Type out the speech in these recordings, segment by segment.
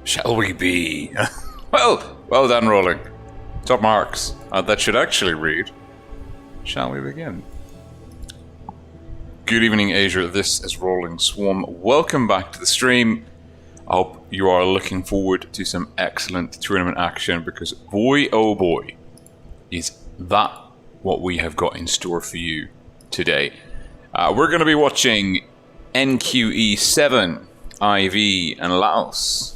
Shall we be? well done, Rolling. Top marks. That should actually read. Shall we begin? Good evening, Asia. This is Rolling Swarm. Welcome back to the stream. I hope you are looking forward to some excellent tournament action because boy, oh boy, is that what we have got in store for you today. We're going to be watching NQE7, IV, and Laos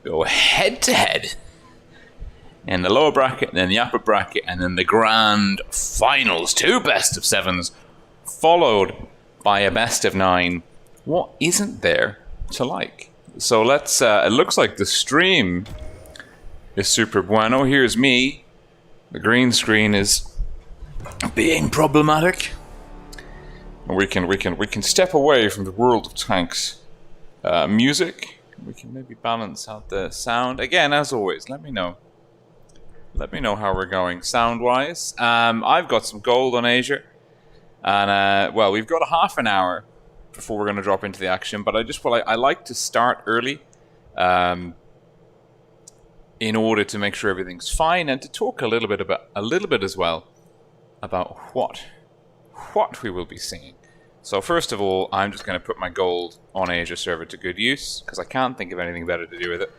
go head-to-head in the lower bracket, then the upper bracket, and then the grand finals. 2 best-of-7s, followed by a best-of-9. What isn't there to like? So let's, it looks like the stream is super bueno. Here's me. The green screen is being problematic. We can step away from the world of tanks. Music. We can maybe balance out the sound. Again, as always, let me know. Let me know how we're going sound-wise. I've got some gold on Asia. And, well, we've got a half an hour before we're going to drop into the action. But I like to start early in order to make sure everything's fine and to talk a little bit as well about what we will be seeing. So first of all, I'm just going to put my gold on Asia server to good use because I can't think of anything better to do with it.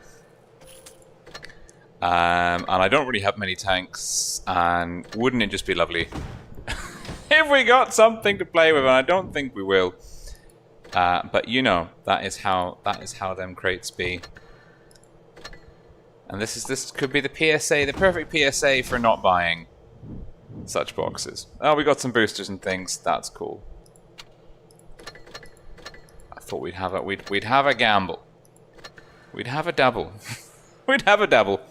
And I don't really have many tanks, and wouldn't it just be lovely if we got something to play with? And I don't think we will. But you know, that is how them crates be. And this could be the PSA, the perfect PSA for not buying such boxes. Oh, we got some boosters and things. That's cool. I thought we'd have a gamble. We'd have a double. We'd have a double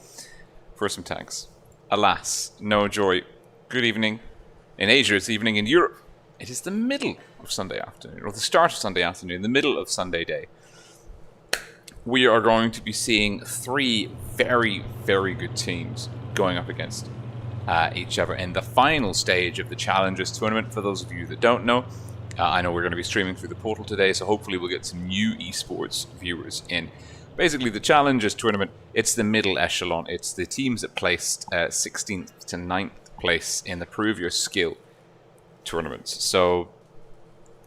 for some tanks. Alas, no joy. Good evening. In Asia, it's evening. In Europe, it is the middle of Sunday afternoon, or the start of Sunday afternoon, the middle of Sunday day. We are going to be seeing 3 very, very good teams going up against each other in the final stage of the Challengers tournament. For those of you that don't know, I know we're going to be streaming through the portal today, so hopefully we'll get some new esports viewers in. Basically, the Challengers tournament, it's the middle echelon. It's the teams that placed 16th to 9th place in the Prove Your Skill tournaments. So,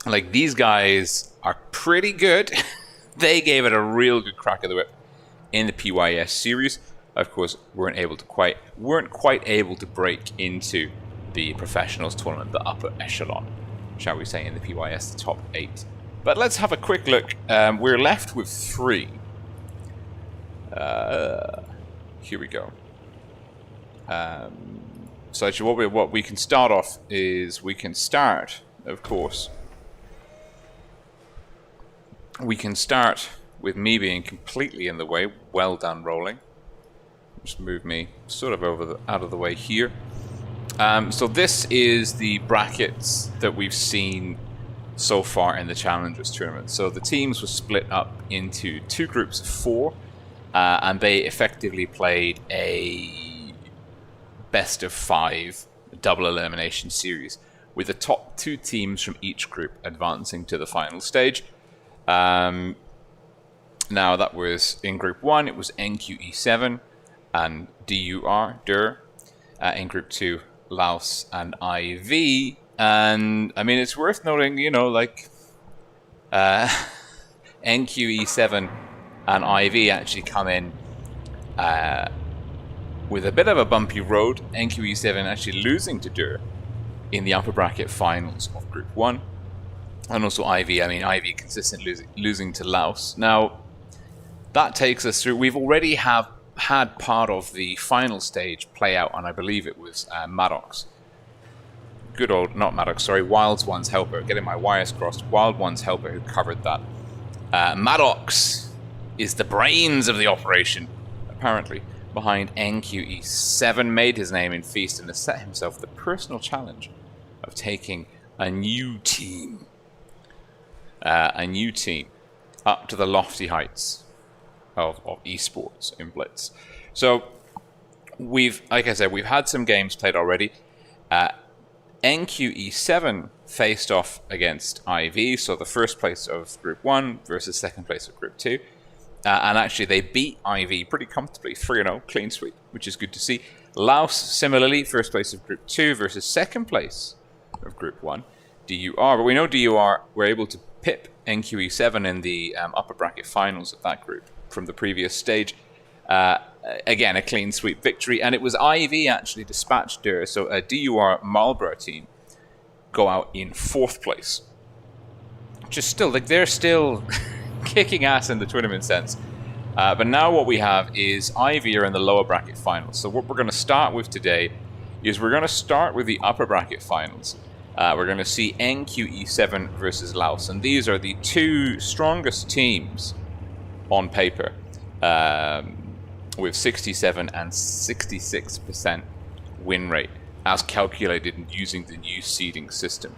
like, these guys are pretty good. They gave it a real good crack of the whip in the PYS series. Of course, weren't quite able to break into the professionals tournament, the upper echelon, shall we say, in the PYS, the top 8. But let's have a quick look. We're left with 3. Here we go. So actually, what we can start off is of course. We can start with me being completely in the way. Well done, Rolling. Just move me sort of out of the way here. So this is the brackets that we've seen so far in the Challengers tournament. So the teams were split up into 2 groups of 4, and they effectively played a best of 5 double elimination series, with the top 2 teams from each group advancing to the final stage. Now that was in Group 1, it was NQE7 and DUR. In Group 2, Laos and IV. And I mean, it's worth noting, you know, like NQE7 and IV actually come in with a bit of a bumpy road. NQE7 actually losing to DUR in the upper bracket finals of Group 1. And also IV, I mean, IV consistently losing to Laos. Now, that takes us through. We've already had part of the final stage play out, and I believe it was Maddox. Good old, not Maddox, sorry, Wild One's helper. Getting my wires crossed. Wild One's helper who covered that. Maddox is the brains of the operation, apparently, behind NQE7. Made his name in Feast and has set himself the personal challenge of taking a new team. Up to the lofty heights of esports in Blitz. So like I said, we've had some games played already. NQE7 faced off against IV, so the first place of Group 1 versus second place of Group 2. And actually, they beat IV pretty comfortably, 3-0, clean sweep, which is good to see. Laos, similarly, first place of Group 2 versus second place of Group 1, DUR. But we know DUR were able to pip NQE7 in the upper bracket finals of that group from the previous stage. Again, a clean sweep victory. And it was IV actually dispatched there. So a DUR Marlborough team go out in 4th place. Just still, like, they're still kicking ass in the tournament sense. But now what we have is IV are in the lower bracket finals. So what we're going to start with today is we're going to start with the upper bracket finals. We're going to see NQE7 versus Laos. And these are the 2 strongest teams on paper, with 67 and 66% win rate as calculated using the new seeding system.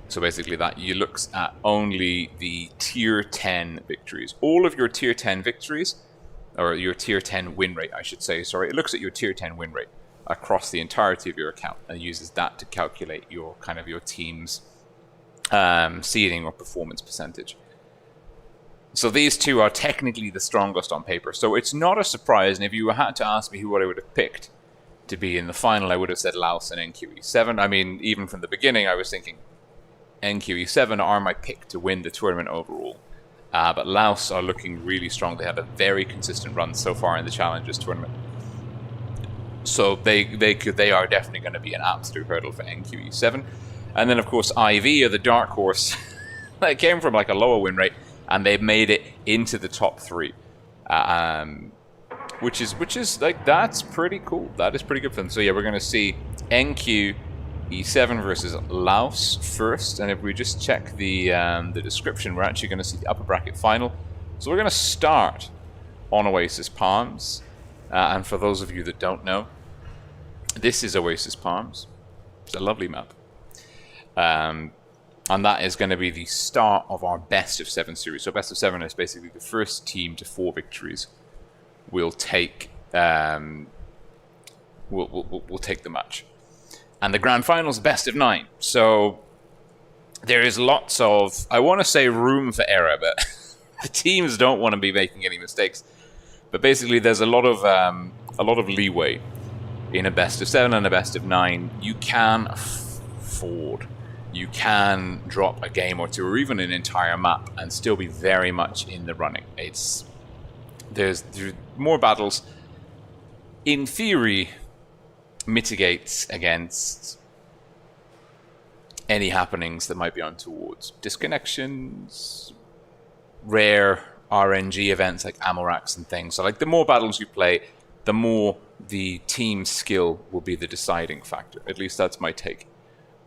So basically that you looks at only the tier 10 victories. All of your tier 10 victories, or your tier 10 win rate, I should say, sorry, it looks at your tier 10 win rate across the entirety of your account and uses that to calculate your kind of your team's seeding or performance percentage. So these 2 are technically the strongest on paper. So it's not a surprise, and if you had to ask me who I would have picked to be in the final, I would have said Laos and NQE7. I mean, even from the beginning, I was thinking NQE7 are my pick to win the tournament overall. But Laos are looking really strong. They have a very consistent run so far in the Challengers tournament. So they are definitely going to be an absolute hurdle for NQE7. And then, of course, IV are the dark horse. They came from like a lower win rate, and they've made it into the top 3. Which is like, that's pretty cool. That is pretty good for them. So yeah, we're going to see NQE7 versus Laos first, and if we just check the description, we're actually going to see the upper bracket final. So we're going to start on Oasis Palms, and for those of you that don't know, this is Oasis Palms. It's a lovely map, and that is going to be the start of our best of 7 series. So best of 7 is basically the first team to 4 victories will take we'll take the match. And the grand finals, best of 9. So there is lots of, I want to say, room for error, but the teams don't want to be making any mistakes. But basically, there's a lot of leeway in a best of 7 and a best of 9. You can afford, you can drop a game or 2, or even an entire map, and still be very much in the running. There's more battles. In theory, mitigates against any happenings that might be untowards. Disconnections, rare RNG events like Amorax and things. So like, the more battles you play, the more the team skill will be the deciding factor. At least that's my take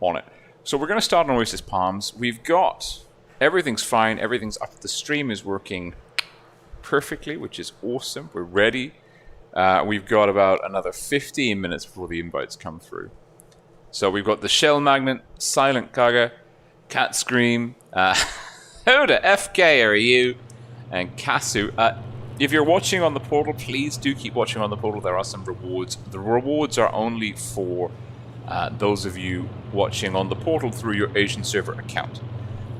on it. So we're going to start on Oasis Palms. We've got, everything's fine, everything's up. The stream is working perfectly, which is awesome. We're ready. We've got about another 15 minutes before the invites come through. So we've got the Shell Magnet, Silent Kaga, Cat Scream, who the FK are you, and Kasu. If you're watching on the portal, please do keep watching on the portal. There are some rewards. The rewards are only for those of you watching on the portal through your Asian server account.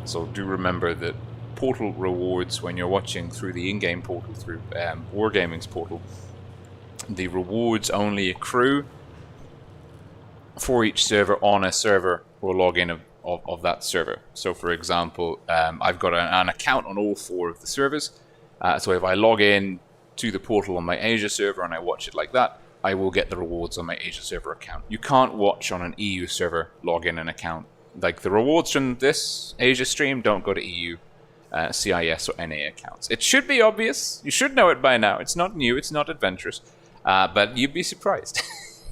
So do remember that portal rewards, when you're watching through the in-game portal, through Wargaming's portal, the rewards only accrue for each server on a server or login of that server. So for example, I've got an account on all 4 of the servers. So if I log in to the portal on my Asia server and I watch it like that, I will get the rewards on my Asia server account. You can't watch on an EU server, log in an account. Like, the rewards from this Asia stream don't go to EU, CIS or NA accounts. It should be obvious. You should know it by now. It's not new. It's not adventurous. But you'd be surprised.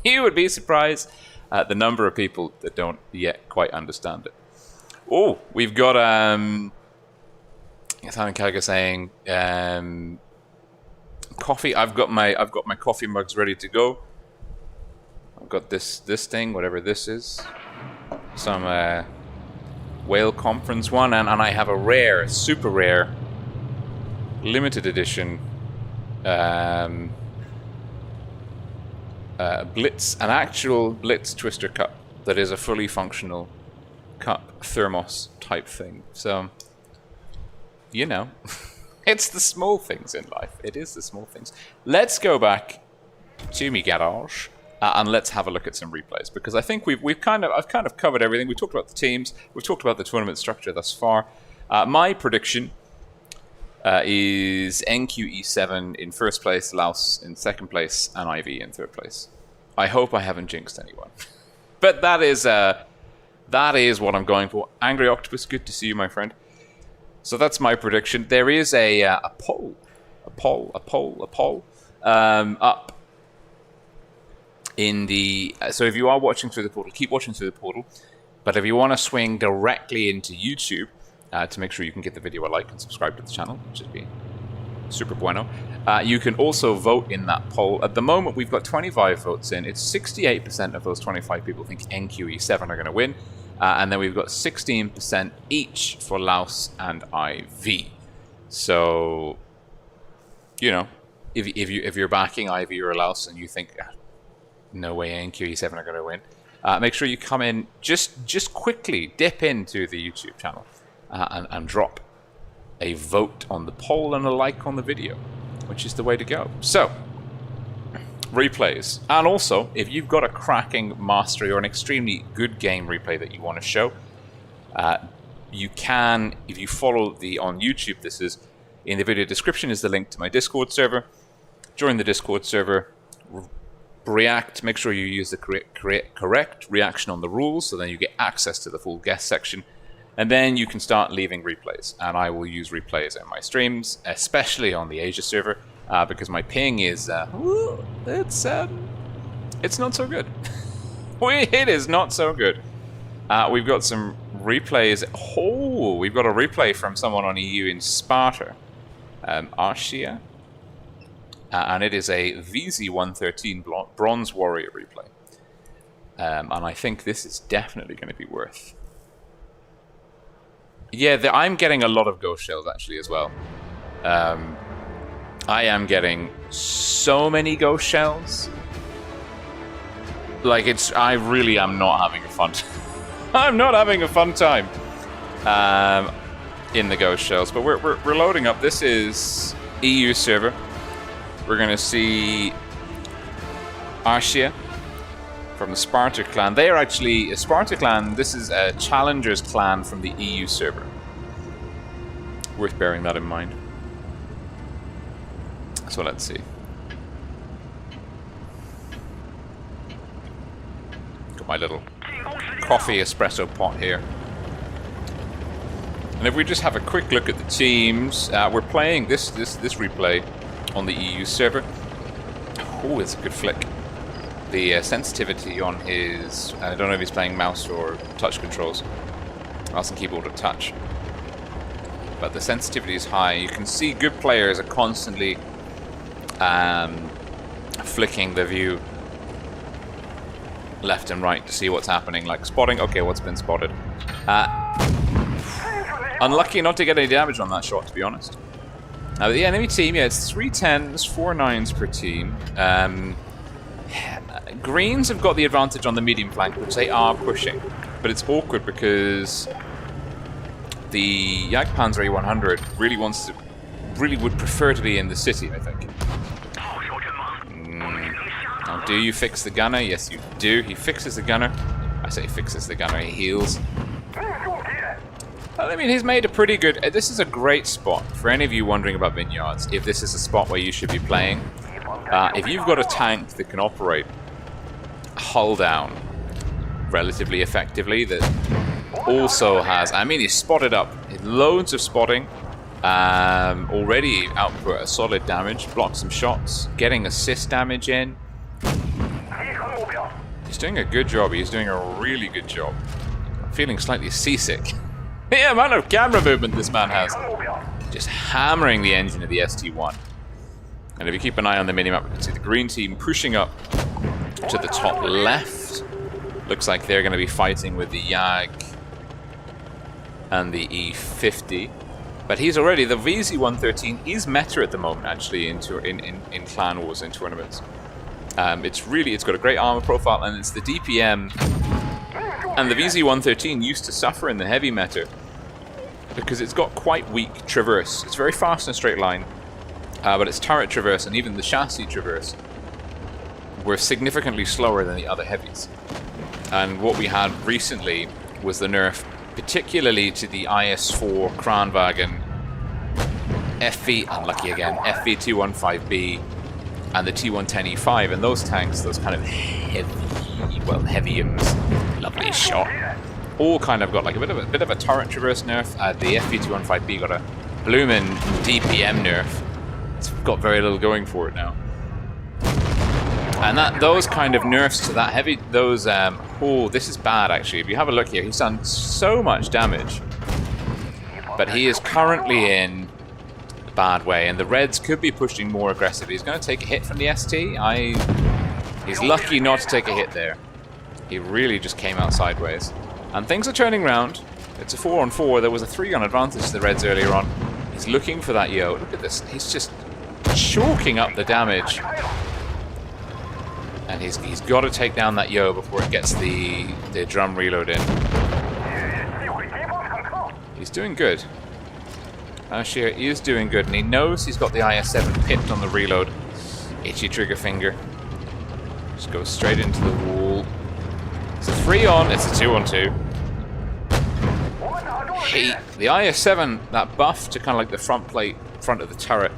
You would be surprised at the number of people that don't yet quite understand it. Oh, we've got Silent Kaga saying coffee. I've got my coffee mugs ready to go. I've got this thing, whatever this is, some whale conference one, and I have a rare, super rare, limited edition Blitz, an actual Blitz Twister cup that is a fully functional cup, thermos type thing. So, you know, It's the small things in life. It is the small things. Let's go back to my garage and let's have a look at some replays, because I think I've kind of covered everything. We talked about the teams. We've talked about the tournament structure thus far. My prediction is NQE7 in first place, Laos in second place, and IV in third place. I hope I haven't jinxed anyone, but that is what I'm going for. Angry Octopus, good to see you, my friend. So that's my prediction. There is a poll up in the. So if you are watching through the portal, keep watching through the portal. But if you want to swing directly into YouTube to make sure you can give the video a like and subscribe to the channel, which would be super bueno, you can also vote in that poll. At the moment, we've got 25 votes in. It's 68% of those 25 people think NQE7 are going to win. And then we've got 16% each for Laos and IV. So, you know, if you're backing IV or Laos and you think no way NQE7 are going to win, make sure you come in, just quickly dip into the YouTube channel and drop a vote on the poll and a like on the video, which is the way to go. So, replays. And also, if you've got a cracking mastery or an extremely good game replay that you want to show, you can, if you follow on YouTube, this is in the video description is the link to my Discord server. Join the Discord server, react, make sure you use the correct reaction on the rules, so then you get access to the full guest section, and then you can start leaving replays. And I will use replays in my streams, especially on the Asia server, because my ping is it's not so good. It is not so good. We've got some replays. Oh, we've got a replay from someone on EU in Sparta, Arshia, and it is a VZ113 Bronze Warrior replay, and I think this is definitely going to be worth. Yeah, I'm getting a lot of ghost shells actually as well. I am getting so many ghost shells. Like, I really am not having a fun I'm not having a fun time in the ghost shells. But we're loading up. This is EU server. We're going to see Arshia from the Sparta clan. They are actually a Sparta clan. This is a Challengers clan from the EU server. Worth bearing that in mind. So let's see. Got my little coffee espresso pot here. And if we just have a quick look at the teams, we're playing this replay on the EU server. Oh, it's a good flick. The sensitivity on his, I don't know if he's playing mouse or touch controls, mouse and keyboard or touch, but the sensitivity is high. You can see good players are constantly flicking the view left and right to see what's happening, like spotting. Okay, what's been spotted? Unlucky not to get any damage on that shot, to be honest. Now the enemy team, yeah, it's 3 10s, 4 9s per team. Greens have got the advantage on the medium flank, which they are pushing, but it's awkward because the Jagdpanzer A100 really would prefer to be in the city, I think. Now, do you fix the gunner? Yes, you do. He fixes the gunner. I say fixes the gunner. He heals. I mean, he's made a pretty good. This is a great spot for any of you wondering about vineyards. If this is a spot where you should be playing, if you've got a tank that can operate hull down relatively effectively, that also has, I mean, he's spotted up, loads of spotting, already output a solid damage, blocked some shots, getting assist damage in. He's doing a good job. He's doing a really good job. I'm feeling slightly seasick. The amount of camera movement this man has. Just hammering the engine of the ST1. And if you keep an eye on the minimap, you can see the green team pushing up to the top left. Looks like they're going to be fighting with the Jag and the E50. But he's already, the VZ113 is meta at the moment, actually, in Clan Wars, in tournaments. It's got a great armor profile, and it's the DPM. And the VZ113 used to suffer in the heavy meta because it's got quite weak traverse. It's very fast in a straight line, but its turret traverse and even the chassis traverse were significantly slower than the other heavies. And what we had recently was the nerf, particularly to the IS-4 Kranwagen FV, unlucky again, FV215B and the T110E5, and those tanks, those kind of heaviums, lovely shot, all kind of got like a bit of a turret traverse nerf. The FV215B got a bloomin' DPM nerf. It's got very little going for it now. And those kind of nerfs to that heavy, those, oh, this is bad actually. If you have a look here, he's done so much damage. But he is currently in a bad way, and the Reds could be pushing more aggressively. He's going to take a hit from the ST. He's lucky not to take a hit there. He really just came out sideways. And things are turning around. It's a 4-on-4. There was a 3-gun advantage to the Reds earlier on. He's looking for that yo. Look at this. He's just chalking up the damage. And he's got to take down that yo before it gets the drum reload in. He's doing good. Ashir is doing good, and he knows he's got the IS-7 pipped on the reload. Itchy trigger finger. Just goes straight into the wall. It's a 3-on, it's a 2-on-2. The IS-7, that buff to kind of like the front plate, front of the turret,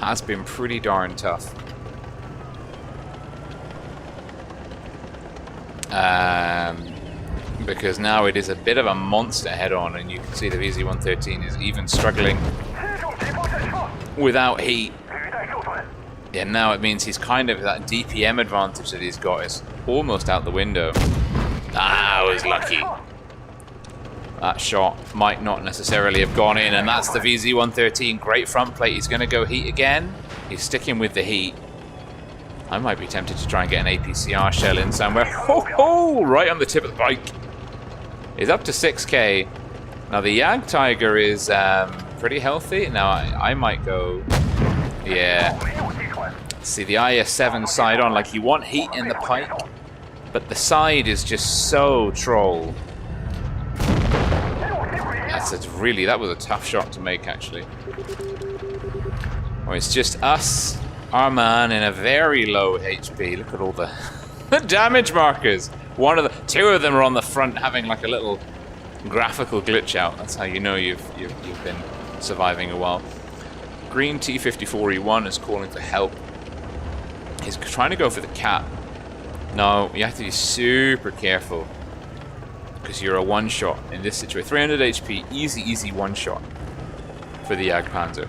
has been pretty darn tough. Because now it is a bit of a monster head-on, and you can see the VZ-113 is even struggling without heat. Yeah, now it means he's kind of, that DPM advantage that he's got is almost out the window. Ah, I was lucky. That shot might not necessarily have gone in, and that's the VZ-113. Great front plate. He's going to go heat again. He's sticking with the heat. I might be tempted to try and get an APCR shell in somewhere. Ho ho! Right on the tip of the bike. He's up to 6k. Now the Yag Tiger is pretty healthy. Now I might go... Yeah. See, the IS-7 side on, like you want heat in the pike, but the side is just so troll. That was a tough shot to make, actually. Oh, it's just us, our man, in a very low HP. Look at all the damage markers. Two of them are on the front, having like a little graphical glitch out. That's how you know you've been surviving a while. Green T-54E1 is calling for help. He's trying to go for the cap. No, you have to be super careful, because you're a one-shot in this situation. 300 HP, easy one-shot for the Jagdpanzer.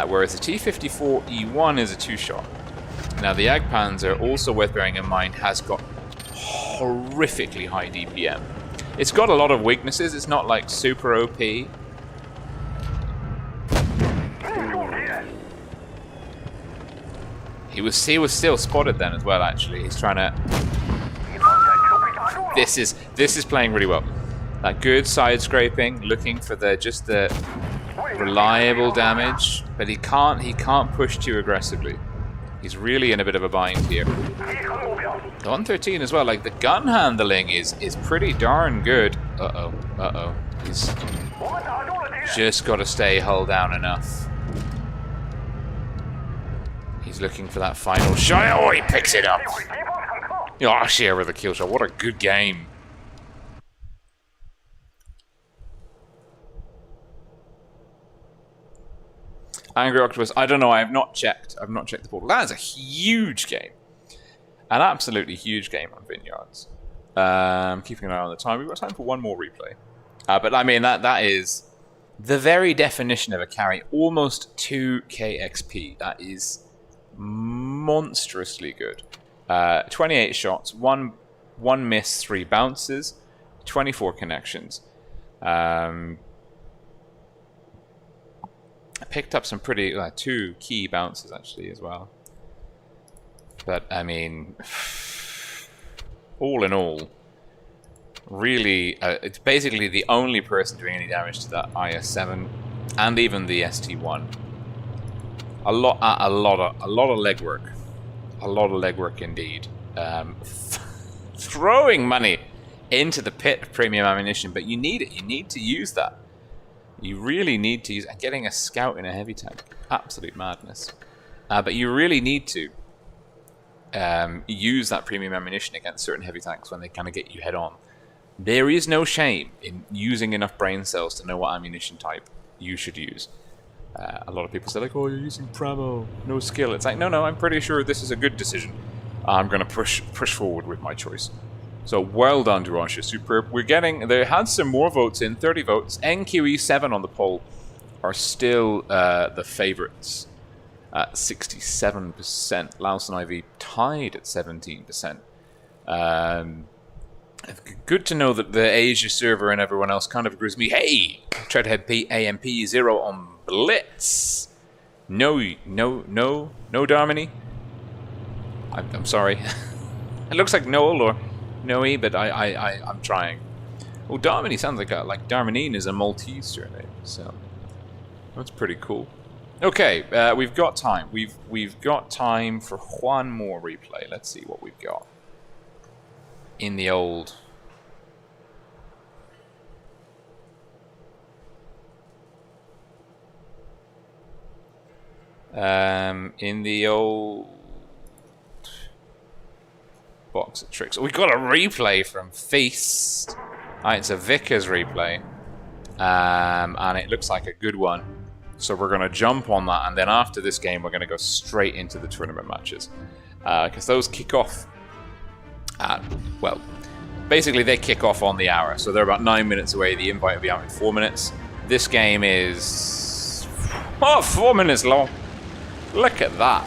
Whereas the T-54E1 is a two-shot. Now the Jagdpanzer, also worth bearing in mind, has got horrifically high DPM. It's got a lot of weaknesses. It's not like super OP. He was still spotted then as well, actually. He's trying to... This is playing really well. That good side scraping, looking for the reliable damage, but he can't push too aggressively. He's really in a bit of a bind here. The 113 as well, like the gun handling is pretty darn good. Uh-oh. He's just got to stay hull down enough. He's looking for that final shot. Oh, he picks it up. Oh, share with a kill shot. What a good game. Angry Octopus, I don't know. I have not checked. I've not checked the portal. That is a huge game. An absolutely huge game on Vineyards. Keeping an eye on the time. We've got time for one more replay. But I mean, that is the very definition of a carry. Almost 2k XP. That is monstrously good. 28 shots, one miss, 3 bounces, 24 connections. I picked up some pretty 2 key bounces actually as well. But I mean, all in all, really, it's basically the only person doing any damage to that IS-7 and even the ST-1. A lot of legwork. A lot of legwork indeed. Throwing money into the pit of premium ammunition, but you need it. You need to use that. You really need to use... And getting a scout in a heavy tank. Absolute madness. But you really need to use that premium ammunition against certain heavy tanks when they kind of get you head on. There is no shame in using enough brain cells to know what ammunition type you should use. A lot of people say, like, oh, you're using Pramo, no skill. It's like, no, I'm pretty sure this is a good decision. I'm going to push forward with my choice. So well done, Durantia, superb. We're getting... They had some more votes in, 30 votes. NQE7 on the poll are still the favourites at 67%. Laos and IV tied at 17%. Good to know that the Asia server and everyone else kind of agrees with me. Hey! Try to hit AMP0 on Blitz. No, Darminy. I'm sorry. It looks like Noel or Noe, but I'm trying. Oh, Darminy sounds like Darminine is a Maltese surname, so that's pretty cool. Okay, we've got time. We've got time for one more replay. Let's see what we've got in the old. In the old box of tricks. We got a replay from Feast. It's a Vickers replay. And it looks like a good one. So we're going to jump on that, and then after this game, we're going to go straight into the tournament matches. Because those kick off at, well, basically they kick off on the hour. So they're about 9 minutes away. The invite will be out in 4 minutes. This game is 4 minutes long. Look at that.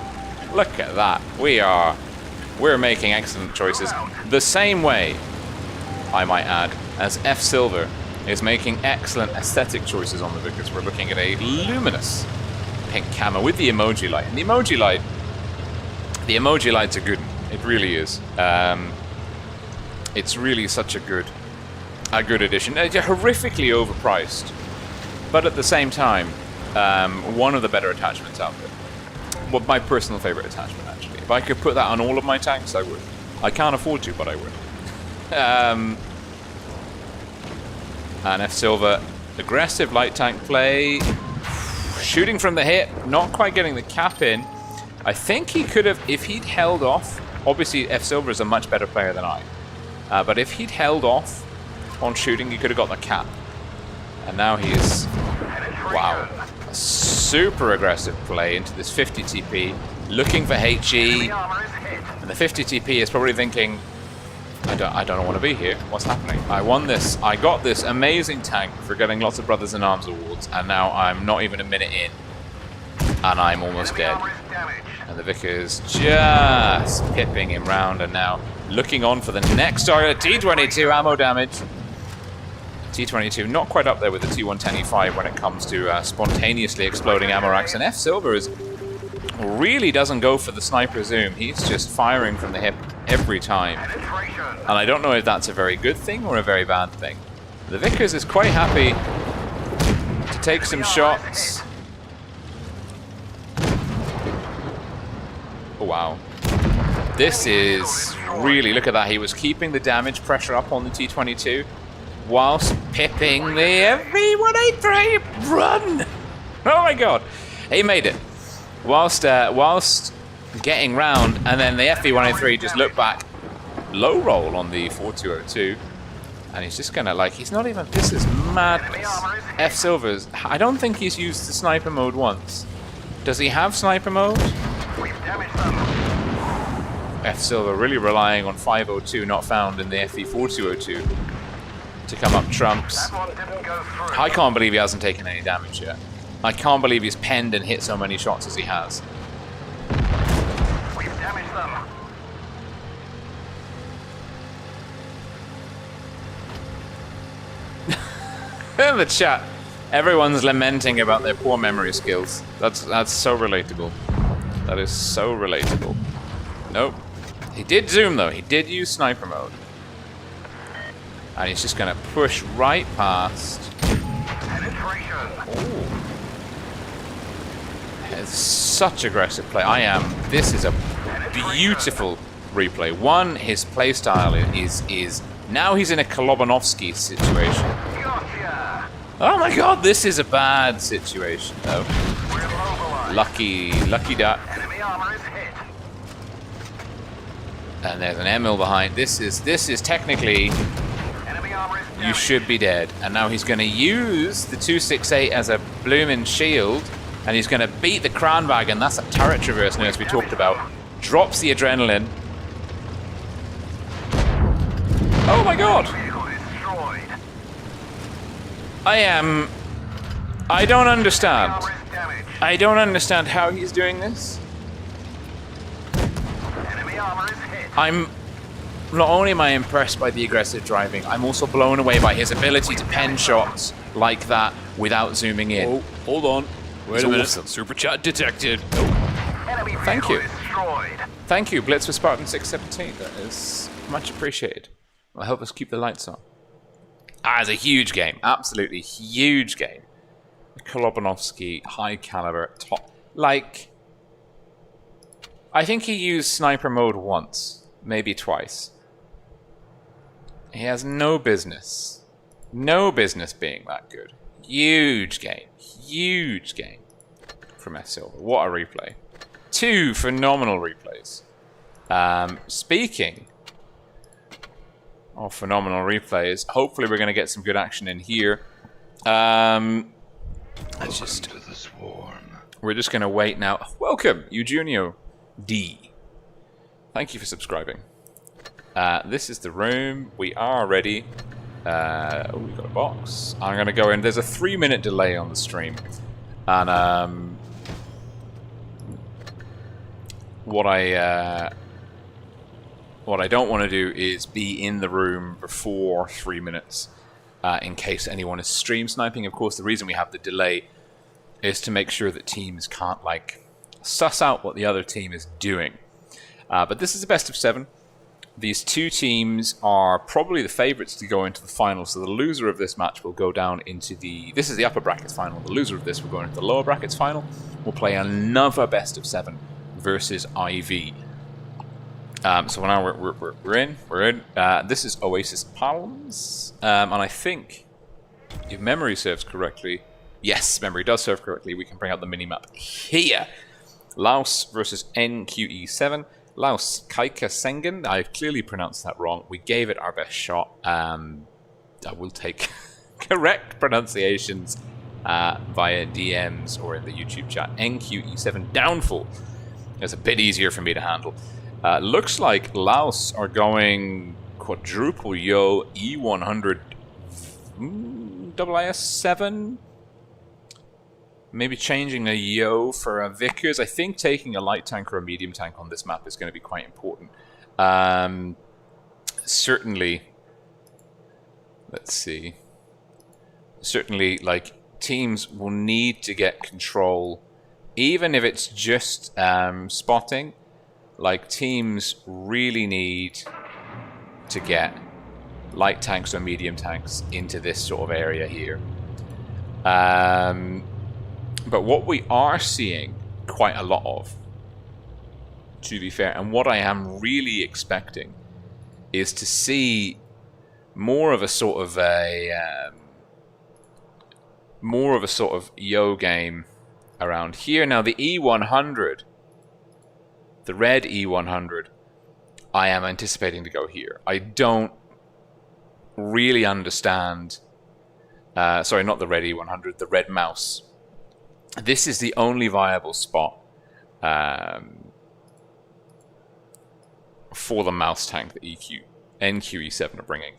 Look at that. We're making excellent choices. The same way, I might add, as F Silver is making excellent aesthetic choices on the Vickers. We're looking at a luminous pink camo with the emoji light. And the emoji light's a good one. It really is. It's really such a good addition. Horrifically overpriced, but at the same time, one of the better attachments out there. Well, my personal favorite attachment, actually. If I could put that on all of my tanks, I would. I can't afford to, but I would. And F Silver, aggressive light tank play, shooting from the hip, not quite getting the cap in. I think he could have, if he'd held off. Obviously, F Silver is a much better player than I. But if he'd held off on shooting, he could have got the cap. And now he is, wow, a super aggressive play into this 50 TP, looking for HE. And the 50 TP is probably thinking, I don't want to be here. What's happening? I won this. I got this amazing tank for getting lots of Brothers in Arms awards, and now I'm not even a minute in, and I'm almost dead. And the Vickers just pipping him round, and now looking on for the next target. T22 ammo damage. T22 not quite up there with the T110E5 when it comes to spontaneously exploding ammo racks, and F Silver really doesn't go for the sniper zoom. He's just firing from the hip every time. And I don't know if that's a very good thing or a very bad thing. The Vickers is quite happy to take some shots. Oh, wow. This is really, look at that. He was keeping the damage pressure up on the T22 whilst pipping the FV183. Run! Oh my god. He made it. Whilst getting round, and then the FV183 just looked back, low roll on the 4202, and he's just gonna, like, he's not even, this is madness. F Silver's, I don't think he's used the sniper mode once. Does he have sniper mode? F Silver really relying on 502 not found in the FV4202 to come up trumps. I can't believe he hasn't taken any damage yet. I can't believe he's penned and hit so many shots as he has. We've damaged them. In the chat, everyone's lamenting about their poor memory skills. That's so relatable. That is so relatable. Nope. He did zoom though. He did use sniper mode. And he's just gonna push right past. Ooh. It's such aggressive play. This is a beautiful replay. One, his playstyle is now he's in a Kolobanovsky situation. Oh my god, this is a bad situation, though. Lucky duck. Enemy armor is hit. And there's an ML behind. This is technically... Enemy armor is You damaged. should be dead. And now he's going to use the 268 as a bloomin' shield. And he's going to beat the Kranwagen. That's a turret traverse as we talked about. Drops the adrenaline. Oh my god! Vehicle destroyed. I don't understand. Armor is damaged. I don't understand how he's doing this. Enemy armor is hit. Not only am I impressed by the aggressive driving, I'm also blown away by his ability to pen shots like that without zooming in. Oh, hold on. Wait a minute. Awesome. Super chat detected. Enemy Thank vehicle you. destroyed. Thank you, Blitz for Spartan 617. That is much appreciated. Will help us keep the lights on. It's a huge game. Absolutely huge game. Kolobanovsky, high caliber, top. Like, I think he used sniper mode once, maybe twice. He has no business being that good. Huge game from S. Silver. What a replay. 2 phenomenal replays. Speaking of phenomenal replays, hopefully we're going to get some good action in here. We're just going to wait now. Welcome, Eugenio D. Thank you for subscribing. This is the room. We are ready. We've got a box. I'm going to go in. There's a 3-minute delay on the stream. And what I don't want to do is be in the room before 3 minutes in case anyone is stream sniping. Of course, the reason we have the delay is to make sure that teams can't, like, suss out what the other team is doing. But this is a best of 7. These 2 teams are probably the favourites to go into the final, so the loser of this match will go down into the... This is the upper brackets final. The loser of this will go into the lower brackets final. We'll play another best of 7 versus IV. So now we're in. This is Oasis Palms, and I think, if memory serves correctly, yes, memory does serve correctly, we can bring out the mini-map here. Laos versus NQE7. Laos Kaika Sengen. I've clearly pronounced that wrong. We gave it our best shot. I will take correct pronunciations via DMs or in the YouTube chat. NQE7 Downfall is a bit easier for me to handle. Looks like Laos are going quadruple yo E100 IS7. Maybe changing a yo for a Vickers. I think taking a light tank or a medium tank on this map is going to be quite important. Certainly, let's see. Certainly, like, teams will need to get control, even if it's just spotting. Like, teams really need to get light tanks or medium tanks into this sort of area here. But what we are seeing quite a lot of, to be fair, and what I am really expecting, is to see more of a sort of yo game around here. Now the E100, the red E100, I am anticipating to go here. I don't really understand. Sorry, not the red E100, the red mouse. This is the only viable spot for the mouse tank that NQE7 are bringing.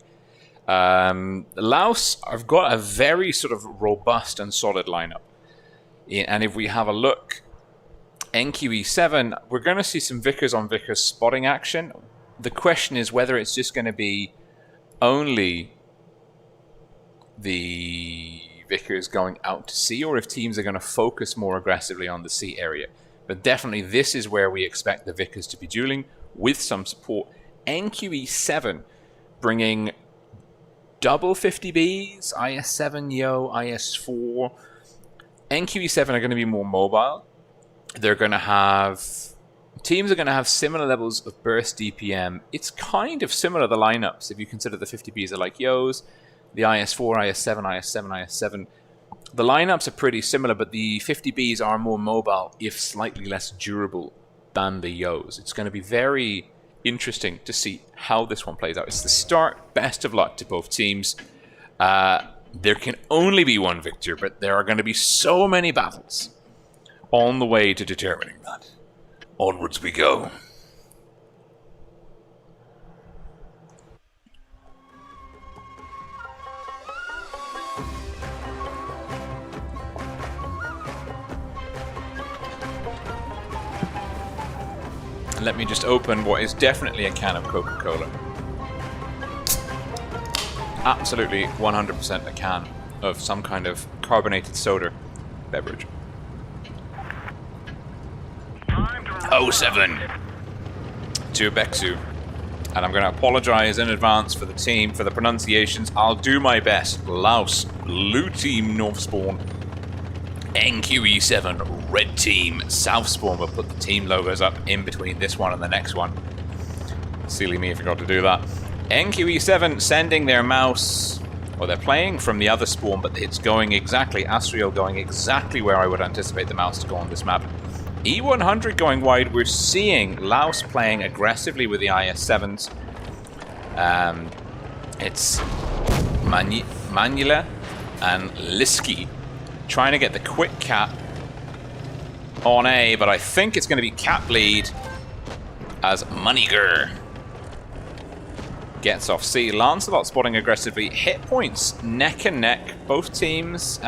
Laos have got a very sort of robust and solid lineup. And if we have a look, NQE7, we're going to see some Vickers on Vickers spotting action. The question is whether it's just going to be only the Vickers going out to sea, or if teams are going to focus more aggressively on the sea area. But definitely this is where we expect the Vickers to be dueling with some support. NQE7 bringing double 50Bs, IS7 yo, IS4. NQE7 are going to be more mobile. They're going to have... Teams are going to have similar levels of burst DPM. It's kind of similar, the lineups, if you consider the 50Bs are like yos. the IS-4, IS-7, IS-7, IS-7. The lineups are pretty similar, but the 50Bs are more mobile, if slightly less durable than the Yos. It's going to be very interesting to see how this one plays out. It's the start. Best of luck to both teams. There can only be one victor, but there are going to be so many battles on the way to determining that. Onwards we go. And let me just open what is definitely a can of Coca-Cola. Absolutely 100% a can of some kind of carbonated soda beverage. 07 to Beksu. And I'm going to apologize in advance for the team, for the pronunciations. I'll do my best. Laos, blue team, north spawn. NQE7, red team, south spawn. We'll put the team logos up in between this one and the next one. Silly me, I forgot to do that. NQE7 sending their mouse, or they're playing from the other spawn, but it's going exactly, Asriel going exactly where I would anticipate the mouse to go on this map. E100 going wide. We're seeing Laos playing aggressively with the IS-7s. It's Manula and Liski trying to get the quick cap on A, but I think it's going to be cap lead as Moneyger gets off C. Lancelot spotting aggressively. Hit points neck and neck. Both teams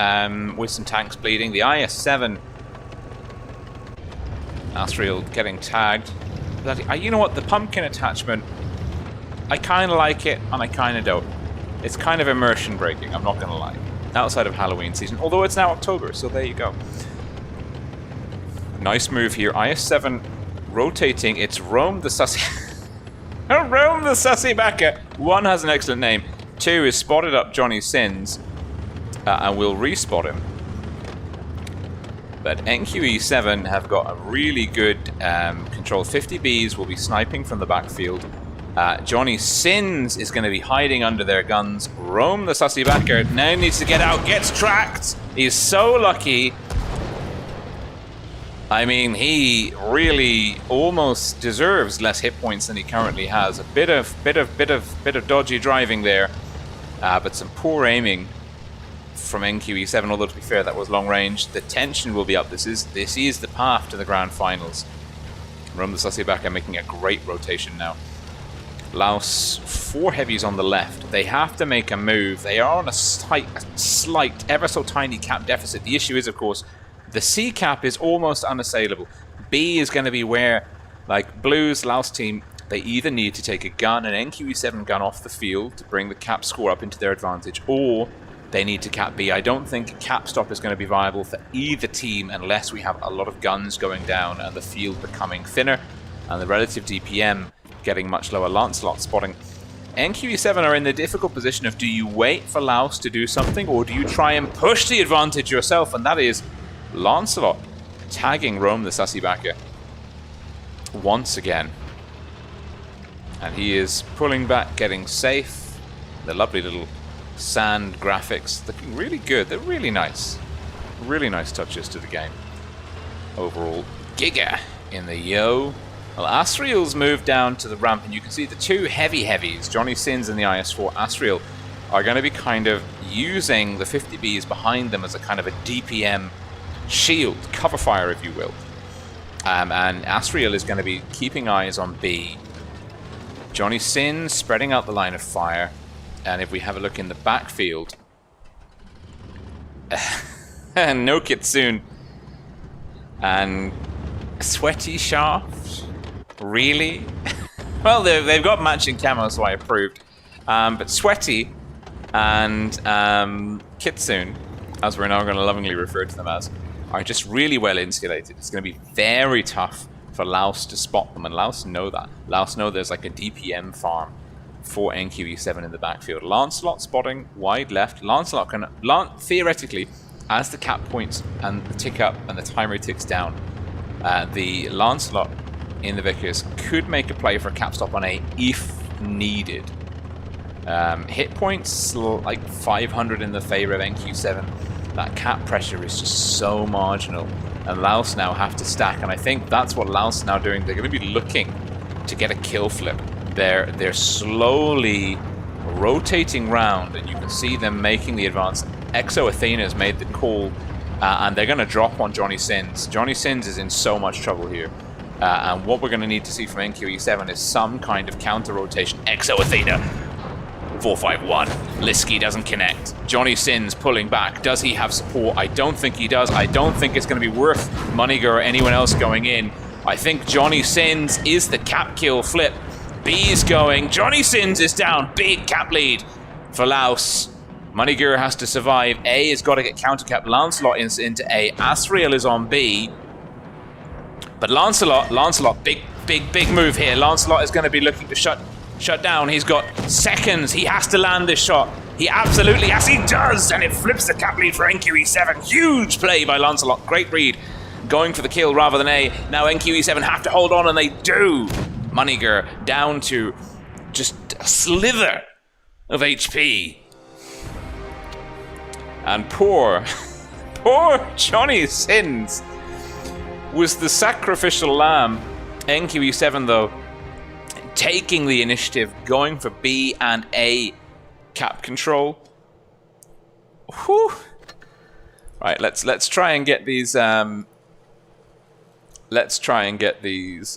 with some tanks bleeding. The IS-7, Asriel getting tagged. You know what? The pumpkin attachment, I kind of like it and I kind of don't. It's kind of immersion breaking, I'm not going to lie. Outside of Halloween season. Although it's now October, so there you go. Nice move here. IS-7 rotating. It's Rome the Sussy... Rome the Sussy Backer. One has an excellent name. Two is spotted up Johnny Sins. And we'll respot him. But NQE7 have got a really good control. 50Bs will be sniping from the backfield. Johnny Sins is going to be hiding under their guns. Rome the Sussy Backer now needs to get out. Gets tracked. He's so lucky. I mean, he really almost deserves less hit points than he currently has. A bit of dodgy driving there, but some poor aiming from NQE7. Although to be fair, that was long range. The tension will be up. This is the path to the grand finals. Rome the Sussy Backer making a great rotation now. Laos, 4 heavies on the left. They have to make a move. They are on a slight, ever so tiny cap deficit. The issue is, of course, the C cap is almost unassailable. B is going to be where, like Blues, Laos team, they either need to take a gun, an NQE7 gun off the field to bring the cap score up into their advantage, or they need to cap B. I don't think cap stop is going to be viable for either team unless we have a lot of guns going down and the field becoming thinner and the relative DPM getting much lower. Lancelot spotting. NQE7 are in the difficult position of, do you wait for Laos to do something or do you try and push the advantage yourself? And that is Lancelot tagging Rome the Sussy Backer once again. And he is pulling back, getting safe. The lovely little sand graphics looking really good. They're really nice. Really nice touches to the game. Overall, Giga in the Yo. Well, Asriel's moved down to the ramp, and you can see the 2 heavies, Johnny Sins and the IS-4 Asriel, are going to be kind of using the 50Bs behind them as a kind of a DPM shield, cover fire, if you will. And Asriel is going to be keeping eyes on B. Johnny Sins spreading out the line of fire. And if we have a look in the backfield, no Kitsune and Sweaty Shaft, really? Well, they've got matching camo, so I approved. But Sweaty and Kitsune, as we're now going to lovingly refer to them as, are just really well insulated. It's going to be very tough for Laos to spot them, and Laos know that. Laos know there's like a DPM farm for NQE7 in the backfield. Lancelot spotting wide left. Lancelot can, theoretically, as the cap points and the tick up and the timer ticks down, the Lancelot in the Vickers could make a play for a cap stop on A if needed. Hit points like 500 in the favor of NQ7. That cap pressure is just so marginal. And Laos now have to stack, and I think that's what Laos is now doing. They're going to be looking to get a kill flip. They're slowly rotating round, and you can see them making the advance. Exo Athena has made the call, and they're going to drop on Johnny Sins. Johnny Sins is in so much trouble here. And what we're going to need to see from NQE7 is some kind of counter-rotation. Exo Athena, 451. Liski doesn't connect. Johnny Sins pulling back. Does he have support? I don't think he does. I don't think it's going to be worth Muniger or anyone else going in. I think Johnny Sins is the cap kill flip. B's going. Johnny Sins is down. Big cap lead for Laos. Muniger has to survive. A has got to get counter cap. Lancelot is into A. Asriel is on B. But Lancelot, big move here. Lancelot is going to be looking to shut down. He's got seconds. He has to land this shot. He absolutely has. He does, and it flips the cap lead for NQE7. Huge play by Lancelot. Great read. Going for the kill rather than A. Now NQE7 have to hold on, and they do. Muniger down to just a slither of HP. And poor Johnny Sins was the sacrificial lamb. NQE7, though, taking the initiative, going for B and A cap control. Whew. Right, let's try and get these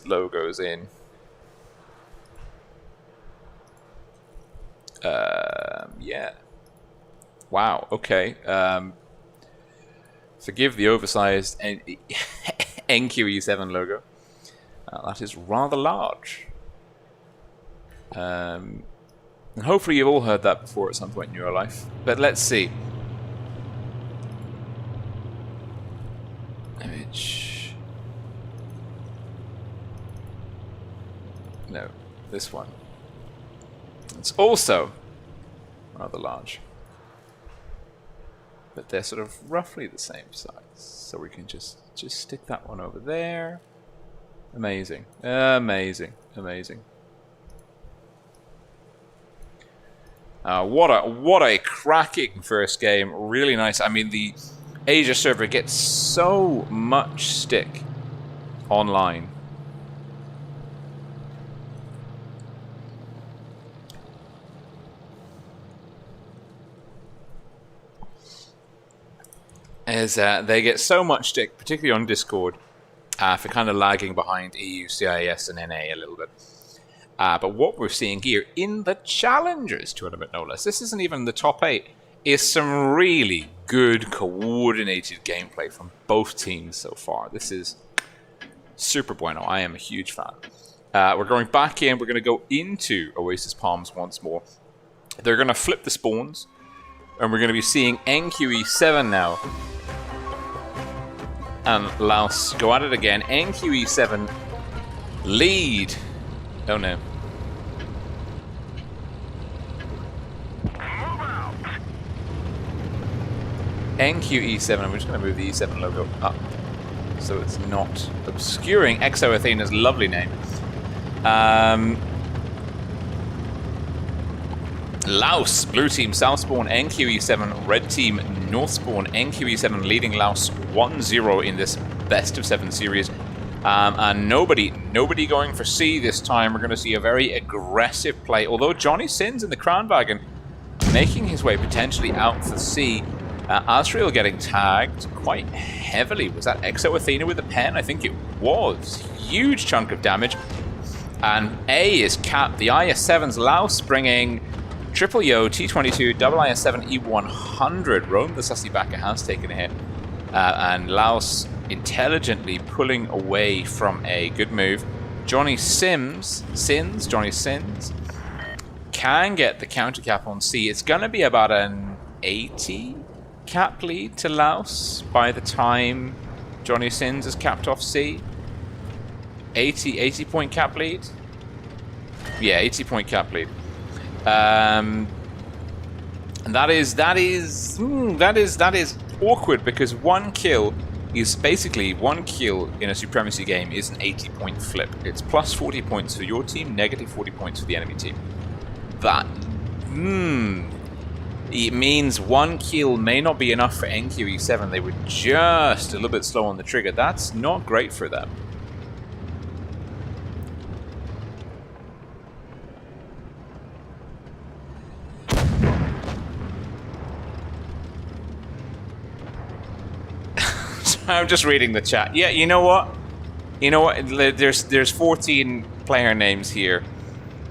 logos in. Yeah. Wow. Okay. Forgive the oversized NQE7 logo. That is rather large. And hopefully you've all heard that before at some point in your life. But let's see. Image. No, this one. It's also rather large. But they're sort of roughly the same size. So we can just stick that one over there. Amazing. Amazing. Amazing. What a cracking first game. Really nice. I mean, the Asia server gets so much stick online. As they get so much stick, particularly on Discord, for kind of lagging behind EU, CIS, and NA a little bit. But what we're seeing here in the Challengers tournament, no less, this isn't even the top 8, is some really good coordinated gameplay from both teams so far. This is super bueno. I am a huge fan. We're going back in. We're going to go into Oasis Palms once more. They're going to flip the spawns, and we're going to be seeing NQE7 now and Laos go at it again. NQE7 lead. Oh no. NQE7, I'm just going to move the E7 logo up so it's not obscuring Exo Athena's lovely name. Laos, blue team south spawn, NQE7, red team north spawn, NQE7 leading Laos 1-0 in this best of 7 series. And nobody going for C this time. We're going to see a very aggressive play. Although Johnny Sins in the Crown Wagon making his way potentially out for C. Asriel getting tagged quite heavily. Was that Exo Athena with the pen? I think it was. Huge chunk of damage. And A is capped. The IS-7's Laos bringing Triple Yo, T22, double IS-7, E100. Rome the Sussy Backer has taken a hit. And Laos intelligently pulling away from a good move. Johnny Sins can get the counter cap on C. It's going to be about an 80 cap lead to Laos by the time Johnny Sins is capped off C. 80 point cap lead. Yeah, 80 point cap lead. And that is awkward because one kill is basically one kill in a supremacy game is an 80 point flip. It's plus 40 points for your team, negative 40 points for the enemy team. That It means 1 kill may not be enough for NQE7. They were just a little bit slow on the trigger. That's not great for them. I'm just reading the chat. Yeah, you know what? There's 14 player names here.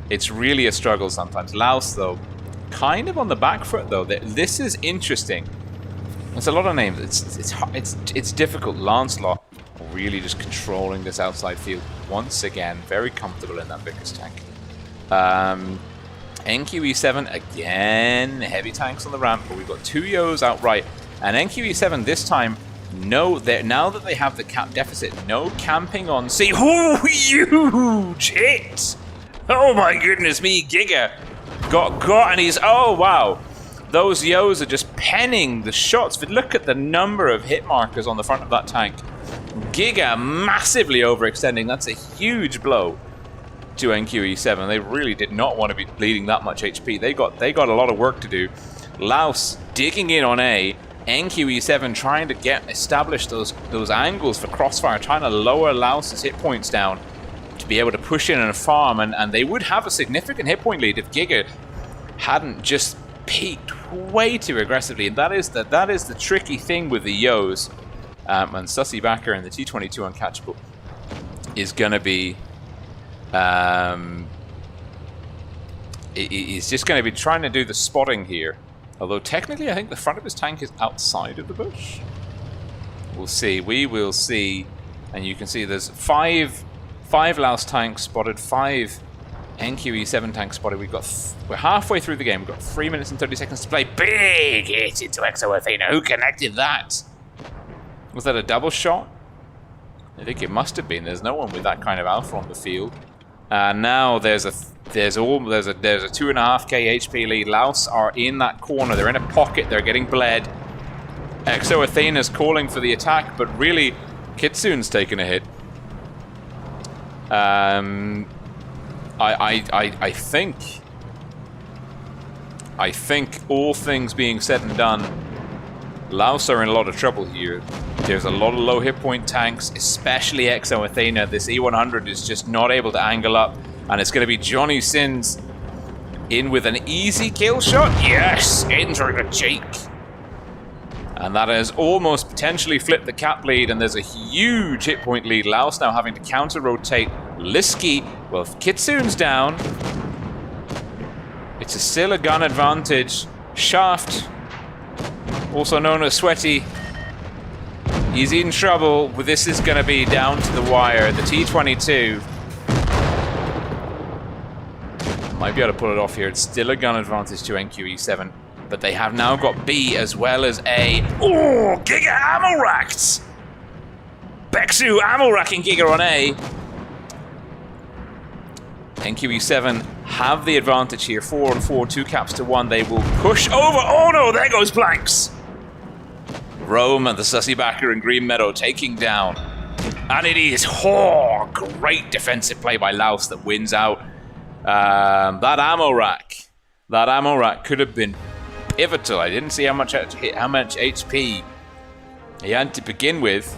It's really a struggle sometimes. Laos, though, kind of on the back foot, though. This is interesting. It's a lot of names. It's difficult. Lancelot really just controlling this outside field once again. Very comfortable in that Vickers tank. NQE7 again. Heavy tanks on the ramp, but we've got 2 Yos outright. And NQE7 this time. No, now that they have the cap deficit, no camping on C. Oh, huge hit! Oh my goodness me, Giga got, and he's, oh wow. Those Yos are just penning the shots, but look at the number of hit markers on the front of that tank. Giga massively overextending, that's a huge blow to NQE7. They really did not want to be bleeding that much HP. They got a lot of work to do. Laos digging in on A. NQE7 trying to establish those angles for Crossfire, trying to lower Laos's hit points down to be able to push in and farm, and they would have a significant hit point lead if Giga hadn't just peaked way too aggressively. And that is the tricky thing with the Yos. And Sussy Backer and the T22 uncatchable is going to be he's just going to be trying to do the spotting here. Although technically I think the front of his tank is outside of the bush. We'll see. We will see. And you can see there's 5 Laos tanks spotted, 5 NQE7 tanks spotted. We're halfway through the game. We've got 3 minutes and 30 seconds to play. Big hit into Exo Athena. Who connected that? Was that a double shot? I think it must have been. There's no one with that kind of alpha on the field. Now there's a 2.5k HP lead. Laos are in that corner. They're in a pocket. They're getting bled. Exo Athena's calling for the attack, but really, Kitsune's taking a hit. I think all things being said and done, Laos are in a lot of trouble here. There's a lot of low hit point tanks, especially Exo Athena. This E100 is just not able to angle up. And it's going to be Johnny Sins in with an easy kill shot. Yes, into the cheek. And that has almost potentially flipped the cap lead. And there's a huge hit point lead. Laos now having to counter-rotate. Liski, well, Kitsune's down. It's still a gun advantage. Shaft, also known as Sweaty, he's in trouble. This is going to be down to the wire. The T22 might be able to pull it off here. It's still a gun advantage to NQE7, but they have now got B as well as A. Oh, Giga ammo racked! Bexu ammo racking Giga on A. NQE7 have the advantage here. 4 on 4, 2 caps to 1. They will push over. Oh no, there goes Blanks. Rome and the Sussy Backer and Green Meadow taking down. And it is great defensive play by Laos that wins out. That ammo rack could have been pivotal. I didn't see how much HP he had to begin with,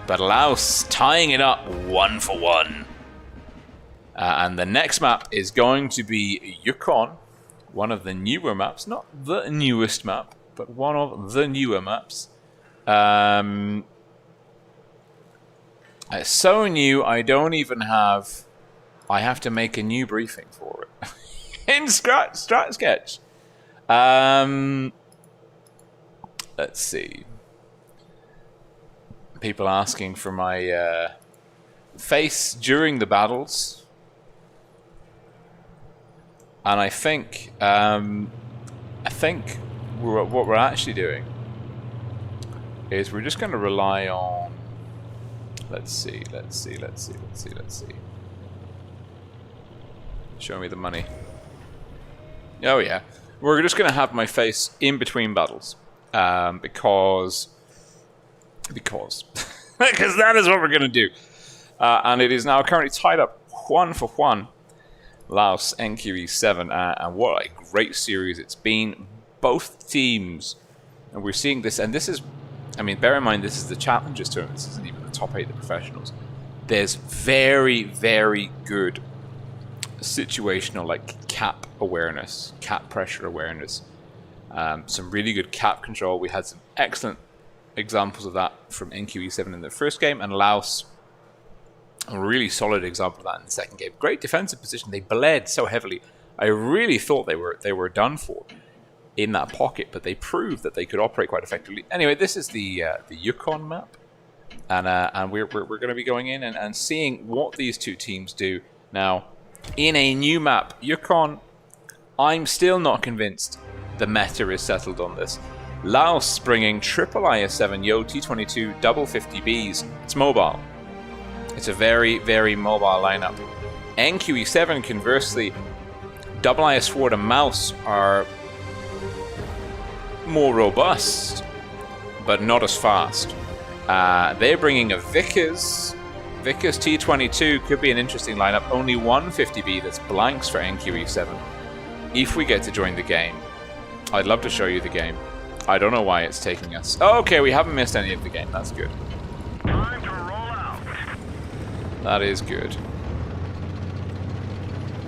but Laos tying it up 1 for 1. And the next map is going to be Yukon, one of the newer maps, not the newest map, but one of the newer maps. It's so new, I don't even have. I have to make a new briefing for it in Strat Sketch. Let's see. People asking for my face during the battles, and I think what we're actually doing is we're just going to rely on. Let's see. Show me the money. Oh yeah, we're just going to have my face in between battles, because that is what we're going to do. And it is now currently tied up 1 for 1. Laos, NQE7, and what a great series it's been. Both teams, and we're seeing this, and this is, I mean, bear in mind, this is the Challengers tournament, this isn't even the top 8 of the professionals. There's very, very good situational, like, cap awareness, cap pressure awareness, some really good cap control. We had some excellent examples of that from NQE7 in the first game, and Laos, a really solid example of that in the second game. Great defensive position. They bled so heavily. I really thought they were done for in that pocket, but they proved that they could operate quite effectively. Anyway, this is the Yukon map, and we're going to be going in and seeing what these two teams do now in a new map. Yukon, I'm still not convinced the meta is settled on this. Laos bringing triple IS7 Yo T22 double 50Bs. It's mobile. It's a very, very mobile lineup. NQE7, conversely, double IS4 and Mouse are more robust, but not as fast. They're bringing a Vickers. Vickers T22 could be an interesting lineup. Only one 50B that's blanks for NQE7. If we get to join the game, I'd love to show you the game. I don't know why it's taking us. Oh, okay, we haven't missed any of the game. That's good. Time to roll out. That is good.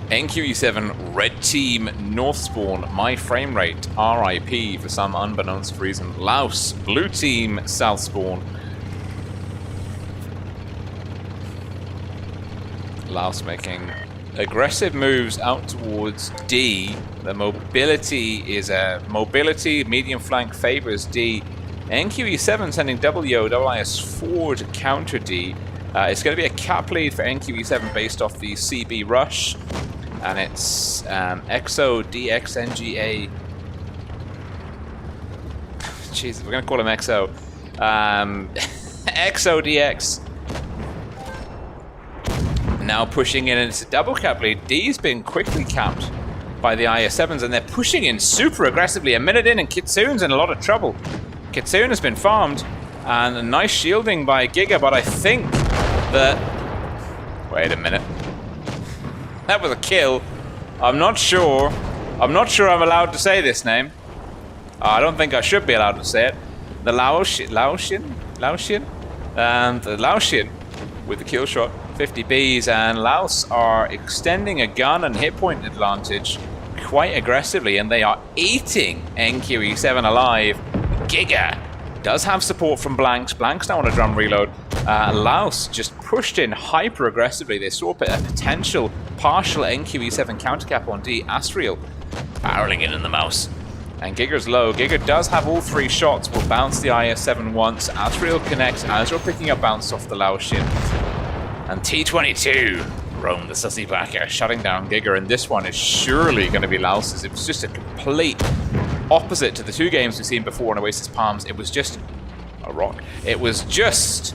NQE7 Red Team North Spawn, my frame rate RIP for some unbeknownst reason. Laos Blue Team South Spawn. Laos making aggressive moves out towards D. The mobility is a mobility. Medium flank favors D. NQE7 sending WO, WIS4 to counter D. It's going to be a cap lead for NQE7 based off the CB rush. And it's XO, DX, NGA. Jesus, we're going to call him XO. XO, DX. Now pushing in, and it's a double cap lead. D's been quickly capped by the IS7s, and they're pushing in super aggressively. A minute in, and Kitsune's in a lot of trouble. Kitsune has been farmed, and a nice shielding by Giga, but I think that... Wait a minute. That was a kill. I'm not sure I'm allowed to say this name. I don't think I should be allowed to say it. The Laotian? And the Laotian with the kill shot. 50Bs, and Laos are extending a gun and hit point advantage quite aggressively, and they are eating NQE7 alive. Giga does have support from Blanks. Blanks now on a drum reload. Laos just pushed in hyper aggressively. They saw a potential partial NQE7 countercap on D. Asriel barreling in the mouse. And Giga's low. Giga does have all 3 shots. Will bounce the IS7 once. Asriel connects. Asriel picking up bounce off the Laotian. And T22, Rome the sussy backer, shutting down Giga, and this one is surely going to be Laos's. It was just a complete opposite to the 2 games we've seen before in Oasis Palms. It was just a rock. It was just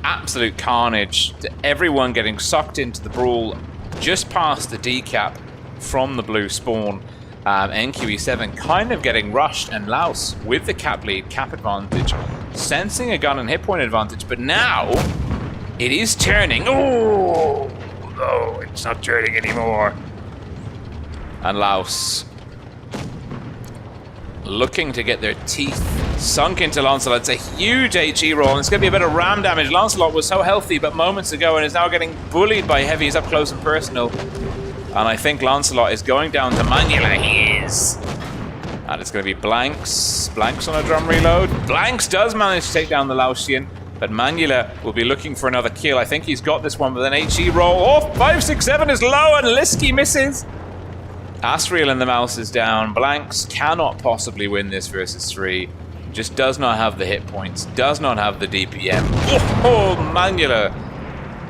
absolute carnage. Everyone getting sucked into the brawl just past the D cap from the blue spawn. NQE7 kind of getting rushed, and Laos with the cap lead, cap advantage, sensing a gun and hit point advantage, but now it is turning. Oh, no, it's not turning anymore. And Laos looking to get their teeth sunk into Lancelot. It's a huge HE roll, and it's going to be a bit of ram damage. Lancelot was so healthy but moments ago, and is now getting bullied by heavies up close and personal. And I think Lancelot is going down to Manula. He is. And it's going to be Blanks. Blanks on a drum reload. Blanks does manage to take down the Laotian, but Manula will be looking for another kill. I think he's got this one with an HE roll. Oh, 567 is low, and Liski misses. Asriel and the mouse is down. Blanks cannot possibly win this versus 3. Just does not have the hit points. Does not have the DPM. Oh, Manula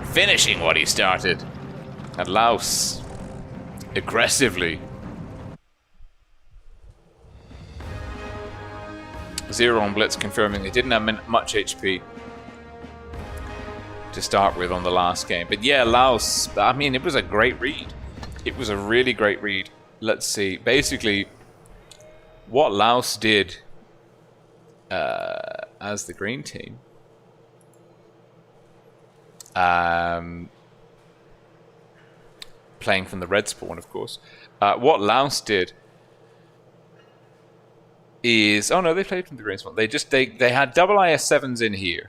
finishing what he started. And Laos aggressively. 0 on Blitz, confirming they didn't have much HP to start with on the last game. But yeah, Laos, I mean, it was a great read. It was a really great read. Let's see. Basically, what Laos did as the green team, playing from the red spawn, of course. What Laos did is... Oh, no, they played from the green spawn. They had double IS-7s in here.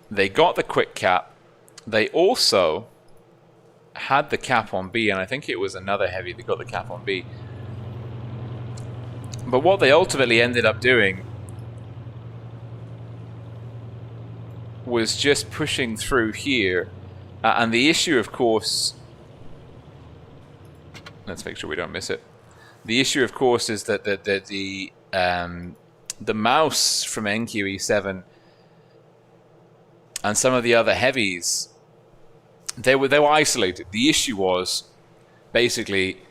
They got the quick cap. They also had the cap on B, and I think it was another heavy that got the cap on B. But what they ultimately ended up doing was just pushing through here. And the issue, of course... Let's make sure we don't miss it. The issue, of course, is that the mouse from NQE7 and some of the other heavies, they were isolated. The issue was basically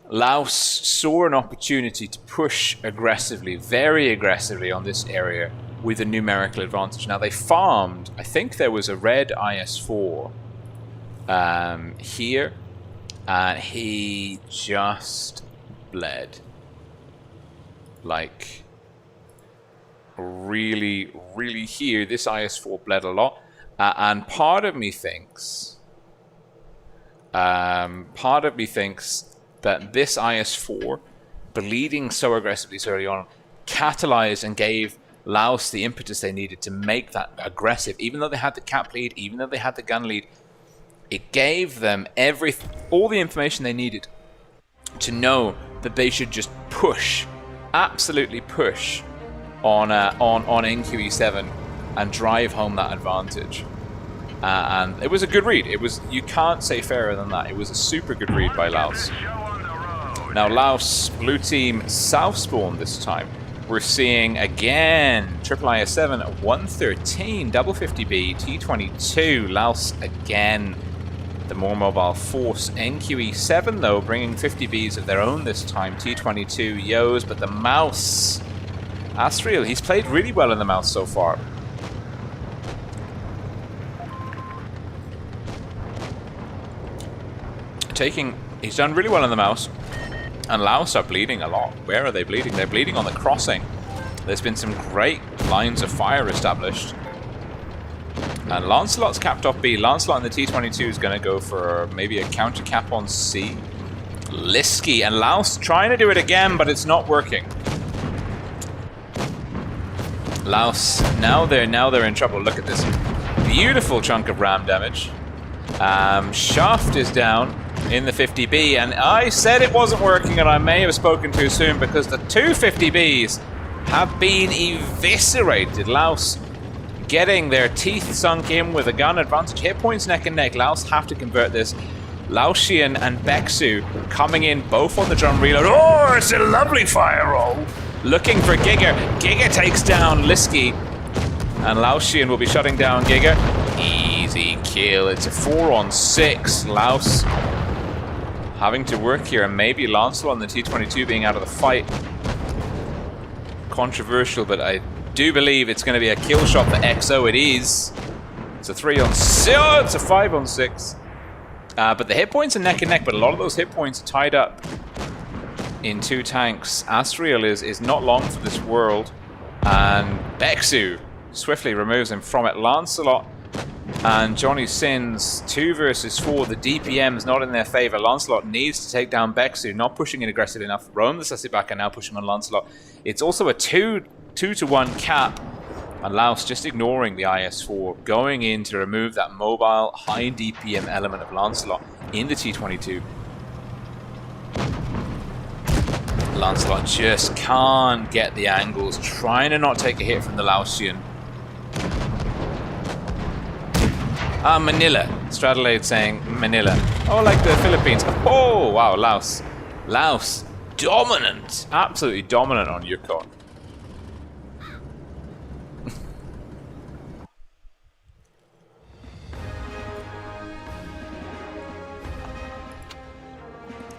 Laos saw an opportunity to push aggressively, very aggressively on this area with a numerical advantage. Now they farmed, I think there was a red IS-4 here, and he just bled. Like, really, really here, this IS-4 bled a lot. And part of me thinks that this IS-4 bleeding so aggressively so early on catalyzed and gave Laos the impetus they needed to make that aggressive. Even though they had the cap lead, even though they had the gun lead, it gave them all the information they needed to know that they should just push, absolutely push on NQE7 and drive home that advantage. And it was a good read. You can't say fairer than that. It was a super good read by Laos. Now Laos, blue team, south spawn this time. We're seeing again triple IS-7 at 113, double 50B, T22. Laos again, the more mobile force. NQE7 though, bringing 50Bs of their own this time. T22 Yos, but the mouse, Astriel, he's played really well in the mouse so far. He's done really well in the mouse, and Laos are bleeding a lot. Where are they bleeding? They're bleeding on the crossing. There's been some great lines of fire established, and Lancelot's capped off B. Lancelot in the T22 is going to go for maybe a counter cap on C. Liski and Laos trying to do it again, but it's not working. Laos, now they're in trouble. Look at this beautiful chunk of ram damage. Shaft is down in the 50B, and I said it wasn't working, and I may have spoken too soon because the two 50Bs have been eviscerated. Laos getting their teeth sunk in with a gun advantage. Hit points neck and neck. Laos have to convert this. Laotian and Beksu coming in both on the drum reload. Oh, it's a lovely fire roll. Looking for Giga. Giga takes down Liski, and Laotian will be shutting down Giga. Easy kill. It's a 4-on-6. Laos having to work here, and maybe Lancelot on the T22 being out of the fight. Controversial, but I do believe it's going to be a kill shot for XO. It is. It's a 3-on-6. Oh, it's a 5-on-6. But the hit points are neck and neck, but a lot of those hit points are tied up in two tanks. Astriel is not long for this world, and Beksu swiftly removes him from it. Lancelot and Johnny Sins, 2 versus 4. The DPM's not in their favor. Lancelot needs to take down Beksu, not pushing it aggressive enough. Rome the Sasibaka now pushing on Lancelot. It's also a 2-to-1 cap, and Laos just ignoring the IS-4, going in to remove that mobile, high DPM element of Lancelot in the T22. Lancelot just can't get the angles, trying to not take a hit from the Laotian. Manila. Stradalade saying Manila. Oh, like the Philippines. Oh, wow, Laos. Laos, dominant. Absolutely dominant on Yukon.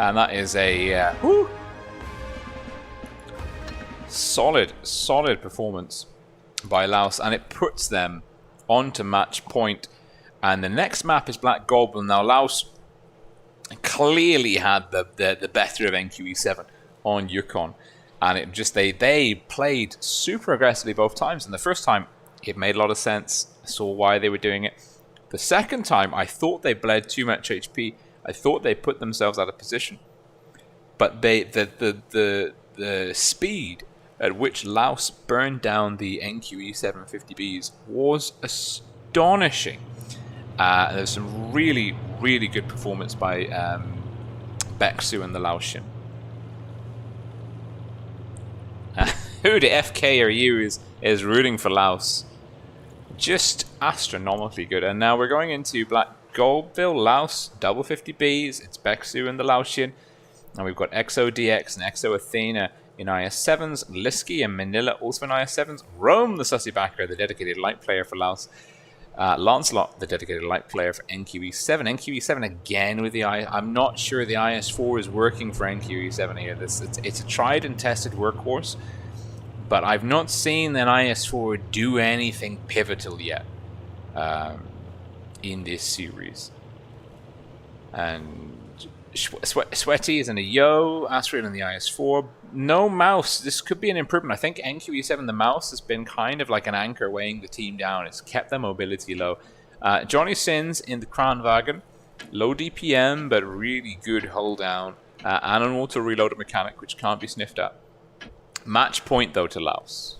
And that is a solid performance by Laos, and it puts them onto match point. And the next map is Black Goblin. Now Laos clearly had the better of NQE7 on Yukon, and it just they played super aggressively both times. And the first time it made a lot of sense. I saw why they were doing it. The second time, I thought they bled too much HP. I thought they put themselves out of position. But the speed at which Laos burned down the NQE 750Bs was astonishing. There's some really, really good performance by Beksu and the Laotian. Who the FK are you is rooting for Laos. Just astronomically good. And now we're going into Black Goldville, Laos, double 50Bs. It's Beksu and the Laotian. And we've got XODX and XO in IS7s. Liski and Manila also in IS7s. Rome, the Sussy backer, the dedicated light player for Laos. Lancelot, the dedicated light player for NQE7. NQE7 again with the I'm not sure the IS4 is working for NQE7 here. It's a tried and tested workhorse, but I've not seen an IS4 do anything pivotal yet in this series. And Sweaty is in a Yo, Astrid in the IS4. No mouse. This could be an improvement. I think NQE7, the mouse, has been kind of like an anchor weighing the team down. It's kept their mobility low. Johnny Sins in the Kranwagen. Low DPM, but really good hold down. And an auto reloader mechanic, which can't be sniffed at. Match point, though, to Laos.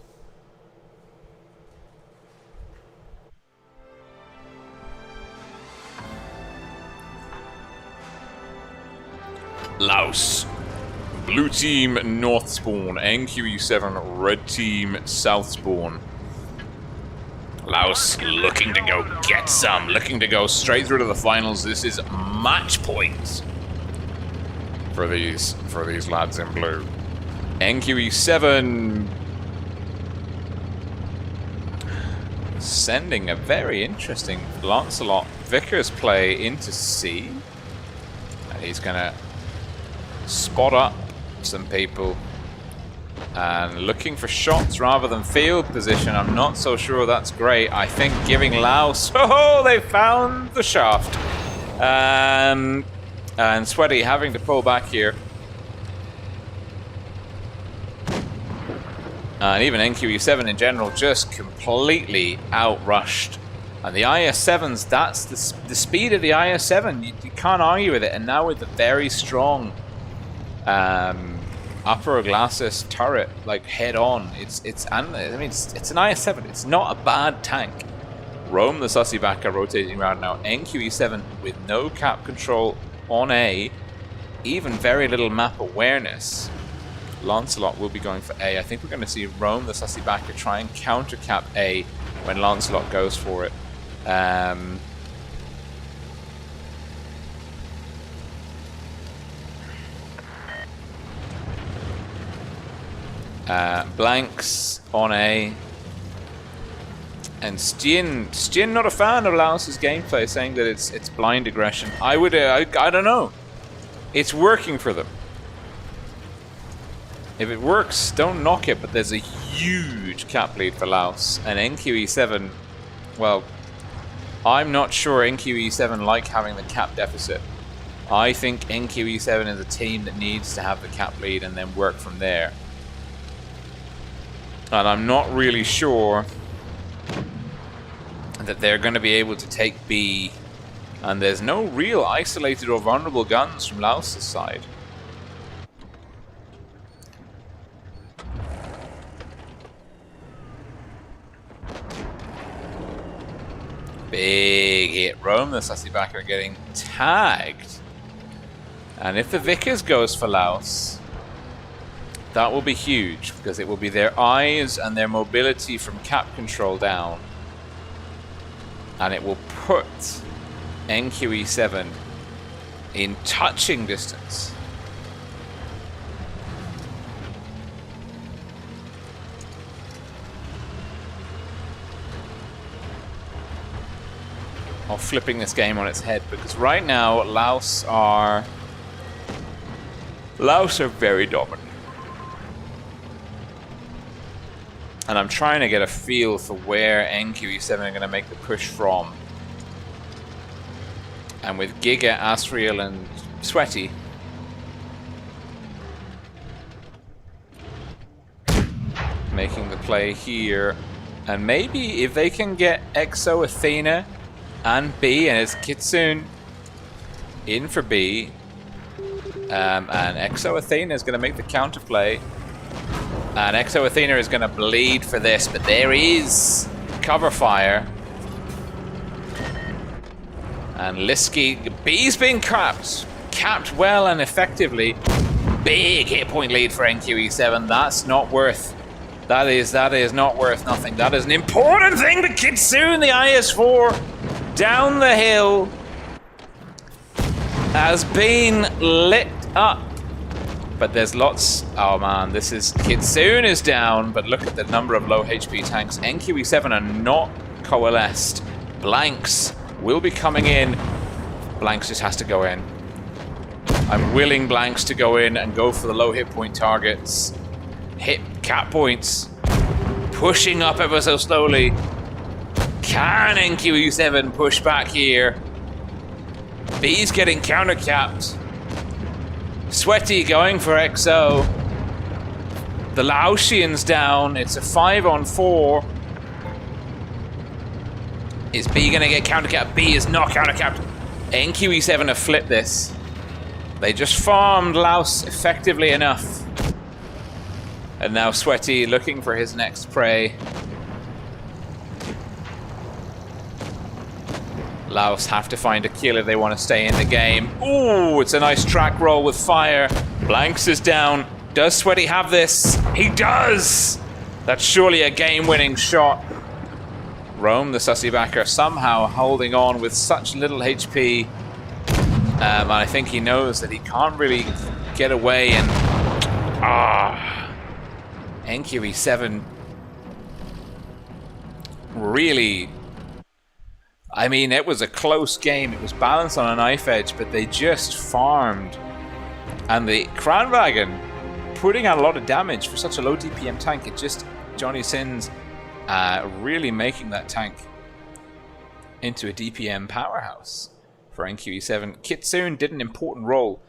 Laos. Blue team north spawn, NQE7, red team south spawn. Laos looking to go get some, looking to go straight through to the finals. This is match points for these lads in blue. NQE7 sending a very interesting Lancelot Vickers play into C. And he's gonna spot up some people and looking for shots rather than field position. I'm not so sure that's great. I think giving Laos, oh, they found the shaft, and Sweaty having to pull back here, and even NQE7 in general just completely outrushed. And the IS7s, that's the speed of the IS7, you can't argue with it. And now with the very strong upper glasses turret, like head on, it's an IS7. It's not a bad tank. Rome, the Sussy backer, rotating around now. NQE7 with no cap control on A, even very little map awareness. Lancelot will be going for A. I think we're going to see Rome, the Sussy backer, try and counter cap A when Lancelot goes for it. Blanks on A, and Stien not a fan of Laos's gameplay, saying that it's blind aggression. I don't know. It's working for them. If it works, don't knock it. But there's a huge cap lead for Laos, and NQE7. Well, I'm not sure NQE7 like having the cap deficit. I think NQE7 is a team that needs to have the cap lead and then work from there. And I'm not really sure that they're going to be able to take B. And there's no real isolated or vulnerable guns from Laos' side. Big hit. Rome, the Sussy backer, getting tagged. And if the Vickers goes for Laos, that will be huge, because it will be their eyes and their mobility from cap control down. And it will put NQE7 in touching distance. Or flipping this game on its head, because right now Laos are very dominant. And I'm trying to get a feel for where NQE7 are going to make the push from. And with Giga, Asriel, and Sweaty, making the play here. And maybe if they can get Exo Athena and B, and it's Kitsune in for B. And Exo Athena is going to make the counterplay. And Exo Athena is going to bleed for this, but there is cover fire. And Liski, B's being capped. Capped well and effectively. Big hit point lead for NQE7. That's not worth. That is not worth nothing. That is an important thing to Kitsune, the IS-4, down the hill, has been lit up. But there's lots. Oh man, this is Kitsune is down, but look at the number of low HP tanks. NQE7 are not coalesced. Blanks will be coming in. Blanks just has to go in. I'm willing Blanks to go in and go for the low hit point targets. Hit cap points. Pushing up ever so slowly. Can NQE7 push back here? B's getting counter capped. Sweaty going for XO. The Laosian's down. It's a 5-on-4. Is B going to get counter capped? B is not counter capped. NQE7 have flipped this. They just farmed Laos effectively enough. And now Sweaty looking for his next prey. Laos have to find a kill if they want to stay in the game. Ooh, it's a nice track roll with fire. Blanks is down. Does Sweaty have this? He does! That's surely a game-winning shot. Rome, the sussy backer, somehow holding on with such little HP. And I think he knows that he can't really get away and... NQE7 really... I mean, it was a close game. It was balanced on a knife edge, but they just farmed. And the Crown Wagon putting out a lot of damage for such a low DPM tank. It just, Johnny Sins really making that tank into a DPM powerhouse for NQE7. Kitsune did an important role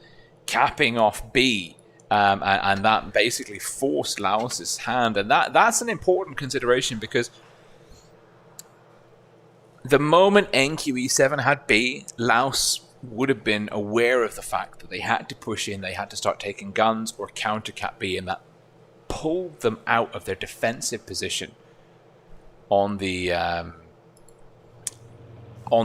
capping off B. And that basically forced Laos's hand. And that's an important consideration because the moment NQE7 had B, Laos would have been aware of the fact that they had to push in, they had to start taking guns or counter cap B, and that pulled them out of their defensive position on the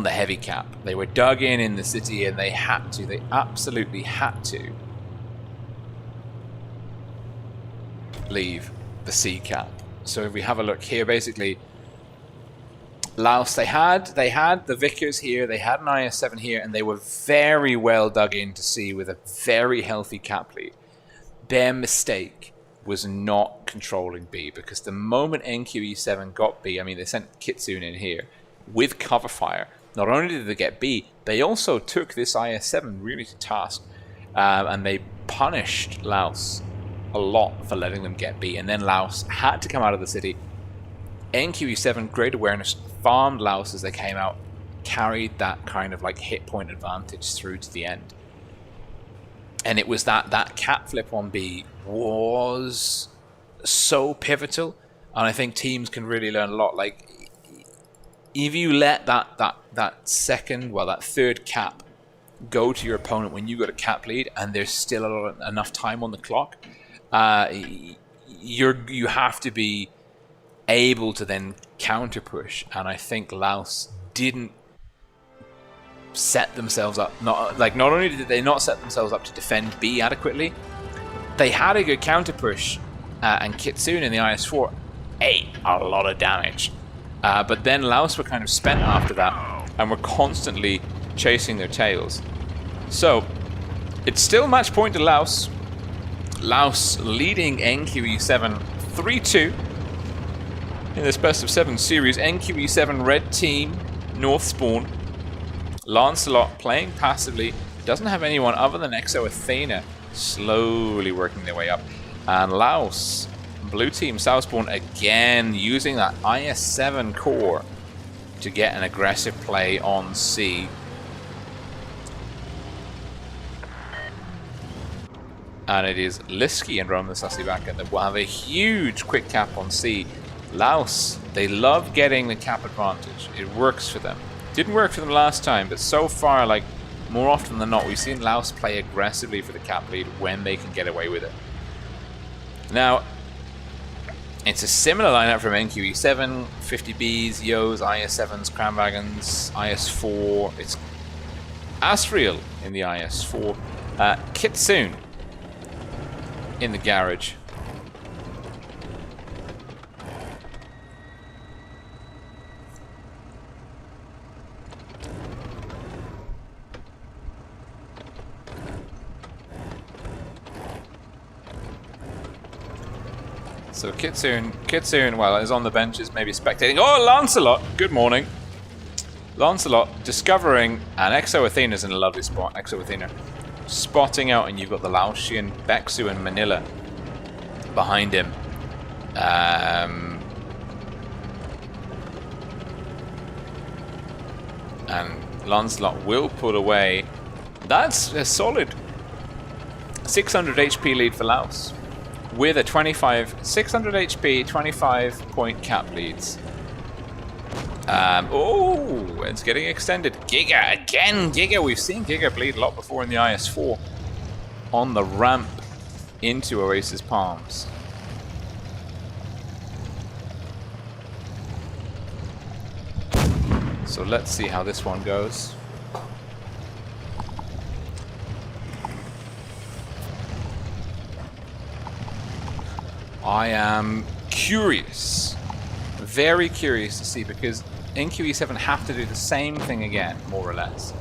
heavy cap. They were dug in the city and they had to, they absolutely had to leave the C cap. So if we have a look here, basically Laos, they had the Vickers here, they had an IS-7 here, and they were very well dug in to C with a very healthy cap lead. Their mistake was not controlling B, because the moment NQE7 got B, I mean, they sent Kitsune in here with cover fire. Not only did they get B, they also took this IS-7 really to task, and they punished Laos a lot for letting them get B, and then Laos had to come out of the city. NQE7, great awareness, farmed Laos as they came out, carried that kind of like hit point advantage through to the end. And it was that cap flip on B was so pivotal, and I think teams can really learn a lot. Like, if you let that third cap go to your opponent when you got a cap lead and there's still enough time on the clock, you have to be able to then counter push, and I think Laos didn't set themselves up. Not only did they not set themselves up to defend B adequately, they had a good counter push, and Kitsune in the IS-4 ate a lot of damage. But then Laos were kind of spent after that, and were constantly chasing their tails. So it's still match point to Laos. Laos leading NQE7 3-2. In this best of 7 series. NQE7 red team, North Spawn. Lancelot playing passively, doesn't have anyone other than Exo Athena slowly working their way up. And Laos, blue team, South Spawn again using that IS-7 core to get an aggressive play on C. And it is Liski and Rome the Sussybaka that will have a huge quick cap on C. Laos, they love getting the cap advantage. It works for them. Didn't work for them last time, but so far, like, more often than not, we've seen Laos play aggressively for the cap lead when they can get away with it. Now, it's a similar lineup from NQE7, 50Bs, Yos, IS7s, Cranwagons, IS4. It's Asriel in the IS4. Kitsune in the garage. So Kitsune, well, is on the benches, maybe spectating. Oh, Lancelot! Good morning. Lancelot discovering, and Exo Athena's in a lovely spot. Exo Athena spotting out, and you've got the Laotian, Bexu, and Manila behind him. And Lancelot will put away. That's a solid 600 HP lead for Laos. With a 600 HP, 25 point cap leads. Oh, it's getting extended. Giga again. Giga, we've seen Giga bleed a lot before in the IS4 on the ramp into Oasis Palms. So let's see how this one goes. I am curious, very curious to see, because NQE7 have to do the same thing again, more or less.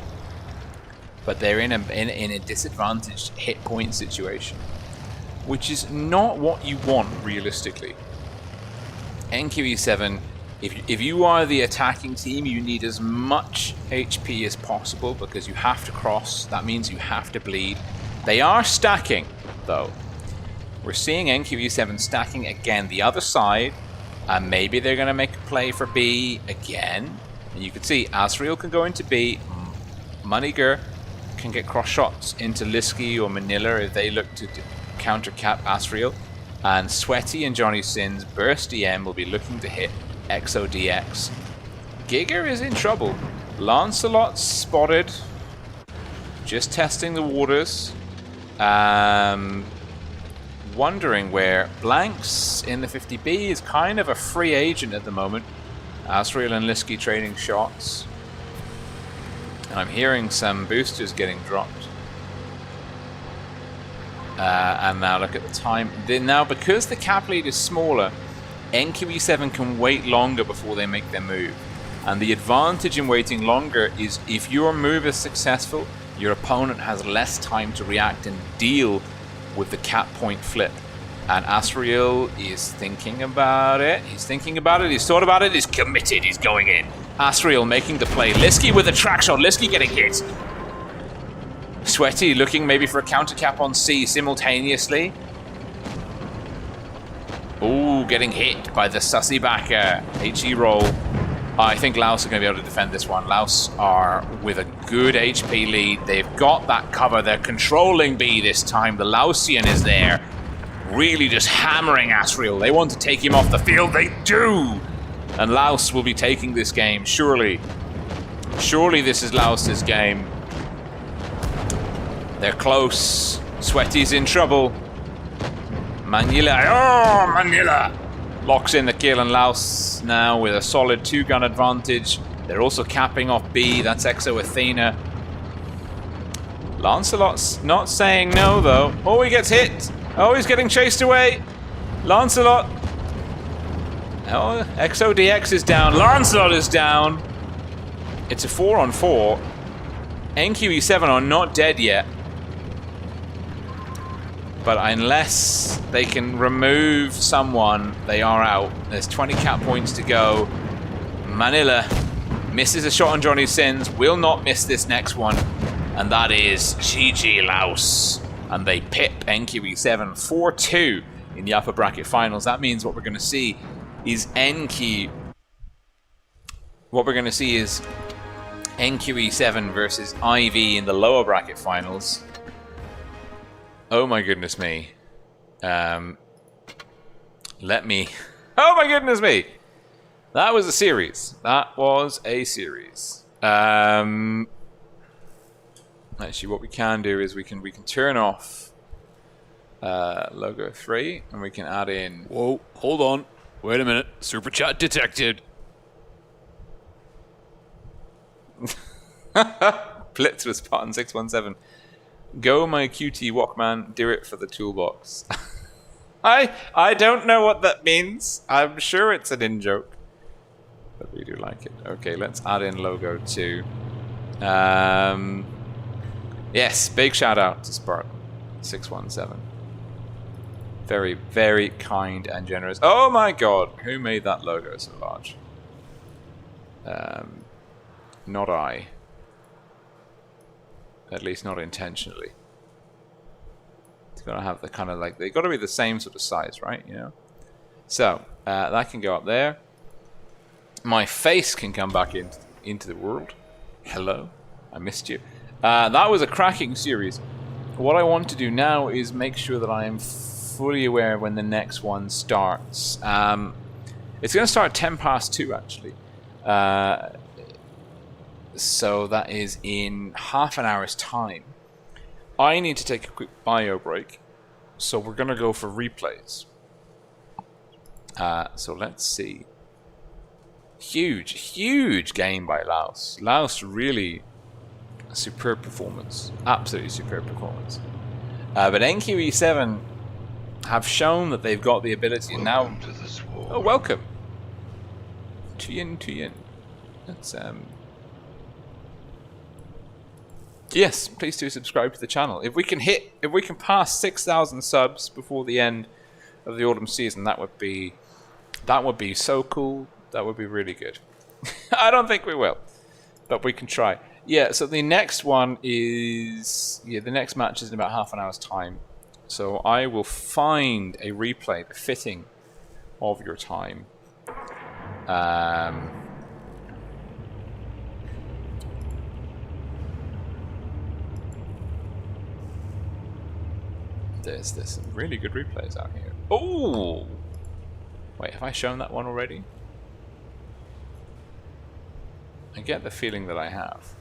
But they're in a disadvantaged hit point situation, which is not what you want realistically. NQE7, if you are the attacking team, you need as much HP as possible because you have to cross. That means you have to bleed. They are stacking, though. We're seeing NQE7 stacking again the other side, and maybe they're going to make a play for B again. And you can see Asriel can go into B, Maniger can get cross shots into Liski or Manila if they look to counter cap Asriel, and Sweaty and Johnny Sins burst EM will be looking to hit XODX. Giga is in trouble. Lancelot spotted, just testing the waters. Wondering where Blanks in the 50B is kind of a free agent at the moment. Asriel and Liski trading shots. And I'm hearing some boosters getting dropped. And now look at the time. Now, because the cap lead is smaller, NQE7 can wait longer before they make their move. And the advantage in waiting longer is if your move is successful, your opponent has less time to react and deal with the cap point flip. And Asriel is thinking about it. He's thinking about it. He's thought about it. He's committed. He's going in. Asriel making the play. Liski with a track shot. Liski getting hit. Sweaty looking maybe for a counter cap on C simultaneously. Ooh, getting hit by the sussy backer. HE roll. I think Laos are going to be able to defend this one. Laos are with a good HP lead. They've got that cover. They're controlling B this time. The Laosian is there, really just hammering Asriel. They want to take him off the field. They do! And Laos will be taking this game, surely. Surely this is Laos's game. They're close. Sweaty's in trouble. Manila. Oh, Manila! Locks in the kill, and Laos now with a solid 2-gun advantage. They're also capping off B. That's Exo Athena. Lancelot's not saying no, though. Oh, he gets hit. Oh, he's getting chased away. Lancelot. Oh, XODX is down. Lancelot is down. It's a 4-on-4. NQE7 are not dead yet. But unless they can remove someone, they are out. There's 20 cap points to go. Manila misses a shot on Johnny Sins. Will not miss this next one. And that is GG Laos. And they pip NQE7 4-2 in the upper bracket finals. That means what we're going to see is NQE7 versus IV in the lower bracket finals. Oh my goodness me. Oh my goodness me. That was a series. That was a series. Actually, what we can do is we can turn off logo 3, and we can add in. Whoa, hold on. Wait a minute. Super chat detected. Blitz was Spartan 617. Go my QT Walkman, do it for the toolbox. I don't know what that means. I'm sure it's an in-joke. But we do like it. Okay, let's add in logo 2. Yes, big shout out to Spartan 617. Very, very kind and generous. Oh my god, who made that logo so large? Not I. At least not intentionally. It's got to have the kind of like, they got to be the same sort of size, right? You know. So that can go up there. My face can come back into the world. Hello, I missed you. That was a cracking series. What I want to do now is make sure that I am fully aware when the next one starts. It's going to start 10 past 2 actually. So that is in half an hour's time. I need to take a quick bio break. So we're going to go for replays. So let's see. Huge game by Laos. Laos really a superb performance. Absolutely superb performance. But NQE7 have shown that they've got the ability and now. Oh, welcome. Tuyin. That's Yes, please do subscribe to the channel. If we can pass 6,000 subs before the end of the autumn season, that would be so cool. That would be really good. I don't think we will, but we can try. Yeah, so the next one is the next match is in about half an hour's time. So I will find a replay befitting of your time. There's some really good replays out here. Oh! Wait, have I shown that one already? I get the feeling that I have.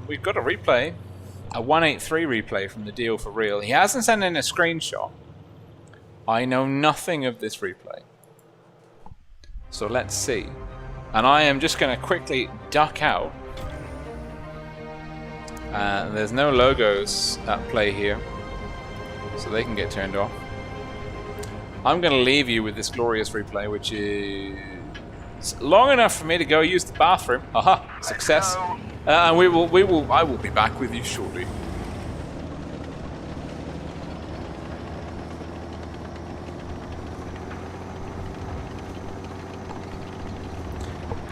We've got a replay. A 183 replay from the Deal for Real. He hasn't sent in a screenshot. I know nothing of this replay. So let's see. And I am just going to quickly duck out. There's no logos at play here, so they can get turned off. I'm going to leave you with this glorious replay, which is long enough for me to go use the bathroom. Aha! Success. And I will be back with you shortly.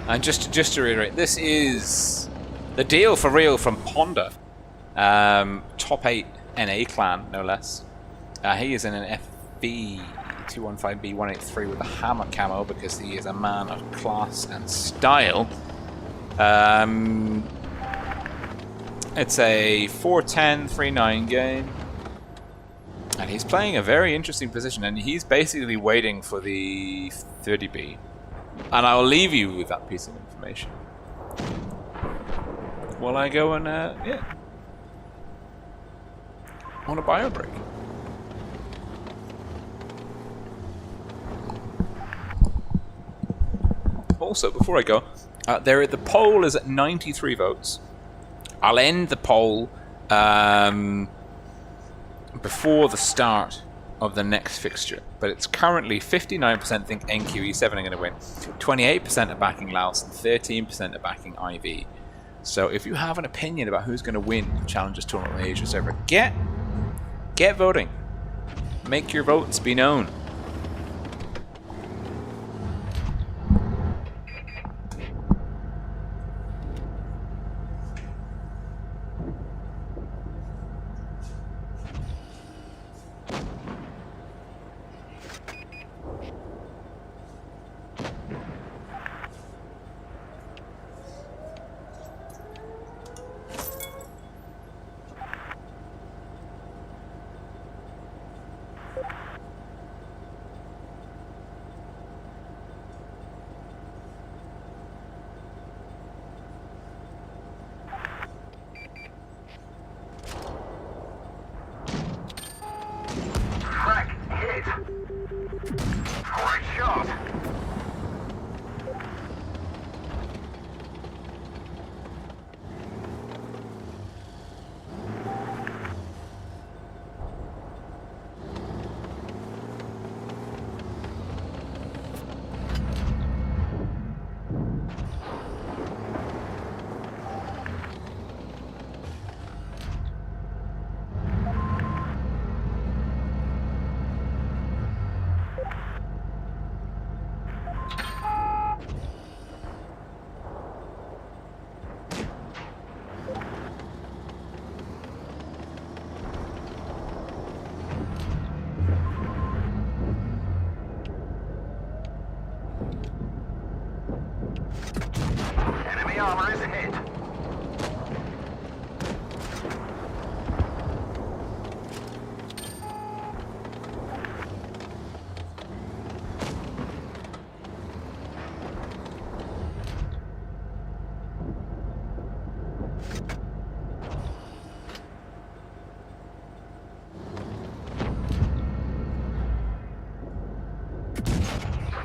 And just to reiterate, this is the Deal for Real from Ponda. Top 8 NA clan, no less. He is in an FB 215B183 with a hammer camo because he is a man of class and style. It's a 4-10-3-9 game. And he's playing a very interesting position, and he's basically waiting for the 30B. And I'll leave you with that piece of information. While I go and, on a bio break. Also, before I go, the poll is at 93 votes. I'll end the poll before the start of the next fixture, but it's currently 59% think NQE7 are going to win, 28% are backing Laos, and 13% are backing IV. So if you have an opinion about who's going to win the Challengers Tournament on the Asia server, get voting. Make your votes be known.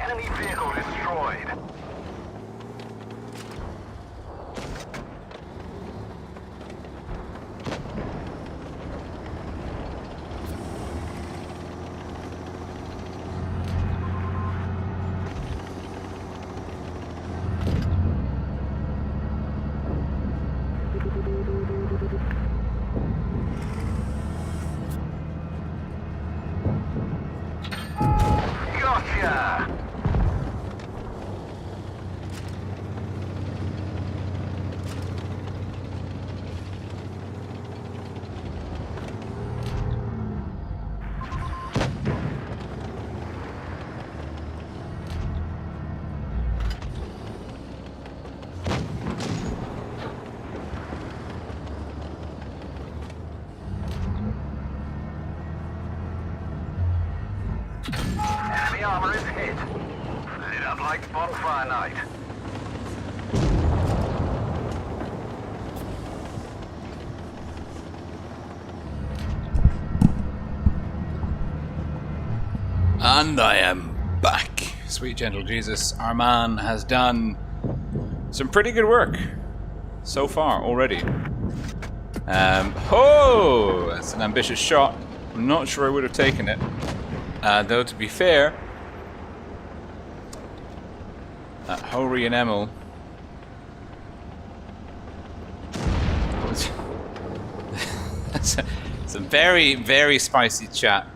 Enemy vehicle destroyed. Gotcha! Enemy armor is hit. Lit up like bonfire night. And I am back. Sweet gentle Jesus, our man has done some pretty good work so far already. Oh, that's an ambitious shot. I'm not sure I would have taken it. Though to be fair, Hori and Emil it's a very, very spicy chat.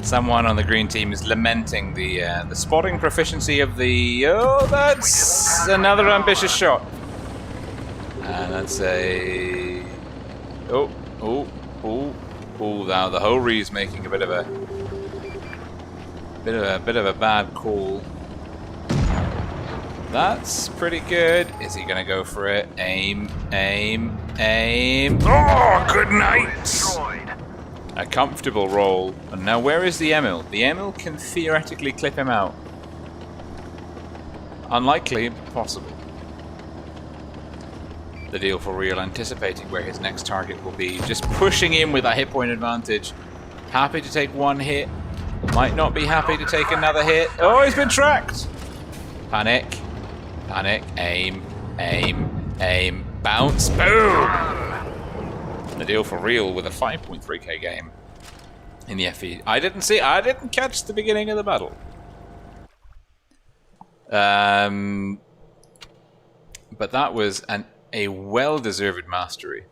Someone on the green team is lamenting the spotting proficiency of the... Oh, that's another ambitious shot. And that's a... Oh, now the Hori is making a bit of a bad call. That's pretty good. Is he gonna go for it? Aim. Oh, good night! Destroyed. A comfortable roll. And now where is the Emil? The Emil can theoretically clip him out. Unlikely, but possible. The deal for real, anticipating where his next target will be. Just pushing in with a hit point advantage. Happy to take one hit. Might not be happy to take another hit. Oh, he's been tracked! Panic. Aim. Bounce. Boom! The deal for real with a 5.3k game in the FE. I didn't catch the beginning of the battle. But that was a well-deserved mastery.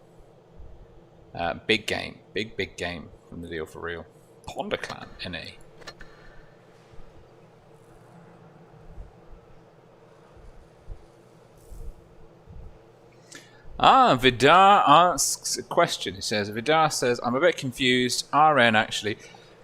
Big game. Big game from the deal for real. Ponder Clan, NA. Vidar asks a question. He says, Vidar says, I'm a bit confused. RN actually,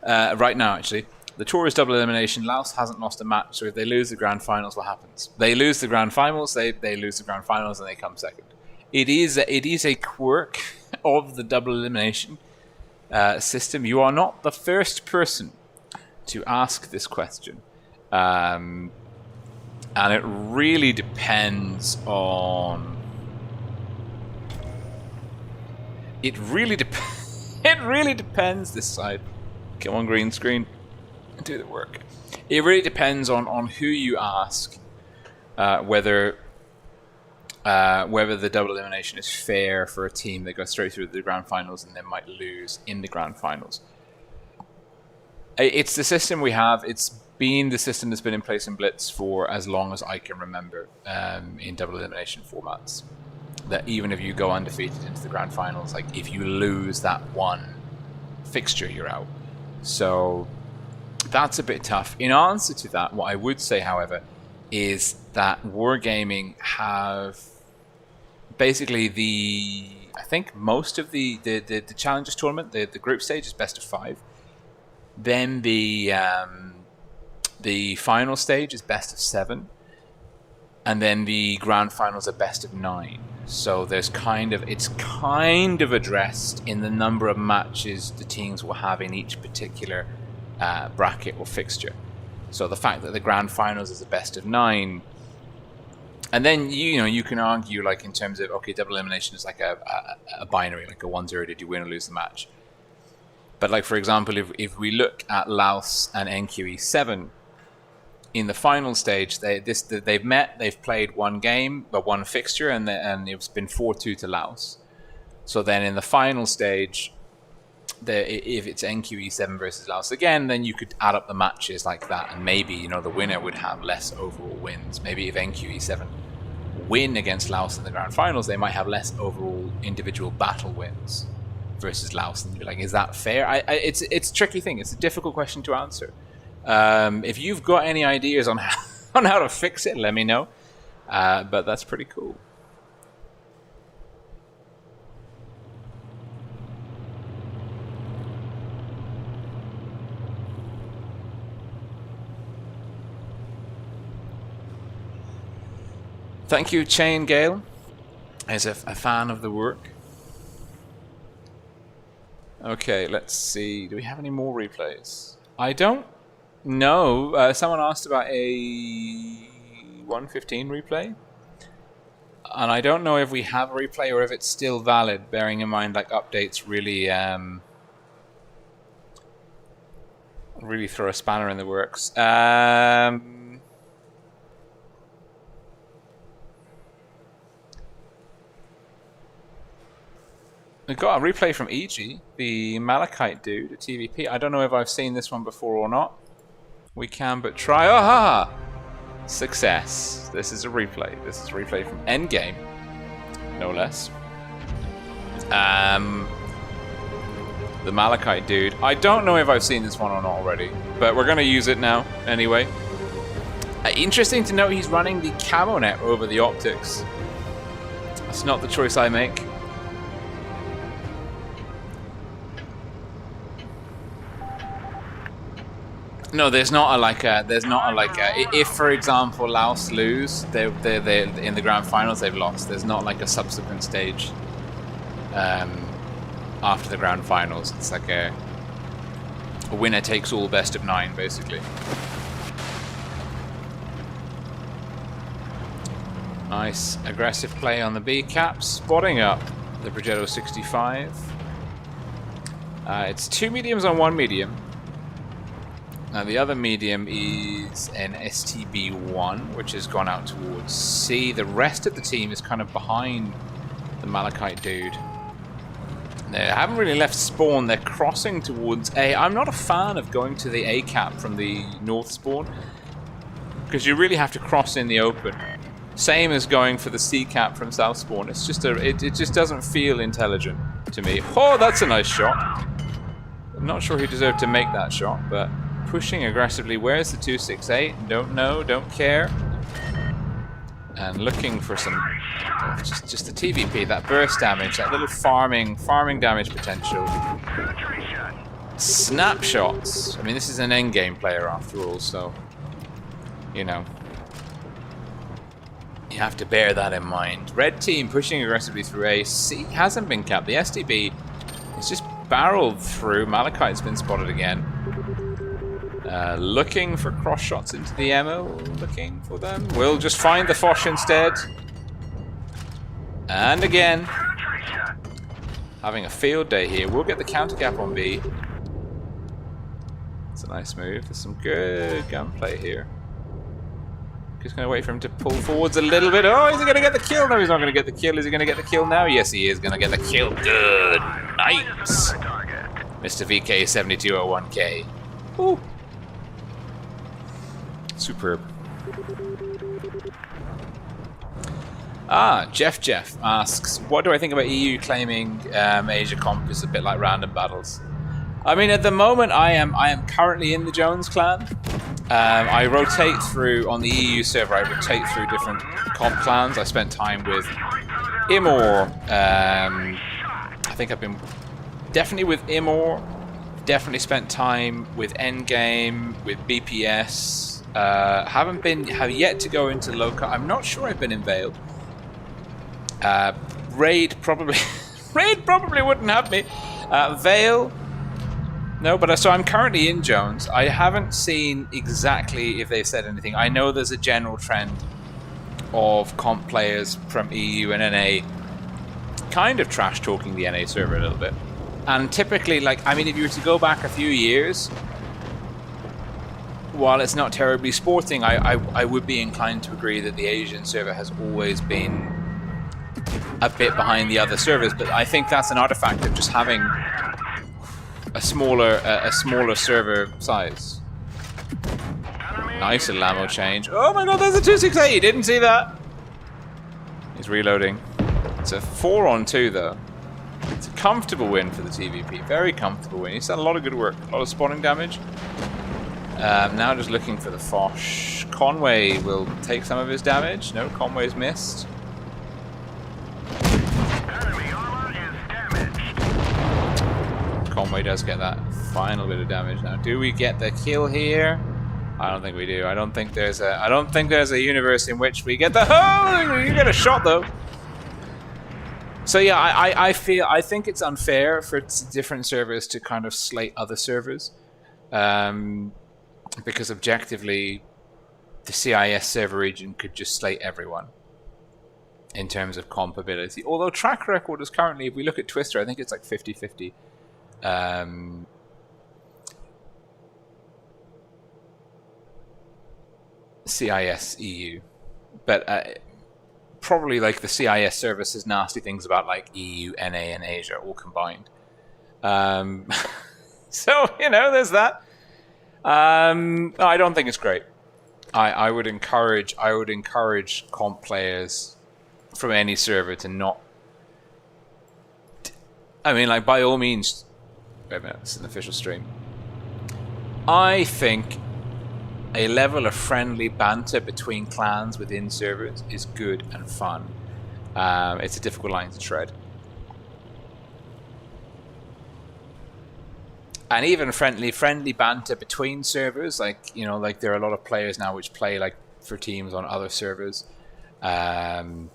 right now actually. The tour is double elimination. Laos hasn't lost a match, so if they lose the grand finals, what happens? They lose the grand finals, they lose the grand finals, and they come second. It is a quirk of the double elimination system. You are not the first person to ask this question. And it really depends on... It really depends this side. Come on, green screen. Do the work. It really depends on who you ask, whether the double elimination is fair for a team that goes straight through the grand finals and then might lose in the grand finals. It's the system we have. It's been the system that's been in place in Blitz for as long as I can remember in double elimination formats. That even if you go undefeated into the grand finals, like if you lose that one fixture, you're out. So that's a bit tough. In answer to that, what I would say, however, is that Wargaming have basically I think most of the Challengers tournament, the group stage is best of 5. Then the final stage is best of 7. And then the grand finals are best of 9. So it's kind of addressed in the number of matches the teams will have in each particular bracket or fixture. So the fact that the grand finals is a best of 9 And then you can argue like in terms of okay, double elimination is like a binary, like a 1-0. Did you win or lose the match? But like for example, if we look at Laos and NQE7 in the final stage, they've met, they've played one game, but one fixture, and it's been 4-2 to Laos. So then in the final stage, if it's NQE7 versus Laos again, then you could add up the matches like that, and maybe the winner would have less overall wins. Maybe if NQE7 win against Laos in the grand finals, they might have less overall individual battle wins versus Laos. And you'd be like, is that fair? It's a tricky thing. It's a difficult question to answer. If you've got any ideas on how to fix it, let me know. But that's pretty cool. Thank you, Chain Gale, as a fan of the work. Okay, let's see. Do we have any more replays? I don't know. Someone asked about a 115 replay. And I don't know if we have a replay or if it's still valid, bearing in mind like updates really really throw a spanner in the works. We've got a replay from EG, the Malachite dude at TVP. I don't know if I've seen this one before or not. We can but try. Aha! Success. This is a replay. This is a replay from Endgame, no less. The Malachite dude. I don't know if I've seen this one or not already, but we're going to use it now anyway. Interesting to note he's running the camo net over the optics. That's not the choice I make. No, there's not a if for example Laos lose, they're in the grand finals, they've lost. There's not like a subsequent stage after the grand finals. It's like a winner takes all, best of 9 basically. Nice aggressive play on the B cap, spotting up the Progetto 65. It's 2 mediums on 1 medium. Now the other medium is an STB1, which has gone out towards C. The rest of the team is kind of behind the Malachite dude. They haven't really left spawn, they're crossing towards A. I'm not a fan of going to the A cap from the north spawn, because you really have to cross in the open. Same as going for the C cap from south spawn. It's just it just doesn't feel intelligent to me. Oh, that's a nice shot. I'm not sure who deserved to make that shot, but pushing aggressively. Where's the 268? Don't know, don't care. And looking for some just the TVP, that burst damage, that little farming damage potential. Snapshots. I mean, this is an endgame player after all, so you have to bear that in mind. Red team pushing aggressively through A. C hasn't been capped. The STB is just barreled through. Malachite's been spotted again. Looking for cross shots into the ammo. Looking for them. We'll just find the Foch instead. And again. Having a field day here. We'll get the counter gap on B. It's a nice move. There's some good gunplay here. Just going to wait for him to pull forwards a little bit. Oh, is he going to get the kill? No, he's not going to get the kill. Is he going to get the kill now? Yes, he is going to get the kill. Good. Nice. Mr. VK7201K. Ooh. Superb. Jeff asks, what do I think about EU claiming Asia Comp is a bit like random battles? I mean, at the moment, I am currently in the Jones clan. I rotate through, on the EU server, I rotate through different comp clans. I spent time with Imor. I think I've been definitely with Imor. Definitely spent time with Endgame, with BPS. Have yet to go into Loca. I'm not sure I've been in Vale. Raid probably wouldn't have me. Vale, no, but so I'm currently in Jones. I haven't seen exactly if they've said anything. I know there's a general trend of comp players from EU and NA kind of trash talking the NA server a little bit. And typically, like, I mean, if you were to go back a few years, while it's not terribly sporting, I would be inclined to agree that the Asian server has always been a bit behind the other servers. But I think that's an artifact of just having a smaller server size. Nice little ammo change. Oh my god, there's a 268! Didn't see that! He's reloading. It's a 4-on-2 though. It's a comfortable win for the TVP. Very comfortable win. He's done a lot of good work. A lot of spawning damage. Now just looking for the Foch. Conway will take some of his damage. No, Conway's missed. Enemy armor is damaged. Conway does get that final bit of damage. Now, do we get the kill here? I don't think we do. I don't think there's a universe in which we get the you get a shot though. So yeah, I think it's unfair for different servers to kind of slate other servers, because objectively, the CIS server region could just slate everyone in terms of compatibility. Although track record is currently, if we look at Twister, I think it's like 50-50. CIS EU, but probably like the CIS service has nasty things about like EU, NA, and Asia all combined. So you know, there's that. I don't think it's great. I would encourage comp players from any server to not. I mean, like by all means. Wait a minute, this is an official stream. I think a level of friendly banter between clans within servers is good and fun. It's a difficult line to tread. And even friendly banter between servers, like, you know, like there are a lot of players now which play like for teams on other servers, or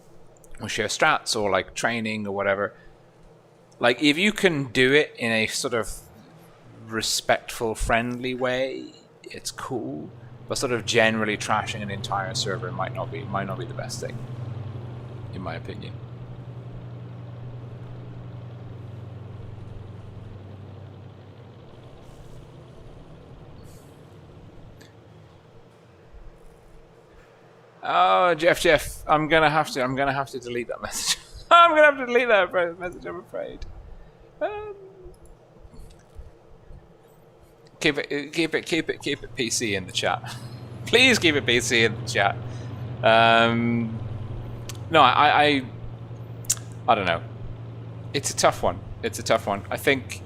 share strats or like training or whatever. Like if you can do it in a sort of respectful, friendly way, it's cool. But sort of generally trashing an entire server might not be the best thing, in my opinion. Oh, Jeff, I'm gonna have to delete that message. I'm gonna have to delete that message, I'm afraid. Keep it PC in the chat. Please keep it PC in the chat. No, I don't know. It's a tough one. I think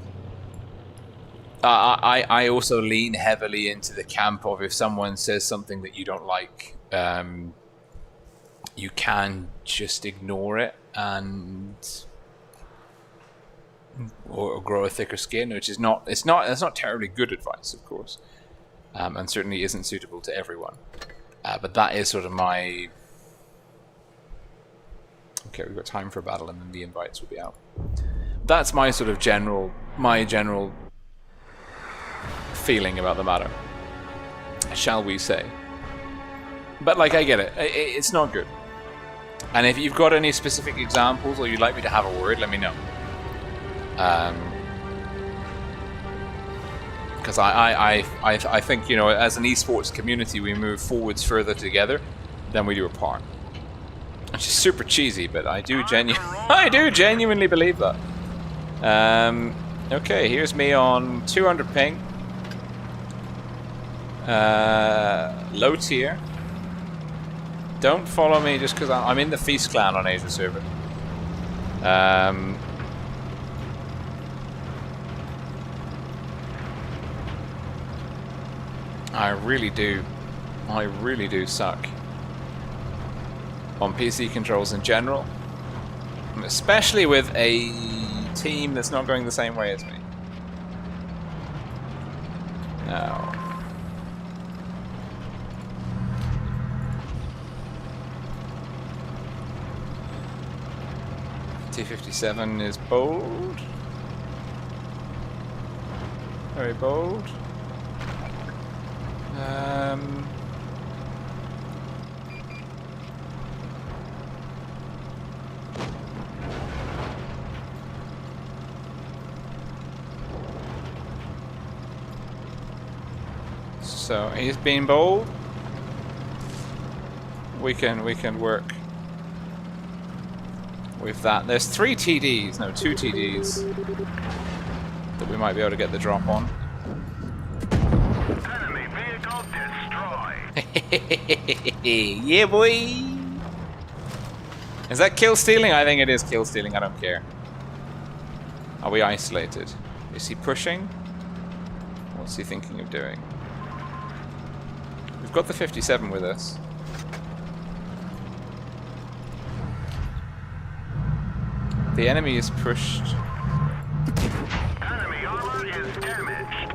I also lean heavily into the camp of if someone says something that you don't like, you can just ignore it and or grow a thicker skin, which is that's not terribly good advice, of course, and certainly isn't suitable to everyone. But that is sort of my. Okay, we've got time for a battle, and then the invites will be out. That's my sort of general feeling about the matter, shall we say? But like, I get it. It's not good. And if you've got any specific examples, or you'd like me to have a word, let me know. Because I think, you know, as an esports community, we move forwards further together than we do apart. Which is super cheesy, but I do genuinely believe that. Okay, here's me on 200 ping. Low tier. Don't follow me just because I'm in the Feast clan on Asia server. I really do suck on PC controls in general, especially with a team that's not going the same way as me. Now, T57 is bold, very bold. So he's being bold. We can work with that. There's 3 TDs, no 2 TDs that we might be able to get the drop on. Enemy vehicle destroyed. Yeah, boy. Is that kill stealing? I think it is kill stealing. I don't care. Are we isolated? Is he pushing? What's he thinking of doing? We've got the 57 with us. The enemy is pushed. Enemy armor is damaged.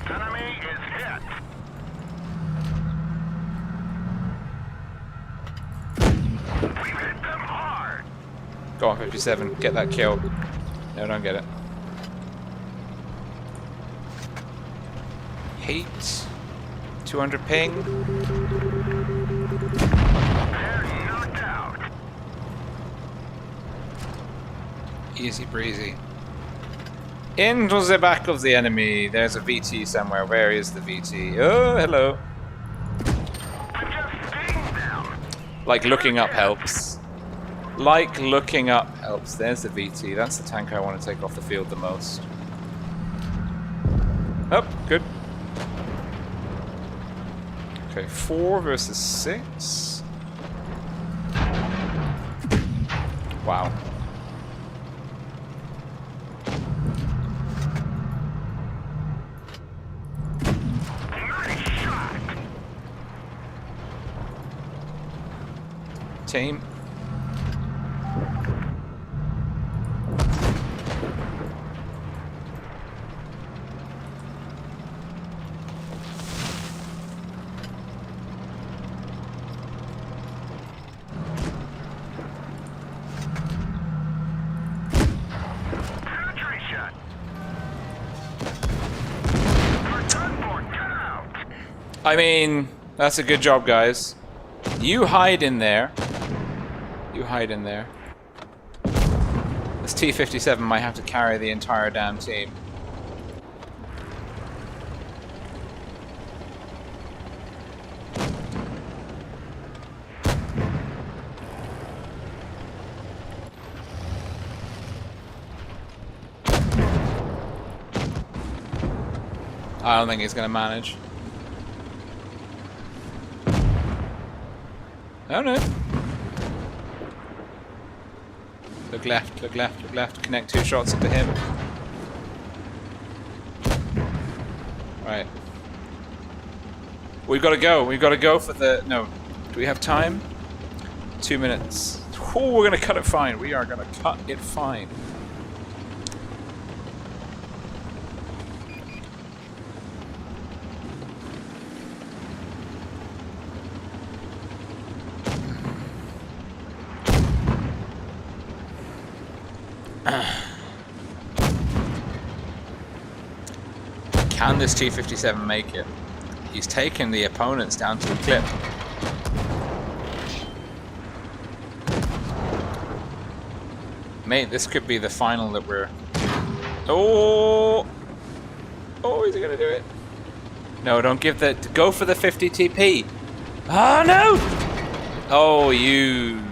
Enemy is hit. We've hit them hard. Go on, 57. Get that kill. No, don't get it. Heat. 200 ping. They're knocked out. Easy breezy. Into the back of the enemy. There's a VT somewhere. Where is the VT? Oh, hello. I'm just sting them. Like looking up helps. Like looking up helps. There's the VT. That's the tank I want to take off the field the most. Oh, good. Okay, 4 versus 6. Wow. Nice shot. Team. Penetration. We're done for. Get out. I mean, that's a good job, guys. You hide in there. You hide in there. This T-57 might have to carry the entire damn team. I don't think he's going to manage. Oh no. Look left, look left, look left. Connect 2 shots into him. Right. We've got to go. We've got to go for the... No. Do we have time? 2 minutes. Oh, we're going to cut it fine. We are going to cut it fine. Can this T-57 make it? He's taken the opponents down to a clip. Mate, this could be the final that we're... Oh! Oh, is he gonna do it? No, don't give the... Go for the 50 TP! Oh, no! Oh, you...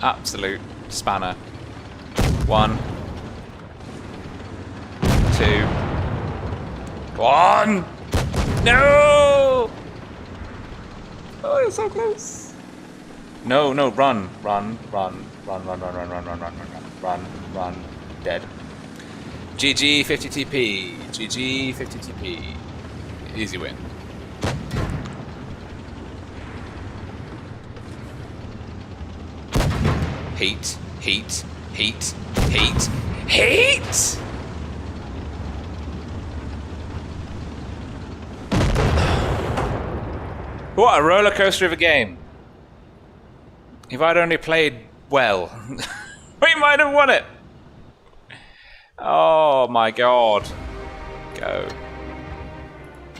Absolute spanner. 1. 2. 1! No! Oh, you're so close. No, no, run. Run, run, run, run, run, run, run, run, run, run, run, run, dead. GG 50 TP. GG 50 TP. Easy win. Heat, heat, heat, heat, heat! What a roller coaster of a game. If I'd only played well, we might have won it. Oh my god. Go.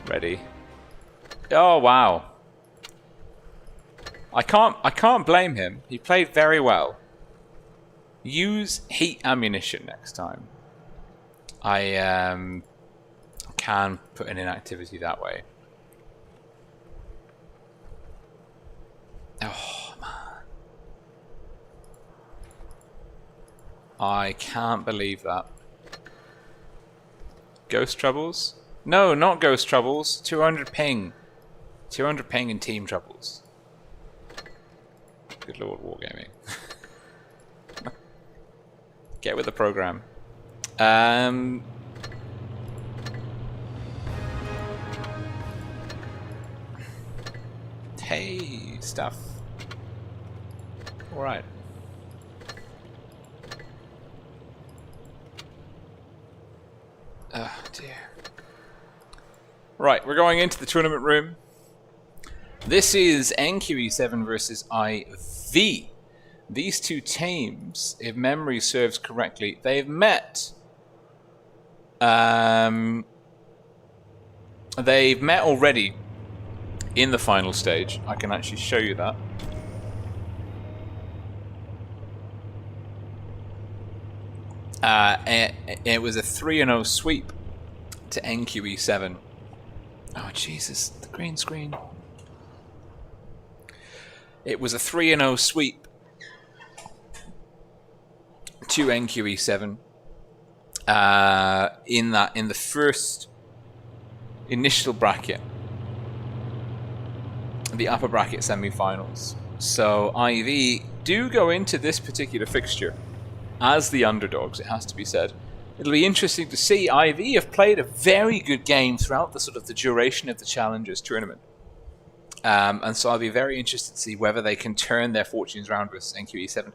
Ready. Oh wow. I can't blame him. He played very well. Use heat ammunition next time. I can put an inactivity that way. Oh man. I can't believe that. Ghost Troubles? No, not Ghost Troubles. 200 ping. 200 ping in Team Troubles. Good lord, Wargaming. Get with the program. Hey, stuff. Alright. Oh dear. Right, we're going into the tournament room. This is NQE7 versus IV. These two teams, if memory serves correctly, they've met. They've met already in the final stage. I can actually show you that. It was a 3-0 sweep to NQE7. Oh Jesus, the green screen. It was a 3-0 sweep to NQE7 in the first initial bracket, the upper bracket semi-finals. So IV do go into this particular fixture as the underdogs, it has to be said. It'll be interesting to see. IV have played a very good game throughout the duration of the Challengers tournament. And so I'll be very interested to see whether they can turn their fortunes around with NQE7.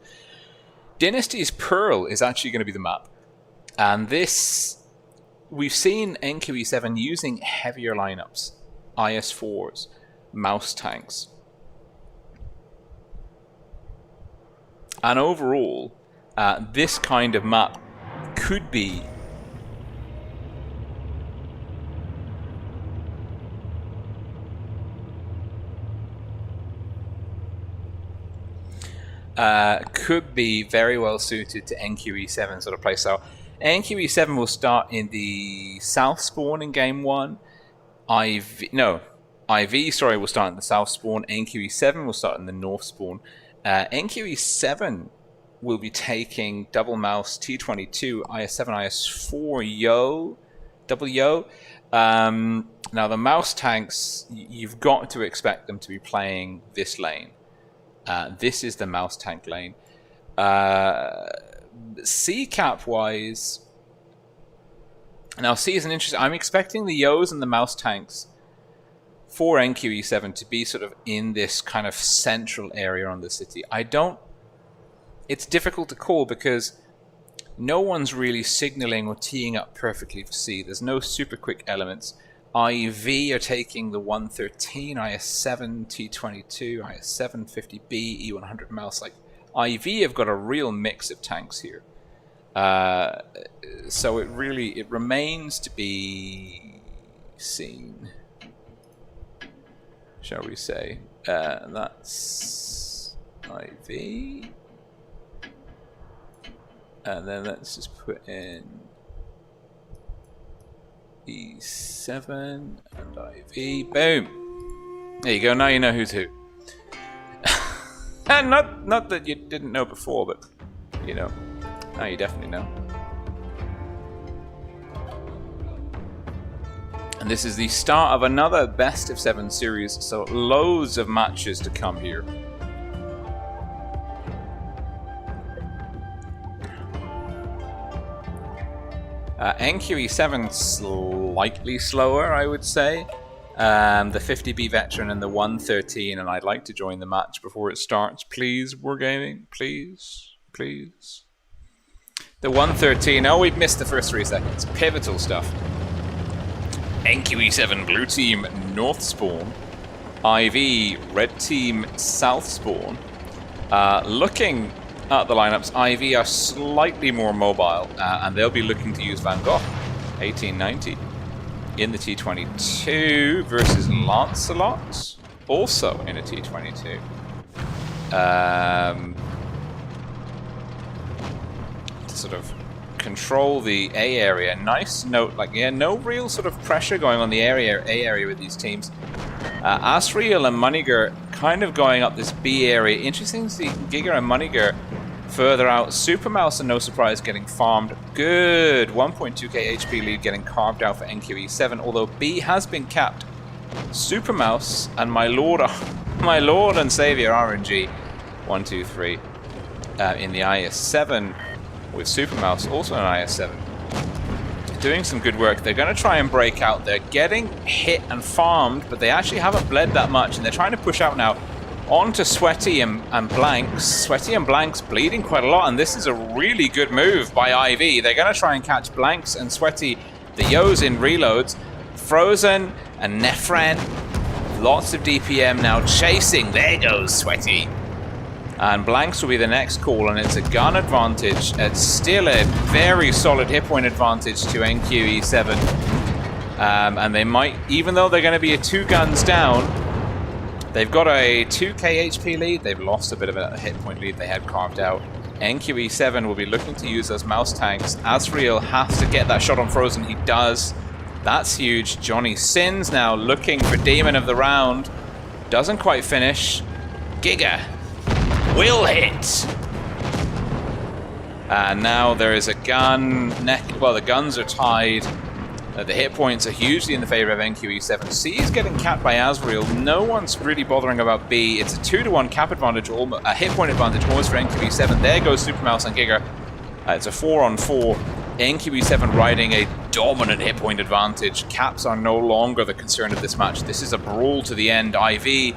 Dynasty's Pearl is actually going to be the map. And this, we've seen NQE7 using heavier lineups, IS-4s, mouse tanks. And overall, this kind of map could be very well suited to NQE7 sort of play. So NQE7 will start in the south spawn in game 1. IV will start in the south spawn. NQE7 will start in the north spawn. NQE7 will be taking double mouse T22 IS7 IS4 double yo. Now the mouse tanks, you've got to expect them to be playing this lane. This is the mouse tank lane. C cap wise, now C is an interesting. I'm expecting the Yos and the mouse tanks for NQE7 to be sort of in this kind of central area on the city. It's difficult to call because no one's really signaling or teeing up perfectly for C. There's no super quick elements. IV are taking the 113, IS7, T22, IS7, 50B, E100 mouse. Like IV have got a real mix of tanks here. So it remains to be seen, shall we say. That's IV. And then let's just put in E7 and IV. Boom! There you go, now you know who's who. And not that you didn't know before, but you know. Now you definitely know. And this is the start of another best of 7 series, so loads of matches to come here. NQE7 slightly slower, I would say. The 50B veteran and the 113, and I'd like to join the match before it starts. Please, Wargaming. Please. Please. The 113. Oh, we've missed the first 3 seconds. Pivotal stuff. NQE7 blue team north spawn. IV red team south spawn. Looking at the lineups, IV are slightly more mobile, and they'll be looking to use Van Gogh 1890 in the T22 versus Lancelot, also in a T22. to sort of control the A area. Nice note, like, yeah, no real sort of pressure going on the A area with these teams. Asriel and Muniger kind of going up this B area. Interesting to see Giga and Muniger further out. Supermouse, and no surprise, getting farmed. Good 1.2k HP lead getting carved out for NQE7, although B has been capped. Supermouse and my lord and savior RNG 1, 2, 3 in the IS7, with Supermouse also in IS7 doing some good work. They're going to try and break out. They're getting hit and farmed, but they actually haven't bled that much, and they're trying to push out now onto Sweaty and Blanks. Sweaty and Blanks bleeding quite a lot, and this is a really good move by IV. They're going to try and catch Blanks and Sweaty, the Yos in reloads. Frozen and Nefren, lots of DPM now chasing. There goes Sweaty. And Blanks will be the next call, and it's a gun advantage. It's still a very solid hit point advantage to NQE7. And they might, even though they're going to be 2 guns down, they've got a 2k HP lead. They've lost a bit of a hit point lead they had carved out. NQE7 will be looking to use those mouse tanks. Asriel has to get that shot on Frozen. He does. That's huge. Johnny Sins now looking for Demon of the Round. Doesn't quite finish. Giga will hit. And now there is a gun. Well, the guns are tied. The hit points are hugely in the favor of NQE7. C is getting capped by Asriel. No one's really bothering about B. It's a 2-to-1 cap advantage, a hit point advantage almost for NQE7. There goes Supermouse and Giga. It's a 4-on-4. NQE7 riding a dominant hit point advantage. Caps are no longer the concern of this match. This is a brawl to the end. IV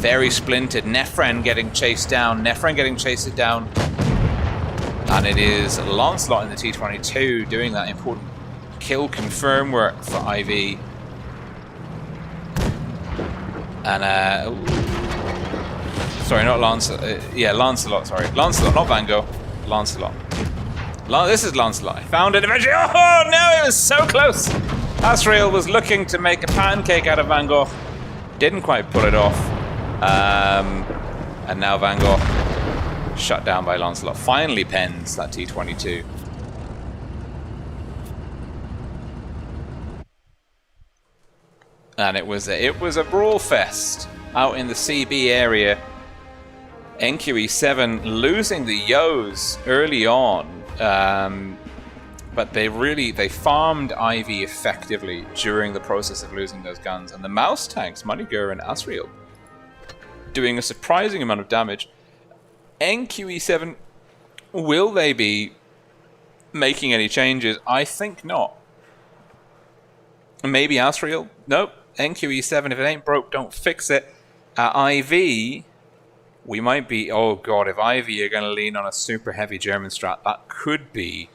very splintered. Nefren getting chased down. And it is Lancelot in the T22 doing that important kill confirm work for IV. And sorry, not Lancelot. Yeah, Lancelot. Sorry, Lancelot, not Van Gogh. Lancelot. This is Lancelot. I found it eventually. Oh no, it was so close. Asriel was looking to make a pancake out of Van Gogh. Didn't quite pull it off. And now Van Gogh shut down by Lancelot. Finally pens that T22. And it was a brawl fest out in the CB area. NQE7 losing the Yos early on. But they farmed IV effectively during the process of losing those guns. And the mouse tanks, Muniger and Asriel, doing a surprising amount of damage. NQE7, will they be making any changes? I think not. Maybe Asriel? Nope. NQE7, if it ain't broke, don't fix it. IV, we might be... Oh god, if IV are going to lean on a super heavy German strat, that could be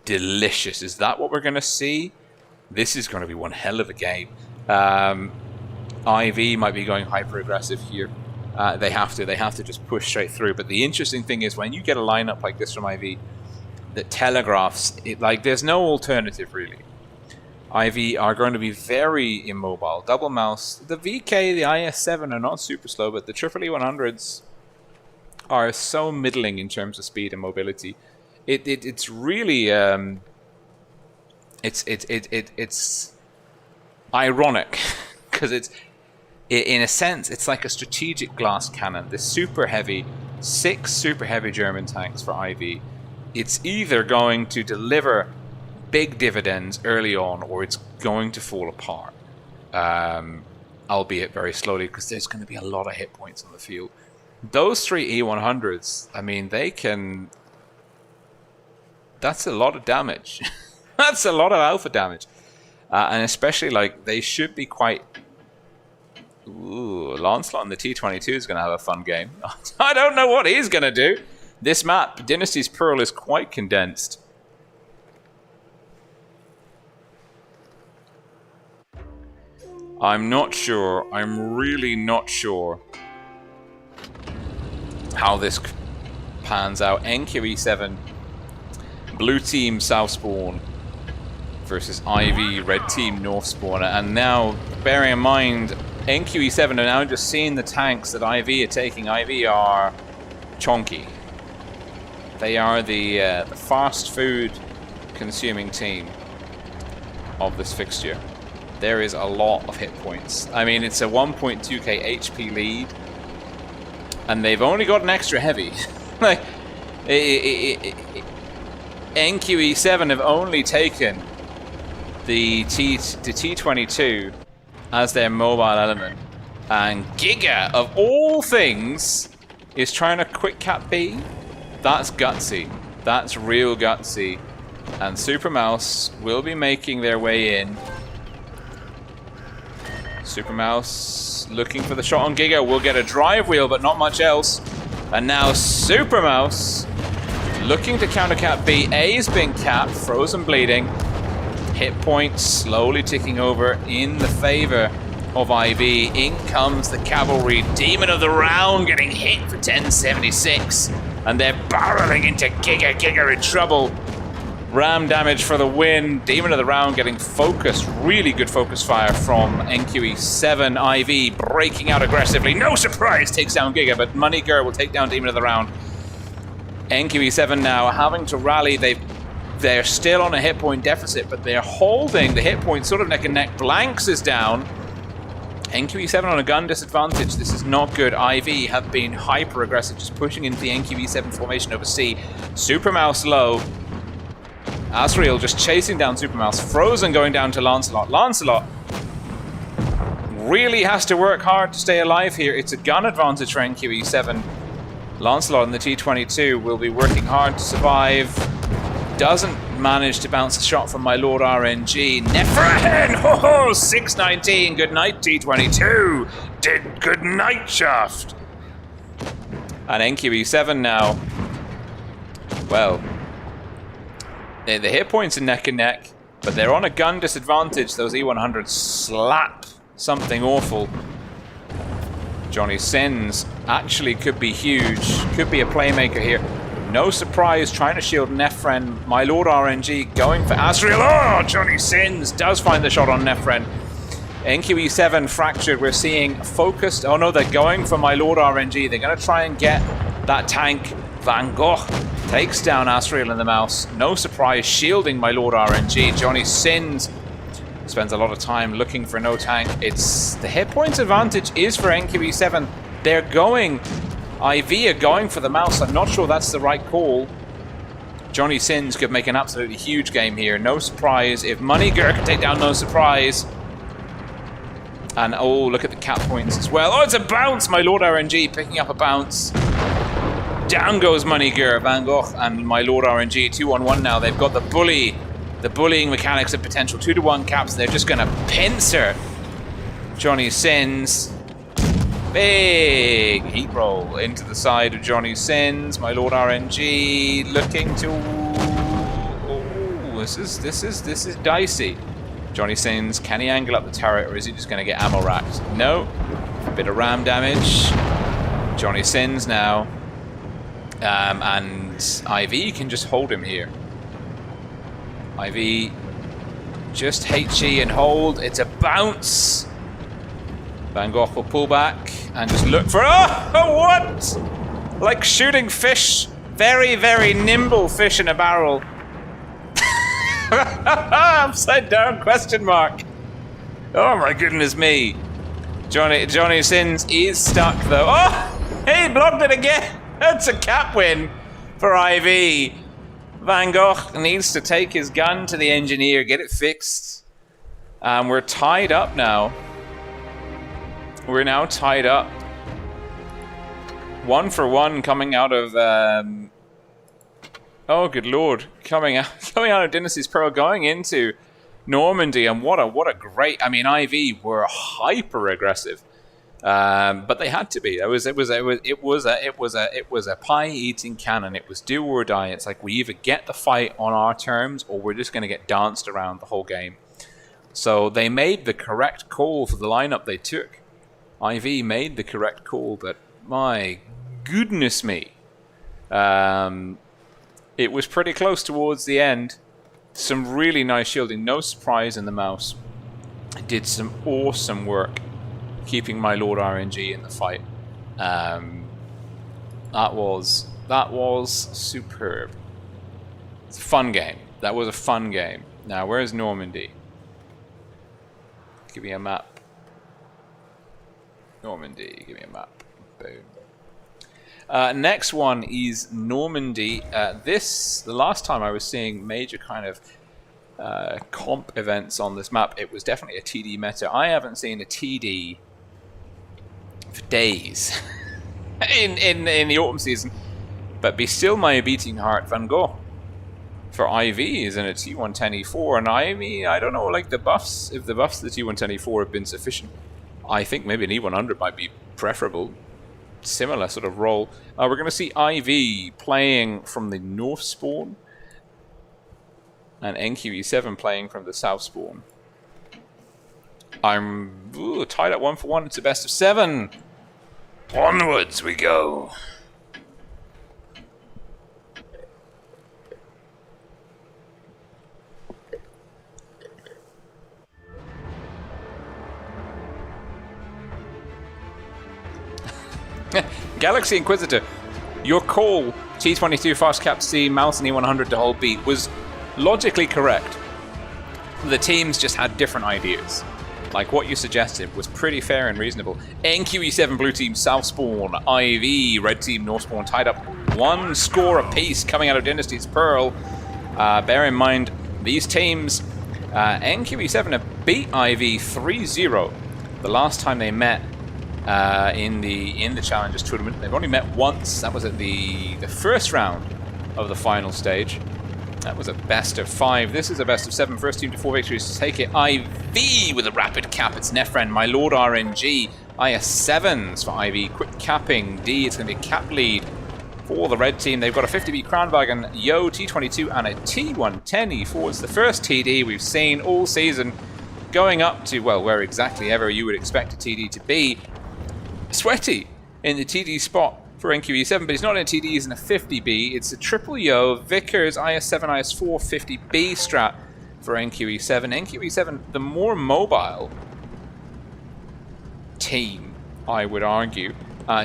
delicious. Is that what we're going to see? This is going to be one hell of a game. IV might be going hyper aggressive here. They have to just push straight through. But the interesting thing is when you get a lineup like this from IV that telegraphs it, like there's no alternative really. IV are going to be very immobile. Double mouse. The VK, the IS7 are not super slow, but the E100s are so middling in terms of speed and mobility. It's really it's ironic because in a sense it's like a strategic glass cannon. This super heavy, 6 super heavy German tanks for IV. It's either going to deliver big dividends early on, or it's going to fall apart, albeit very slowly, because there's going to be a lot of hit points on the field. Those 3 E100s, I mean, they can... That's a lot of damage. That's a lot of alpha damage. And especially, like, they should be quite... Ooh, Lancelot and the T22 is going to have a fun game. I don't know what he's going to do. This map, Dynasty's Pearl, is quite condensed. I'm not sure. I'm really not sure how this pans out. NQE7, blue team south spawn versus IV, red team north spawn. And now, bearing in mind, NQE7 are now just seeing the tanks that IV are taking. IV are chonky. They are the fast food consuming team of this fixture. There is a lot of hit points. I mean, it's a 1.2k HP lead, and they've only got an extra heavy. Like, NQE7 have only taken the T22 as their mobile element, and Giga, of all things, is trying to quick cap B. That's gutsy. That's real gutsy. And Super Mouse will be making their way in. Super Mouse looking for the shot on Giga. Will get a drive wheel, but not much else. And now Super Mouse looking to counter cap B. A's been capped, frozen bleeding. Hit points slowly ticking over in the favor of IV. In comes the cavalry. Demon of the round getting hit for 1076. And they're barreling into Giga. Giga in trouble. Ram damage for the win. Demon of the round getting focused. Really good focus fire from NQE7. IV breaking out aggressively. No surprise takes down Giga, but Money Gur will take down Demon of the round. NQE7 now having to rally. They're still on a hit point deficit, but they're holding the hit point sort of neck and neck. Blanks is down. NQE7 on a gun disadvantage. This is not good. IV have been hyper aggressive, just pushing into the NQE7 formation over C. Super Mouse low. Asriel just chasing down Super Mouse. Frozen going down to Lancelot. Lancelot really has to work hard to stay alive here. It's a gun advantage for NQE7. Lancelot in the T22 will be working hard to survive. Doesn't manage to bounce a shot from my Lord RNG. Nefren! Oh, 619. Good night, T22. Did good night, Shaft. And NQE7 now. Well, the hit points are neck and neck, but they're on a gun disadvantage. Those E100s slap something awful. Johnny Sins actually could be huge. Could be a playmaker here. No surprise, trying to shield Nefren. My Lord RNG going for Asriel. Oh, Johnny Sins does find the shot on Nefren. NQE7 fractured. We're seeing focused. Oh no, they're going for My Lord RNG. They're going to try and get that tank. Van Gogh takes down Asriel and the Mouse. No surprise, shielding My Lord RNG. Johnny Sins spends a lot of time looking for no tank. It's the hit points advantage is for NQE7. They're going. IV are going for the Mouse. I'm not sure that's the right call. Johnny Sins could make an absolutely huge game here. No surprise. If Money Gur can take down No Surprise. And oh, look at the cap points as well. Oh, it's a bounce. My Lord RNG picking up a bounce. Down goes Money Gur. Van Gogh and My Lord RNG 2-on-1 now. They've got the bullying mechanics of potential 2-to-1 caps. They're just going to pincer Johnny Sins. Big heat roll into the side of Johnny Sins. My Lord RNG looking to. Oh, this is dicey. Johnny Sins, can he angle up the turret, or is he just going to get ammo racked? No. A bit of ram damage. Johnny Sins now, and IV can just hold him here. IV just HE and hold. It's a bounce. Van Gogh will pull back and just look for... Oh, what? Like shooting fish. Very, very nimble fish in a barrel. Upside down question mark. Oh my goodness me. Johnny Sins is stuck though. Oh, he blocked it again. That's a cap win for IV. Van Gogh needs to take his gun to the engineer, get it fixed. We're tied up now. We're now tied up. 1-for-1 coming out of oh good lord, coming out of Dynasty's Pearl, going into Normandy, and what a great. I mean, IV were hyper aggressive, but they had to be. It was a pie-eating cannon. It was do or die. It's like we either get the fight on our terms, or we're just going to get danced around the whole game. So they made the correct call for the lineup they took. IV made the correct call, but my goodness me. It was pretty close towards the end. Some really nice shielding. No surprise in the Mouse. Did some awesome work keeping my Lord RNG in the fight. That was superb. It's a fun game. That was a fun game. Now, where's Normandy? Give me a map. Normandy, give me a map. Boom. Next one is Normandy. The last time I was seeing major kind of comp events on this map, it was definitely a TD meta. I haven't seen a TD for days in the autumn season, but be still my beating heart Van Gogh for IVs in a T110E4, and I mean, I don't know, like the buffs, if the buffs to the T110E4 have been sufficient, I think maybe an E100 might be preferable. Similar sort of role. We're going to see IV playing from the north spawn, and NQE7 playing from the south spawn. I'm tied at 1-1. It's a best of 7. Onwards we go. Galaxy Inquisitor, your call, T22 fast cap C, Mouse and E100 to hold B, was logically correct. The teams just had different ideas. Like what you suggested was pretty fair and reasonable. NQE7 blue team south spawn, IV red team north spawn, tied up 1 score apiece coming out of Dynasty's Pearl. Bear in mind these teams, NQE7 have beat IV 3-0 the last time they met. In the Challengers tournament. They've only met once. That was at the first round of the final stage. That was a best of 5. This is a best of 7. First team to 4 victories to take it. IV with a rapid cap. It's Nefren, my Lord RNG. IS7s for IV. Quick capping. D, it's going to be a cap lead for the red team. They've got a 50B Crown Wagon, Yo T22, and a T110E4. It's the first TD we've seen all season, going up to, well, where exactly ever you would expect a TD to be. Sweaty in the TD spot for NQE7, but he's not in TD, he's in a 50B. It's a triple Yo, Vickers, IS7, IS4, 50B strat for NQE7. NQE7, the more mobile team, I would argue,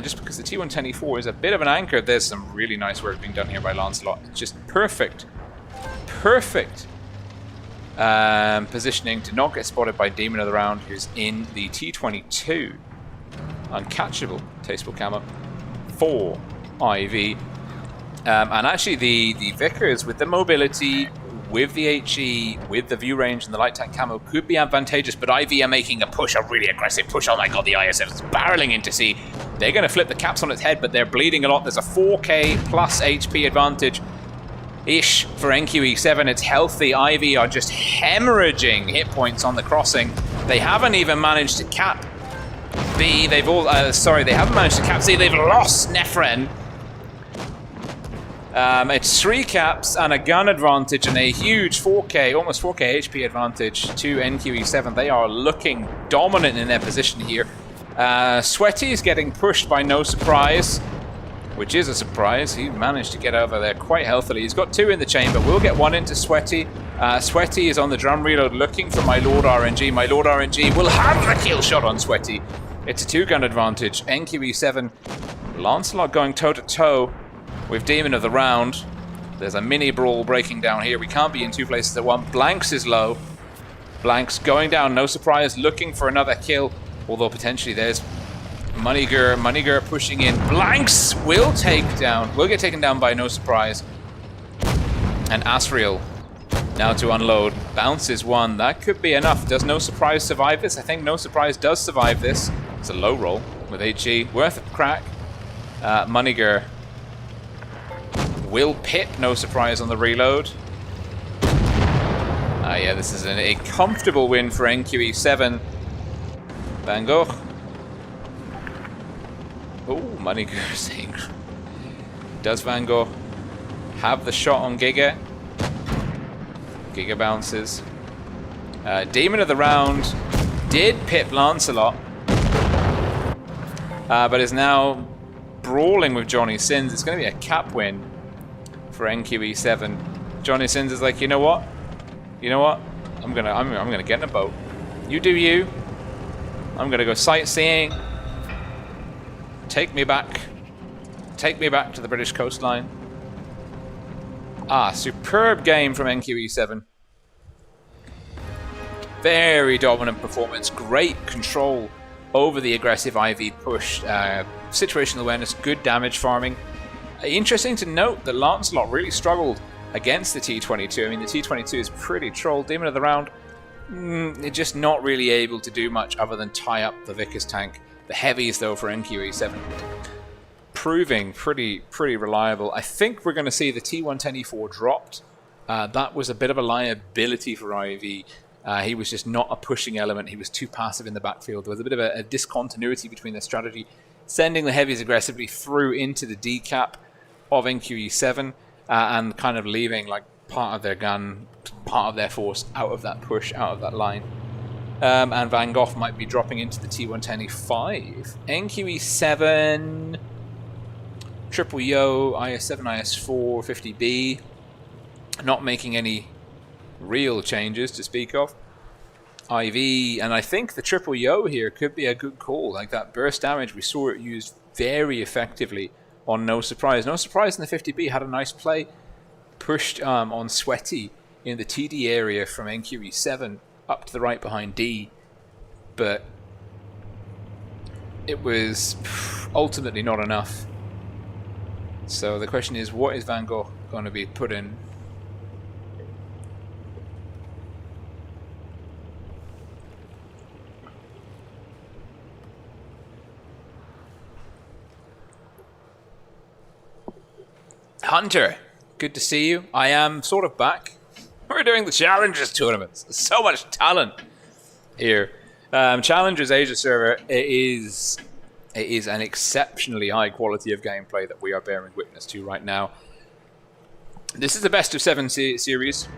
just because the T110E4 is a bit of an anchor. There's some really nice work being done here by Lancelot. It's just perfect positioning to not get spotted by Demon of the Round, who's in the T22. Uncatchable tasteful camo for IV, and actually the Vickers with the mobility, with the HE, with the view range and the light tank camo could be advantageous, but IV are making a push, a really aggressive push. Oh my god, the ISF is barreling into C. They're going to flip the caps on its head, but they're bleeding a lot. There's a 4k plus HP advantage ish for NQE7. It's healthy. IV are just hemorrhaging hit points on the crossing. They haven't even managed to cap B. They've all they haven't managed to cap C. They've lost Nefren. It's 3 caps and a gun advantage and a huge 4k, almost 4k HP advantage to NQE7. They are looking dominant in their position here. Sweaty is getting pushed by No Surprise, which is a surprise. He managed to get over there quite healthily. He's got 2 in the chamber. We'll get 1 into Sweaty. Sweaty is on the drum reload looking for my Lord RNG. My Lord RNG will have the kill shot on Sweaty. It's a 2-gun advantage. NQE7, Lancelot going toe-to-toe with Demon of the Round. There's a mini brawl breaking down here. We can't be in 2 places at once. Blanks is low. Blanks going down. No Surprise looking for another kill, although potentially there's Moneyger pushing in. Blanks will get taken down by No Surprise. And Asriel now to unload. Bounces 1. That could be enough. Does No Surprise survive this? I think No Surprise does survive this. It's a low roll with HE. Worth a crack. Moneyger will pit No Surprise on the reload. Yeah, this is a comfortable win for NQE7. Van Gogh. Oh, Moneyger saying. Does Van Gogh have the shot on Giga? Giga bounces. Demon of the Round did pip Lancelot, but is now brawling with Johnny Sins. It's going to be a cap win for NQE7. Johnny Sins is like, you know what? I'm gonna get in a boat. You do you. I'm I'm going to go sightseeing. Take me back. Take me back to the British coastline. Superb game from NQE7. Very dominant performance. Great control over the aggressive IV push. Situational awareness, good damage farming. Interesting to note that Lancelot really struggled against the T-22. I mean, the T-22 is pretty troll. Demon of the round, just not really able to do much other than tie up the Vickers tank. The heavies, though, for NQE7 proving pretty reliable. I think we're going to see the T-110E4 dropped. That was a bit of a liability for IV. He was just not a pushing element. He was too passive in the backfield. There was a bit of a discontinuity between their strategy, sending the heavies aggressively through into the decap of NQE7 and kind of leaving like part of their gun, part of their force out of that push, out of that line. And Van Gogh might be dropping into the T-110E5. NQE7, Triple Yo, IS-7, IS-4, 50B, not making any real changes to speak of. IV, and I think the Triple Yo here could be a good call. Like that burst damage, we saw it used very effectively on No Surprise. No Surprise in the 50B had a nice play, pushed on Sweaty in the TD area from NQE7 up to the right behind D, but it was ultimately not enough. So the question is, what is Van Gogh going to be put in? Hunter, good to see you. I am sort of back. We're doing the Challengers tournaments. There's so much talent here. Challengers Asia server, it is an exceptionally high quality of gameplay that we are bearing witness to right now. This is the best of 7 series.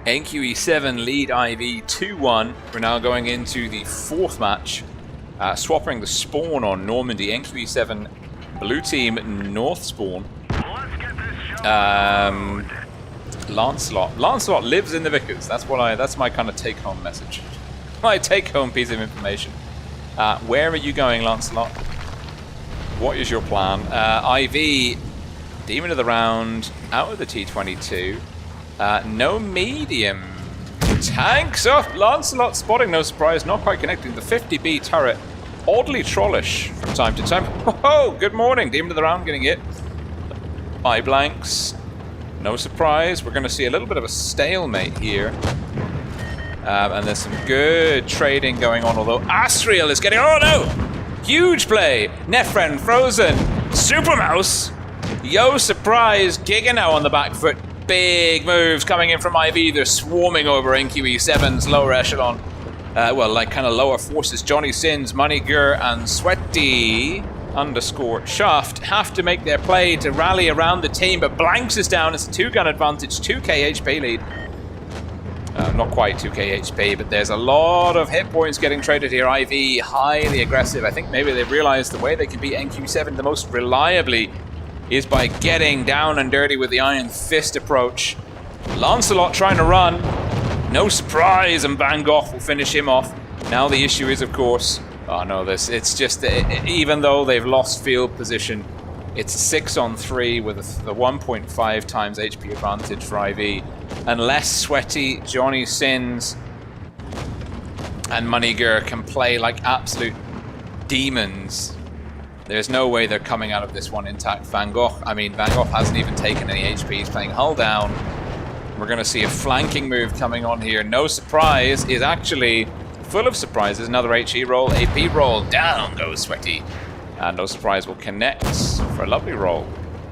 NQE7 lead IV 2-1. We're now going into the 4th match, swapping the spawn on Normandy. NQE7 blue team north spawn. Lancelot lives in the Vickers. That's my kind of take-home message. My take-home piece of information. Where are you going, Lancelot? What is your plan? IV, Demon of the round, out of the T-22. No medium. Tanks up. Lancelot spotting No Surprise, not quite connecting. The 50B turret, oddly trollish from time to time. Oh, good morning. Demon of the round getting hit. Eye blanks. No Surprise. We're going to see a little bit of a stalemate here. And there's some good trading going on, although Astriel is getting... Oh, no! Huge play. Nefren frozen. Super Mouse. Yo Surprise. Giga now on the back foot. Big moves coming in from IV. They're swarming over NQE7's lower echelon. Well, like kind of lower forces. Johnny Sins, Money Gur, and Sweaty _ Shaft have to make their play to rally around the team, but blanks is down. It's a 2-gun advantage, 2k HP lead. Not quite 2k HP, but there's a lot of hit points getting traded here. IV, highly aggressive. I think maybe they've realized the way they can beat NQ7 the most reliably is by getting down and dirty with the Iron Fist approach. Lancelot trying to run. No Surprise, and Van Gogh will finish him off. Now the issue is, of course... Oh no, it's just... even though they've lost field position, it's 6-on-3 with the 1.5 times HP advantage for IV. Unless Sweaty, Johnny Sins, and Moneyger can play like absolute demons, there's no way they're coming out of this one intact. Van Gogh hasn't even taken any HP. He's playing hull down. We're going to see a flanking move coming on here. No Surprise is actually full of surprises. Another HE roll, AP roll. Down goes Sweaty. And No Surprise will connect for a lovely roll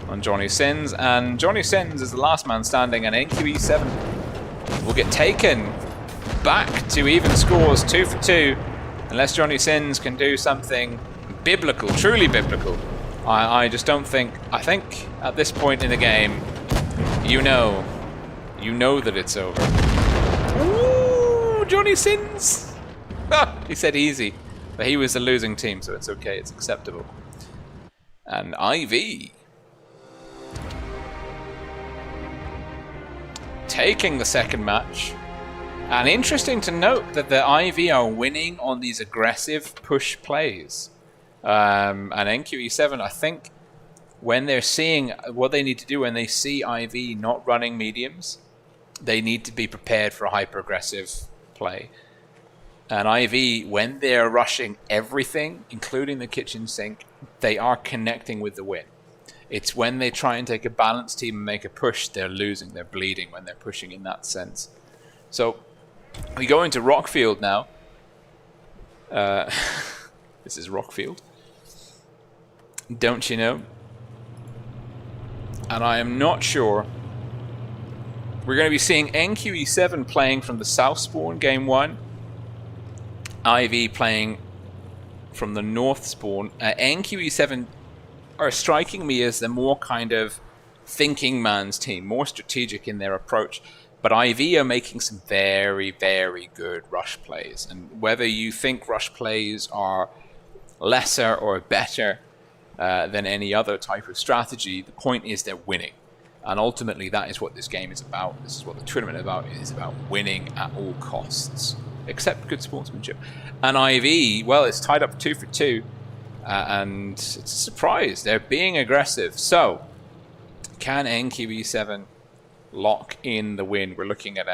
on Johnny Sins. And Johnny Sins is the last man standing, and NQE7 will get taken back to even scores, 2 for 2. Unless Johnny Sins can do something biblical, truly biblical. I just don't think... I think at this point in the game, you know that it's over. Ooh, Johnny Sins! Ah, he said easy. But he was the losing team, so it's okay, it's acceptable. And IV taking the second match. And interesting to note that the IV are winning on these aggressive push plays. And NQE7, I think, when they're seeing what they need to do when they see IV not running mediums, they need to be prepared for a hyper-aggressive play. And IV, when they're rushing everything, including the kitchen sink, they are connecting with the win. It's when they try and take a balanced team and make a push, they're losing, they're bleeding when they're pushing in that sense. So we go into Rockfield now. This is Rockfield. Don't you know? And I am not sure. We're going to be seeing NQE7 playing from the south spawn game 1. IV playing from the north spawn. NQE7 are striking me as the more kind of thinking man's team, more strategic in their approach. But IV are making some very, very good rush plays. And whether you think rush plays are lesser or better than any other type of strategy, the point is they're winning. And ultimately, that is what this game is about. This is what the tournament is about. It is about winning at all costs, except good sportsmanship. And IV, well, it's tied up 2 for 2. And it's a surprise. They're being aggressive. So, can NQE7 lock in the win? We're looking at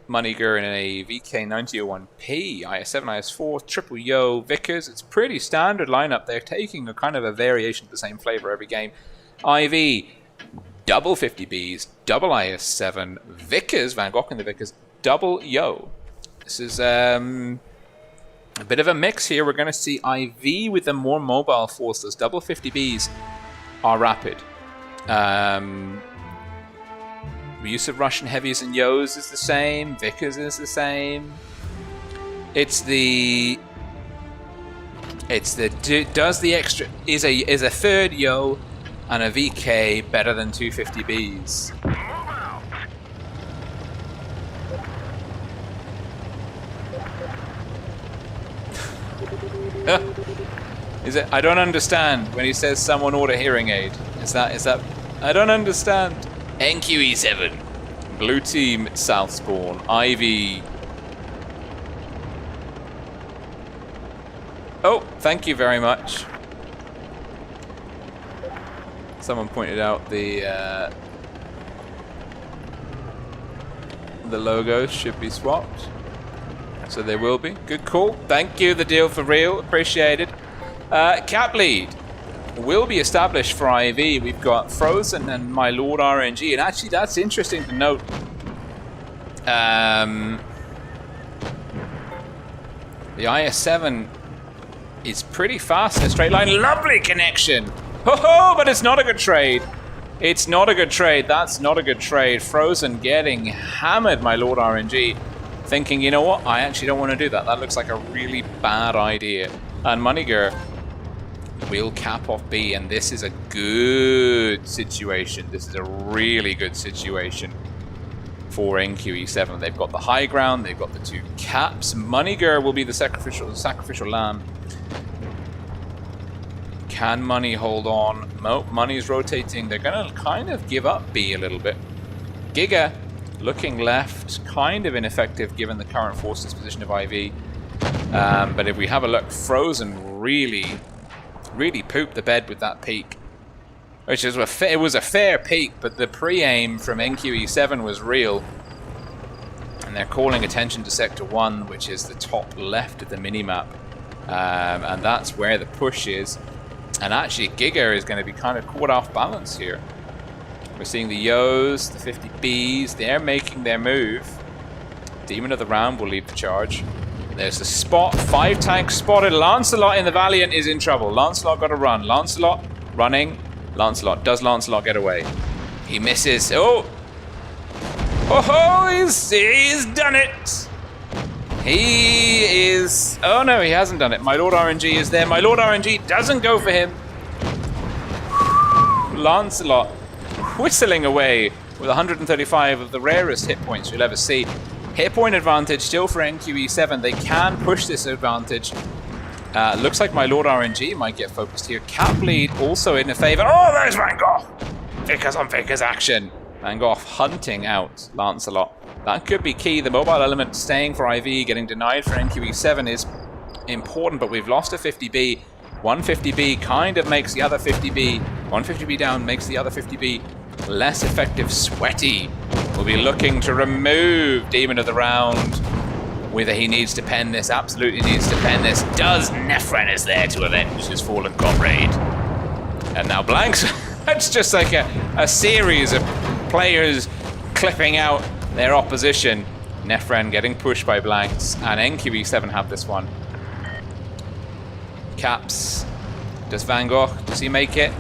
Moneyger in a VK9001P, IS7, IS4, triple Yo, Vickers. It's pretty standard lineup. They're taking a kind of a variation of the same flavor every game. IV, double 50Bs, double IS7, Vickers, Van Gogh and the Vickers, double Yo. This is a bit of a mix here. We're going to see IV with the more mobile force. Those double 50Bs are rapid. The use of Russian heavies and Yos is the same. Vickers is the same. Does the extra is a third Yo and a VK better than 250Bs? Is it? I don't understand when he says someone order hearing aid. Is that? I don't understand. NQE7. Blue team south spawn. IV. Oh, thank you very much. Someone pointed out the logos should be swapped. So they will be. Good call. Thank you, the deal for real. Appreciated. Cap lead will be established for IV. We've got Frozen and My Lord RNG. And actually, that's interesting to note. The IS-7 is pretty fast in a straight line. Lovely connection. Ho-ho, but it's not a good trade. It's not a good trade. That's not a good trade. Frozen getting hammered, My Lord RNG. Thinking, you know what? I actually don't want to do that. That looks like a really bad idea. And Moneyger will cap off B, and this is a good situation. This is a really good situation for NQE7. They've got the high ground, they've got the 2 caps. Moneyger will be the sacrificial lamb. Can Money hold on? Nope, Money's rotating. They're going to kind of give up B a little bit. Giga looking left, kind of ineffective given the current forces position of IV. But if we have a look, Frozen really pooped the bed with that peak. Which is it was a fair peak, but the pre-aim from NQE7 was real. And they're calling attention to Sector 1, which is the top left of the minimap. And that's where the push is. And actually, Giga is going to be kind of caught off balance here. We're seeing the Yos, the 50Bs, they're making their move. Demon of the Round will lead the charge. There's the spot, 5 tanks spotted. Lancelot in the Valiant is in trouble. Lancelot got to run. Lancelot running. Lancelot, does Lancelot get away? He misses. Oh! Oh, he's done it! He is... Oh no, he hasn't done it. My Lord RNG is there. My Lord RNG doesn't go for him. Lancelot whistling away with 135 of the rarest hit points you'll ever see. Hit point advantage still for NQE7. They can push this advantage. Looks like My Lord RNG might get focused here. Cap lead also in the favor. Oh, there's Van Gogh! Vickers on Vickers action. Van Gogh hunting out Lancelot. That could be key. The mobile element staying for IV, getting denied for NQE7 is important, but we've lost a 50B. 150B kind of makes the other 50B. 150B down makes the other 50B less effective. Sweaty will be looking to remove Demon of the Round. Whether he needs to pen this, absolutely needs to pen this. Does. Nefren is there to avenge his fallen comrade. And now Blanks. It's just like a series of players clipping out their opposition. Nefren getting pushed by Blanks, and NQE7 have this one. Caps. Does Van Gogh, does he make it?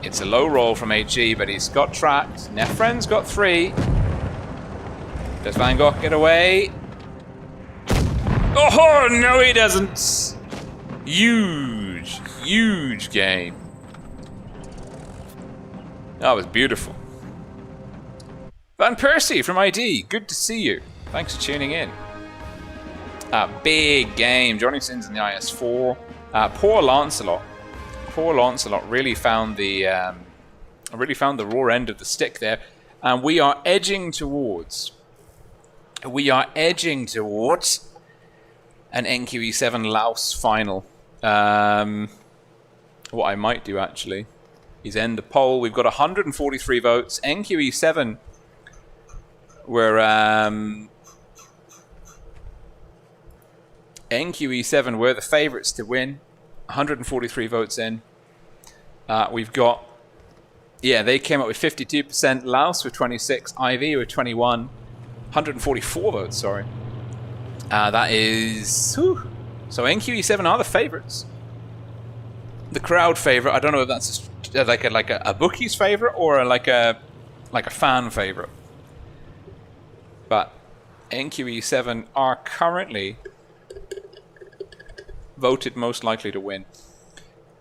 It's a low roll from HG, but he's got tracked. Nefren's got 3. Does Van Gogh get away? Oh, no he doesn't. Huge, huge game. That was beautiful. Van Persie from ID, good to see you. Thanks for tuning in. Big game. Johnny Sins in the IS4. Poor Lancelot really found the raw end of the stick there, and we are edging towards an NQE7 Laos final. What I might do actually is end the poll. We've got 143 votes. NQE7 were NQE7 were the favourites to win. 143 votes in. We've got, they came up with 52%. Laos with 26. IV with 21. 144 votes, sorry. That is... Whew. So NQE7 are the favourites. The crowd favourite, I don't know if that's like a bookie's favourite or like a fan favourite. But NQE7 are currently voted most likely to win.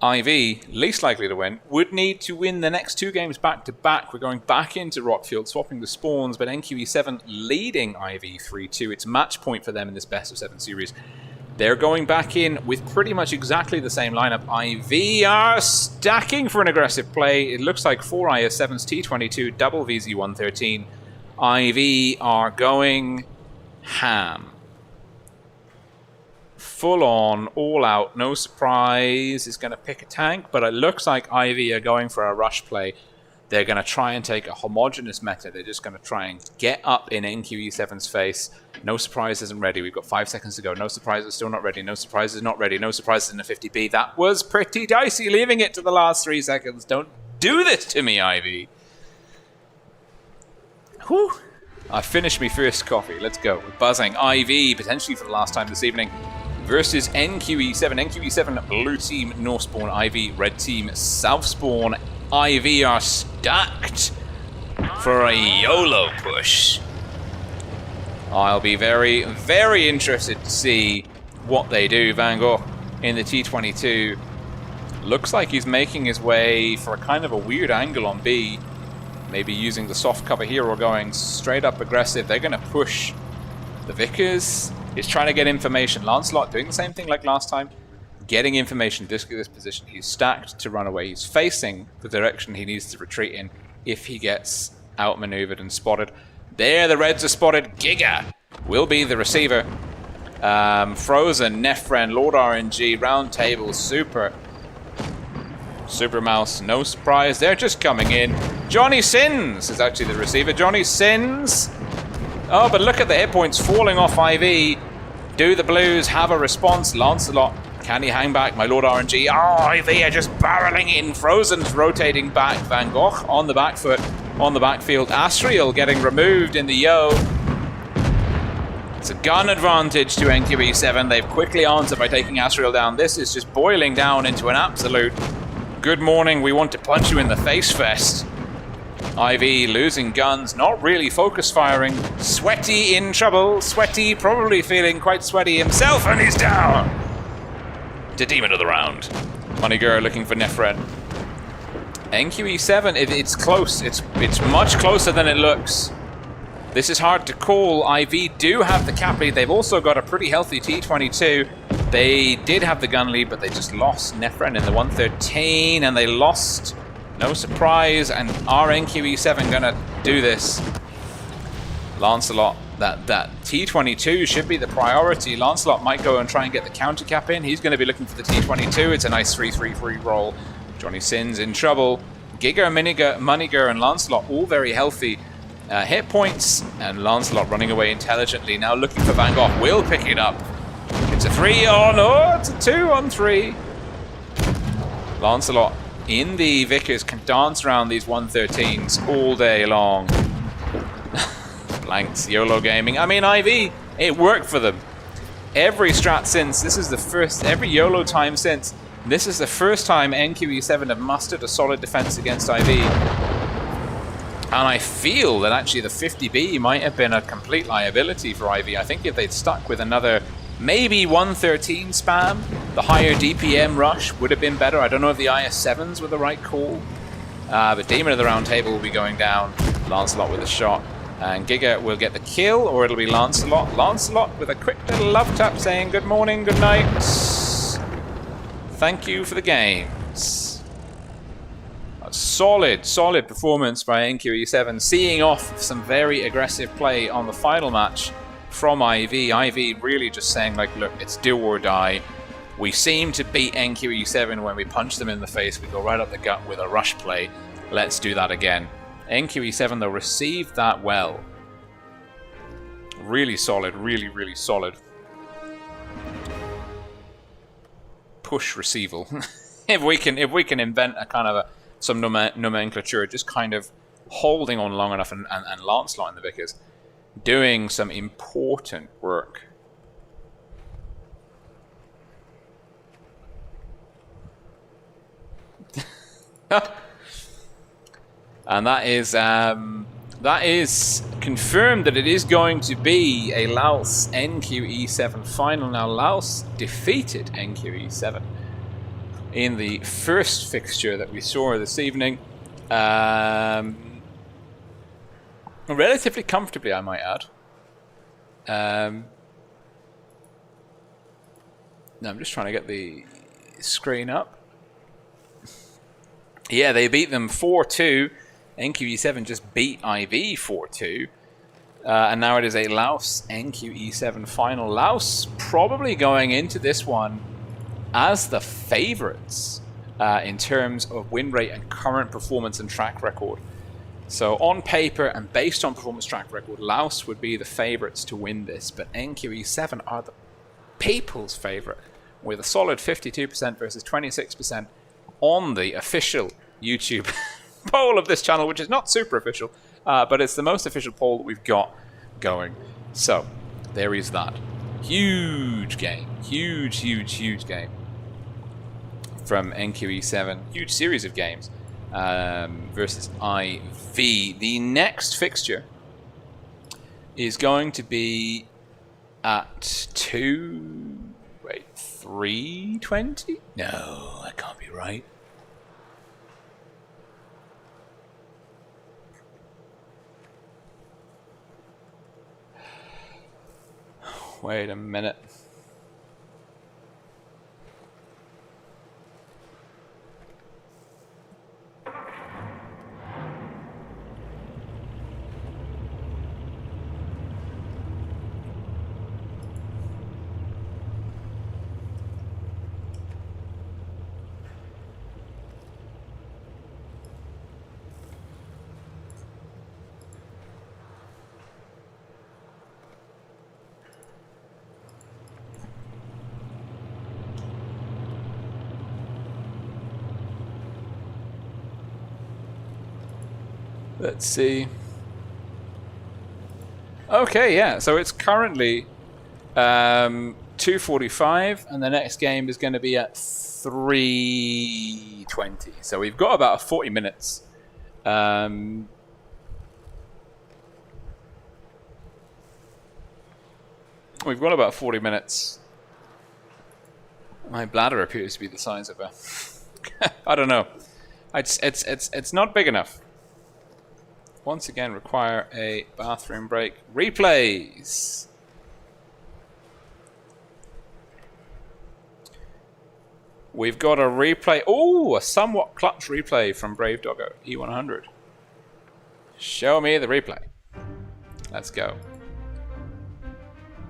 IV, least likely to win, would need to win the next 2 games back to back. We're going back into Rockfield, swapping the spawns, but NQE7 leading IV 3-2. It's match point for them in this best of 7 series. They're going back in with pretty much exactly the same lineup. IV are stacking for an aggressive play. It looks like 4 IS7s, T22, double VZ113. IV are going ham. Full on, all out, no surprise. Is going to pick a tank, but it looks like IV are going for a rush play. They're going to try and take a homogenous meta. They're just going to try and get up in NQE7's face. No surprise isn't ready. We've got 5 seconds to go. No surprise is still not ready. No surprise is not ready. No surprises in the 50B. That was pretty dicey, leaving it to the last 3 seconds. Don't do this to me, IV. Whew. I finished my first coffee. Let's go. We're buzzing. IV, potentially for the last time this evening, versus NQE7. NQE7, blue team, north spawn. IV, red team, south spawn. IV are stacked for a YOLO push. I'll be very, very interested to see what they do. Van Gogh in the T22. Looks like he's making his way for a kind of a weird angle on B. Maybe using the soft cover here or going straight up aggressive. They're going to push the Vickers. He's trying to get information. Lancelot doing the same thing like last time. Getting information, this position. He's stacked to run away. He's facing the direction he needs to retreat in if he gets outmaneuvered and spotted. There, the Reds are spotted. Giga will be the receiver. Frozen, Nefren, Lord RNG, Round Table, Super Mouse, no surprise. They're just coming in. Johnny Sins is actually the receiver. Johnny Sins. Oh, but look at the hit points falling off IV. Do the Blues have a response? Lancelot, can he hang back? My Lord RNG. Oh, IV are just barreling in. Frozen's rotating back. Van Gogh on the back foot, on the backfield. Asriel getting removed in the Yo. It's a gun advantage to NQE7. They've quickly answered by taking Asriel down. This is just boiling down into an absolute good morning, we want to punch you in the face fest. IV losing guns, not really focus firing. Sweaty in trouble. Sweaty probably feeling quite sweaty himself, and he's down to Demon of the Round. Moneygur looking for Nefren. NQE7, it's close. It's much closer than it looks. This is hard to call. IV do have the cap lead. They've also got a pretty healthy T22. They did have the gun lead, but they just lost Nefren in the 113, and they lost. No surprise, and are NQE7 gonna do this? Lancelot, that T22 should be the priority. Lancelot might go and try and get the counter cap in. He's going to be looking for the T22. It's a nice 3-3-3 roll. Johnny Sins in trouble. Giga, Moniger, and Lancelot all very healthy. Hit points, and Lancelot running away intelligently. Now looking for Van Gogh. Will pick it up. It's a 3 on. Oh, it's a 2 on 3. Lancelot in the Vickers can dance around these 113s all day long. Blanks, YOLO Gaming. I mean, IV, it worked for them. Every strat since, this is the first, every YOLO time since, this is the first time NQE7 have mustered a solid defense against IV. And I feel that actually the 50B might have been a complete liability for IV. I think if they'd stuck with another, maybe 113 spam, the higher DPM rush would have been better. I don't know if the IS7s were the right call. But Demon of the Round Table will be going down. Lancelot with a shot. And Giga will get the kill, or it'll be Lancelot. Lancelot with a quick little love tap saying good morning, good night. Thank you for the games. A solid performance by NQE7, seeing off some very aggressive play on the final match from IV. IV really just saying, like, look, it's do or die. We seem to beat NQE7 when we punch them in the face. We go right up the gut with a rush play. Let's do that again. NQE7, though, received that well. Really solid, really solid. Push receival. if we can invent a kind of some nomenclature, just kind of holding on long enough, and Lancelot in the Vickers doing some important work. And that is confirmed that it is going to be a Laos NQE7 final. Now, Laos defeated NQE7 in the first fixture that we saw this evening. Relatively comfortably, I might add. No, I'm just trying to get the screen up. Yeah, they beat them 4-2. NQE7 just beat IV 4-2. And now it is a Laos NQE7 final. Laos probably going into this one as the favorites in terms of win rate and current performance and track record. So on paper and based on performance track record, Laos would be the favorites to win this, but NQE7 are the people's favorite with a solid 52% versus 26% on the official YouTube poll of this channel, which is not super official, but it's the most official poll that we've got going. So there is that. Huge game. Huge game from NQE7. Huge series of games versus IV. The next fixture is going to be at 3:20? No, that can't be right. Wait a minute. Let's see. Okay, yeah. So it's currently 2:45, and the next game is going to be at 3:20. So we've got about 40 minutes. We've got about 40 minutes. My bladder appears to be the size of a. I don't know. It's not big enough. Once again, require a bathroom break. Replays. We've got a replay. Oh, a somewhat clutch replay from Brave Doggo E100. Show me the replay. Let's go.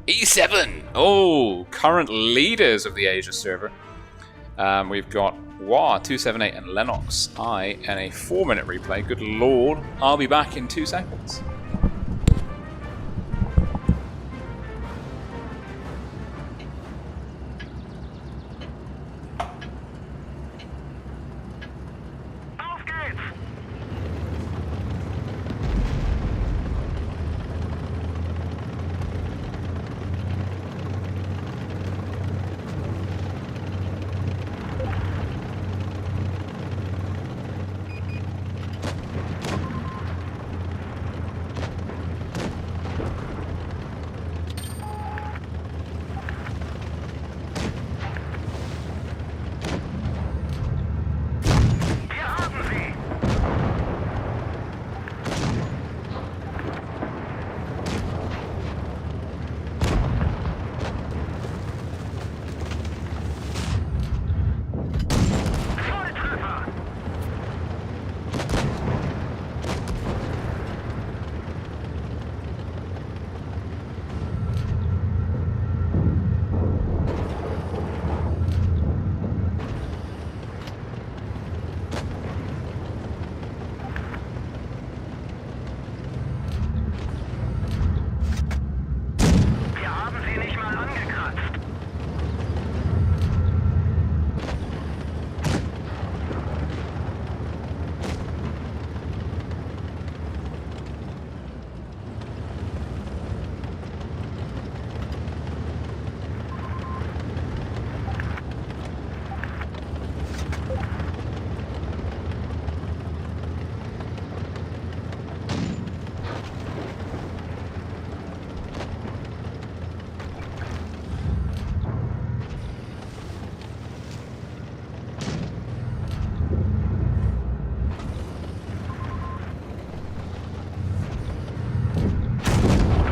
E7! Oh, current leaders of the Asia server. We've got Wah278 and Lennox I and a 4-minute replay. Good lord. I'll be back in 2 seconds. Auf geht's! Wir haben sie! Volltreffer! Wir haben sie nicht mal angekratzt.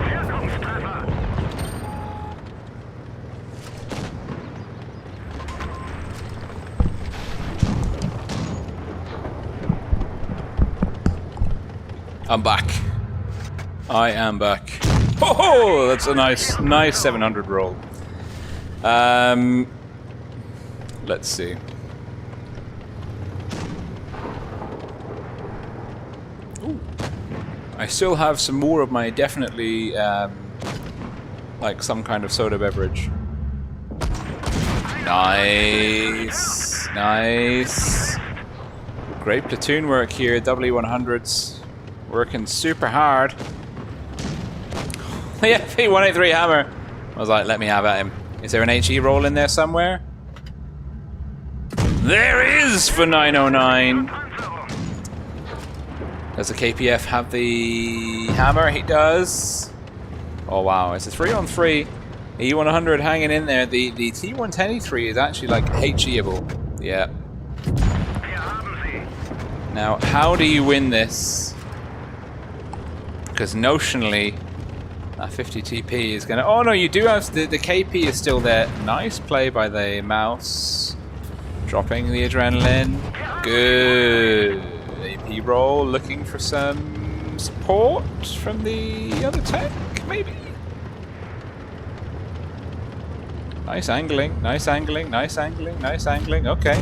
Wirkungstreffer! I'm back. I am back. Oh, that's a nice 700 roll. Let's see. Ooh. I still have some more of my definitely like some kind of soda beverage. Nice, nice. Great platoon work here. W100s working super hard. Yeah, P183 hammer. I was like, let me have at him. Is there an HE roll in there somewhere? There is for 909. Does the KPF have the hammer? He does. Oh wow, it's a 3-on-3. E100 hanging in there. The T110E3 is actually like HE-able. Yeah. Wir haben sie! Now, how do you win this? Because notionally, that 50 TP is gonna. Oh no, you do have the KP is still there. Nice play by the mouse. Dropping the adrenaline. Good. AP roll, looking for some support from the other tech, maybe. Nice angling, nice angling, nice angling, nice angling. Okay.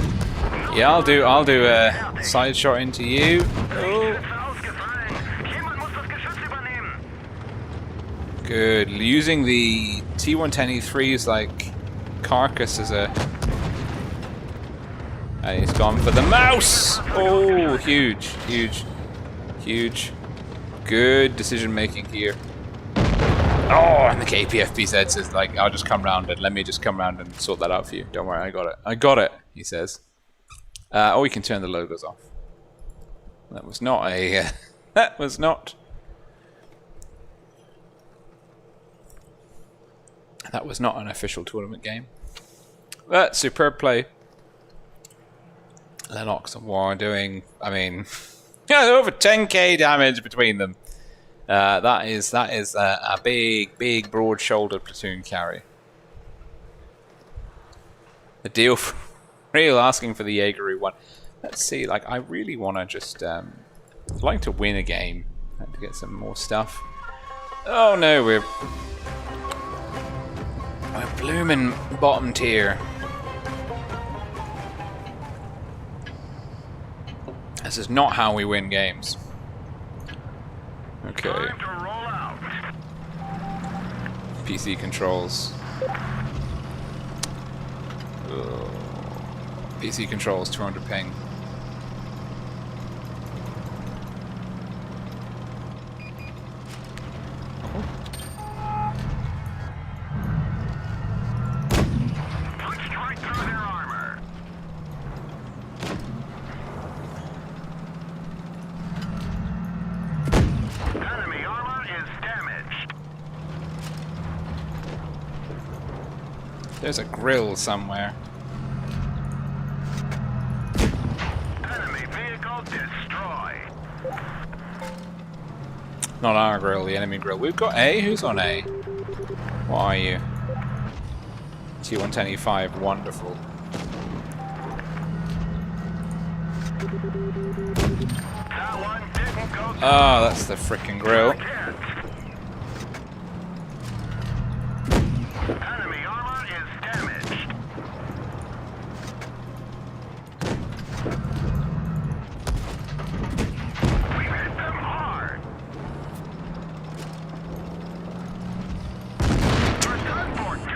Yeah, I'll do a side shot into you. Oh. Ausgefallen! Jemand muss das Geschütz übernehmen! Good. Using the T110E3's like carcass as a. And he's gone for the mouse! Oh, huge, huge, huge. Good decision making here. Oh, and the KPFP says like, I'll just come round and let me just come round and sort that out for you. Don't worry, I got it. I got it, he says. Oh, we can turn the logos off. That was not a. That was not. That was not an official tournament game. But superb play. Lennox and War doing, I mean, yeah, over 10k damage between them. That is a big, broad-shouldered platoon carry. The deal for real asking for the Jaegeru one. Let's see, like, I really want to just, I'd like to win a game and to get some more stuff. Oh no, we're blooming bottom tier. This is not how we win games. Okay. Time to roll out. PC controls. PC controls, 200 ping. Punched right through their armor. Enemy armor is damaged. There's a grill somewhere. Enemy vehicle destroyed. Not our grill, the enemy grill. We've got A. Who's on A? What are you? T110E5. Wonderful. That one didn't go through. Ah, that's the frickin' grill. Enemy armor is damaged. We hit them hard. You're done for. Get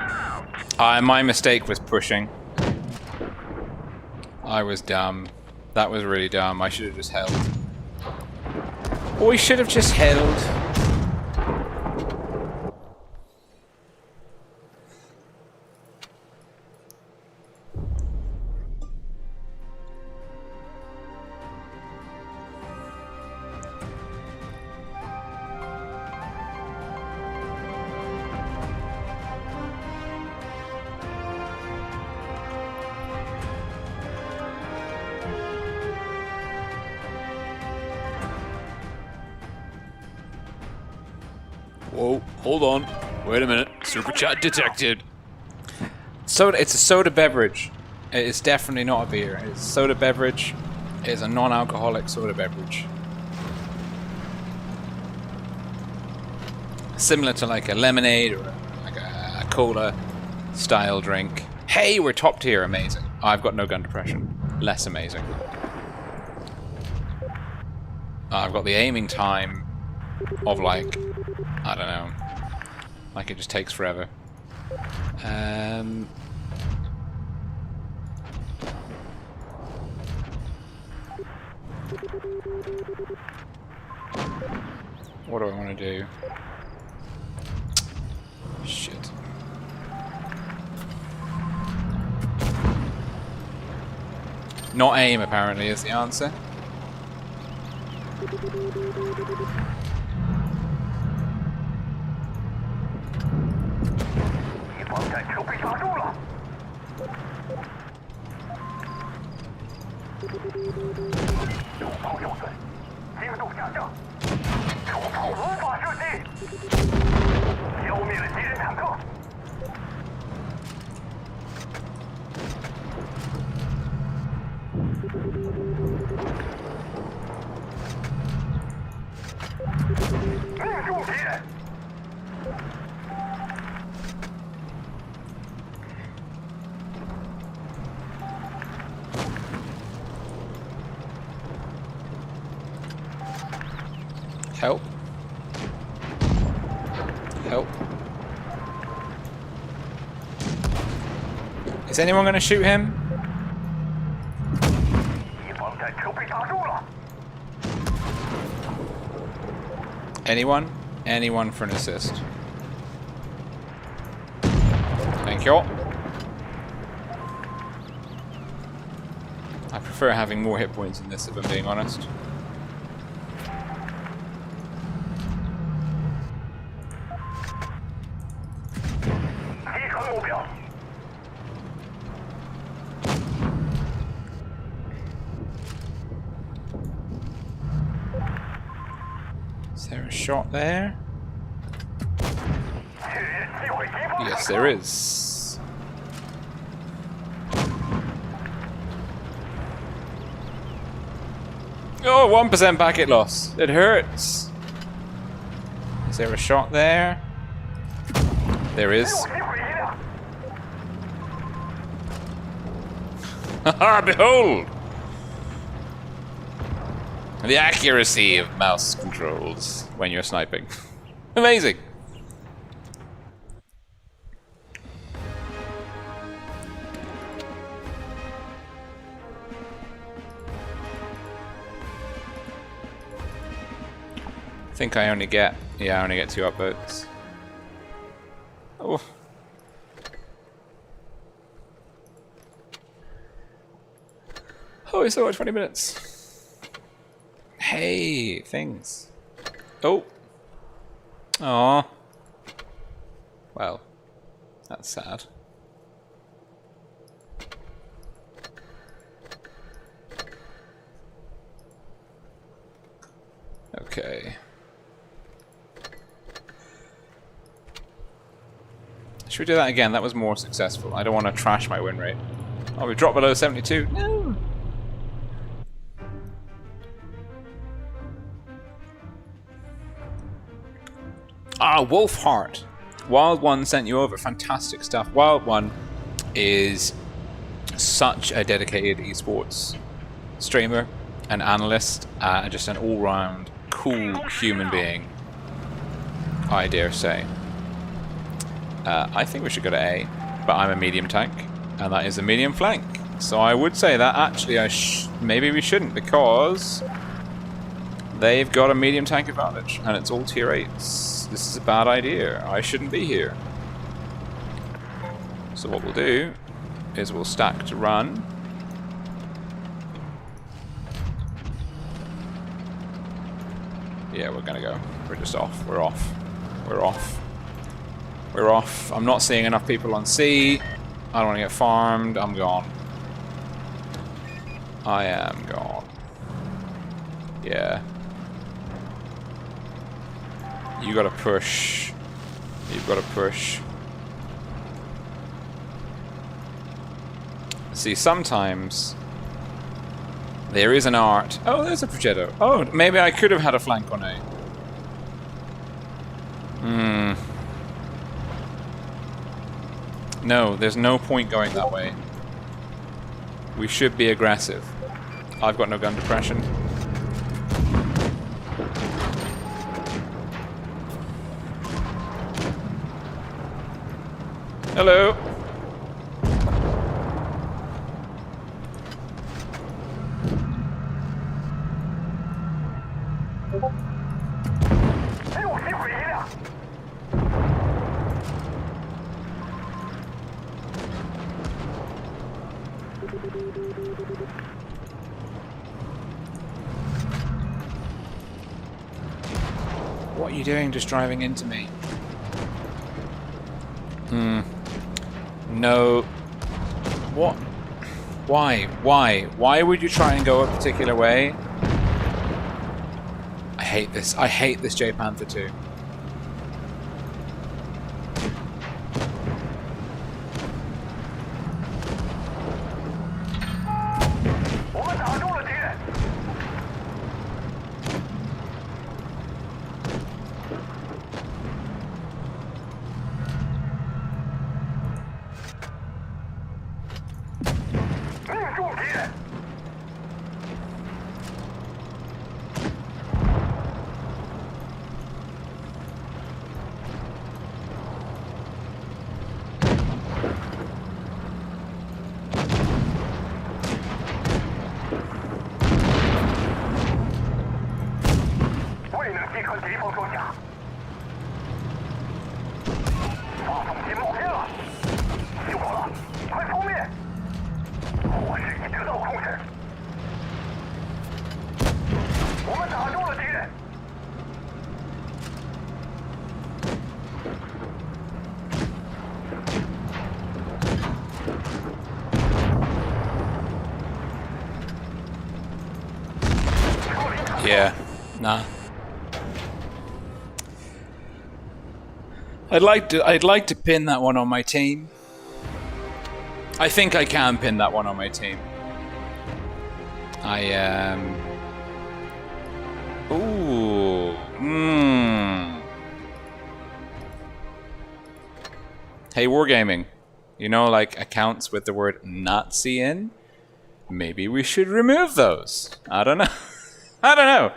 out. My mistake was pushing. I was dumb. That was really dumb. I should have just held. We should have just held. Whoa, hold on. Wait a minute. Super chat detected. Soda. It's a soda beverage. It is definitely not a beer. It's a soda beverage. It is a non-alcoholic soda beverage. Similar to like a lemonade or like a cola style drink. Hey, we're top tier. Amazing. I've got no gun depression. Less amazing. I've got the aiming time of like, I don't know, like it just takes forever. What do I want to do? Shit. Not aim, apparently, is the answer. Help. Help. Is anyone going to shoot him? Anyone? Anyone for an assist? Thank you. I prefer having more hit points in this, if I'm being honest. Is there a shot there? Yes, there is. Oh, 1% packet loss. It hurts. Is there a shot there? There is. Haha, behold! The accuracy of mouse controls when you're sniping. Amazing! I think I only get, yeah, I only get 2 upvotes. Oh. Oh, it's over 20 minutes. Hey, things. Oh. Aw. Well, that's sad. Okay. Should we do that again? That was more successful. I don't want to trash my win rate. Oh, we dropped below 72. No. Ah, Wolf Heart. Wild One sent you over. Fantastic stuff. Wild One is such a dedicated esports streamer, an analyst, just an all-round cool human being, I dare say. I think we should go to A, but I'm a medium tank, and that is a medium flank. So I would say that actually maybe we shouldn't, because they've got a medium tank advantage, and it's all tier 8s. This is a bad idea. I shouldn't be here. So what we'll do is we'll stack to run. Yeah, we're gonna go. We're just off. We're off. We're off. We're off. I'm not seeing enough people on C. I don't want to get farmed. I'm gone. I am gone. Yeah. You gotta push. You've gotta push. See, sometimes there is an art. Oh, there's a Progetto. Oh, maybe I could have had a flank on A. No, there's no point going that way. We should be aggressive. I've got no gun depression. Hello. What are you doing just driving into me? No. What? Why? Why? Why would you try and go a particular way? I hate this. I hate this J Panther 2. Yeah, nah. I'd like to pin that one on my team. I think I can pin that one on my team. I Ooh. Hey, Wargaming. You know, like accounts with the word Nazi in? Maybe we should remove those. I don't know. I don't know.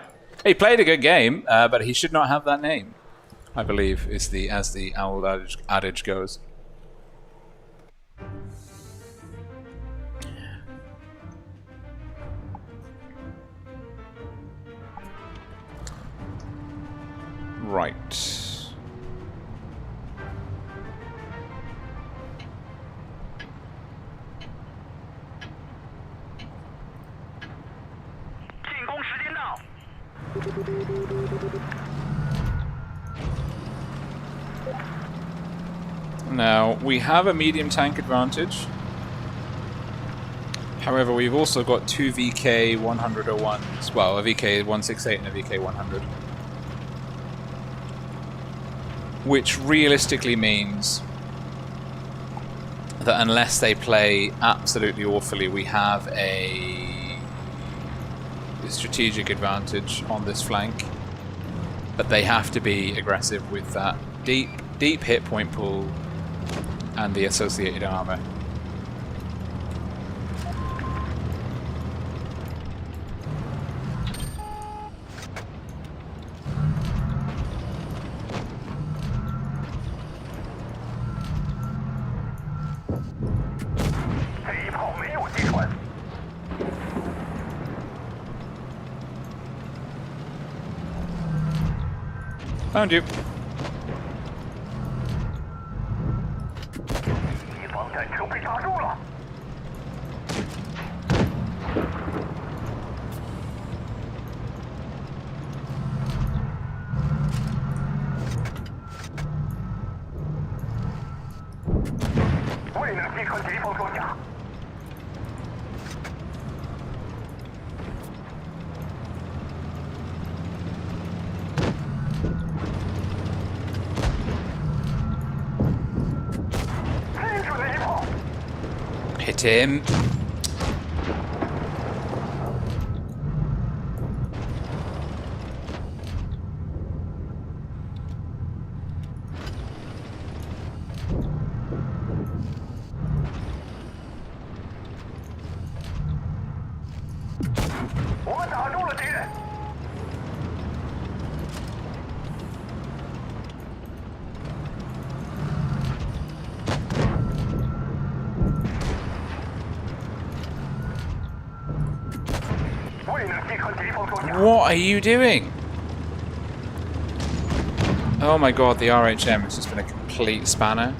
He played a good game, but he should not have that name, I believe, is as the old adage goes. Right. Now, we have a medium tank advantage. However, we've also got two VK 101s. Well, a VK 168 and a VK 100. Which realistically means that unless they play absolutely awfully, we have a strategic advantage on this flank. But they have to be aggressive with that deep hit point pool and the associated armor. Found you. Hit him. What are you doing? Oh my god, the RHM has just been a complete spanner.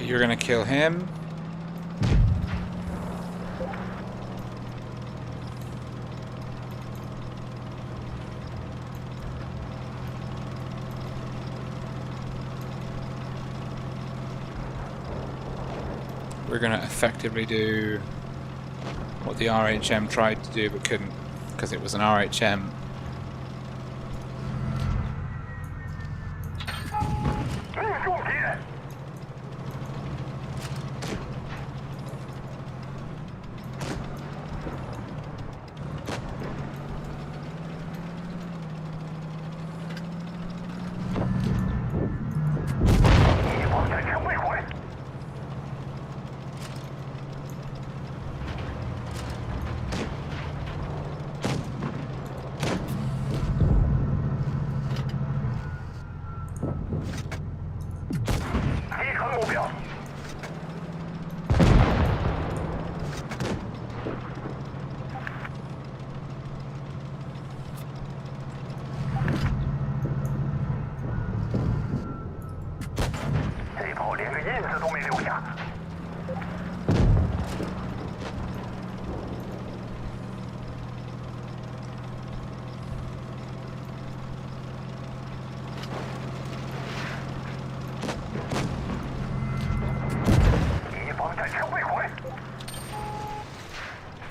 You're gonna kill him. We're gonna effectively do what the RHM tried to do but couldn't because it was an RHM.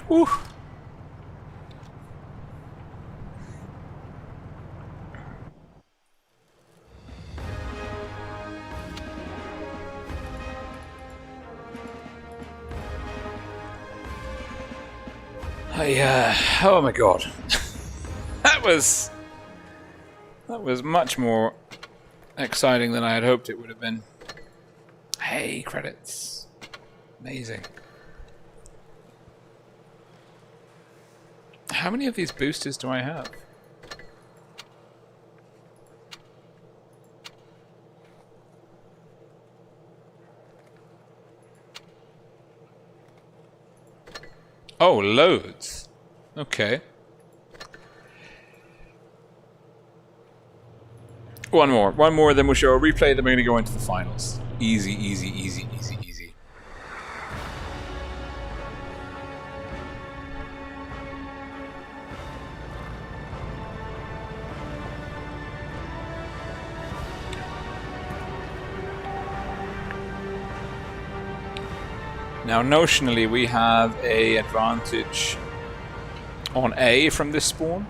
Whew. Oh my god. that was much more exciting than I had hoped it would have been. Hey, credits. Amazing. How many of these boosters do I have? Oh, loads. Okay. One more, then we'll show a replay, then we're going to go into the finals. Easy, easy, easy, easy, easy. Now, notionally, we have an advantage on A from this spawn.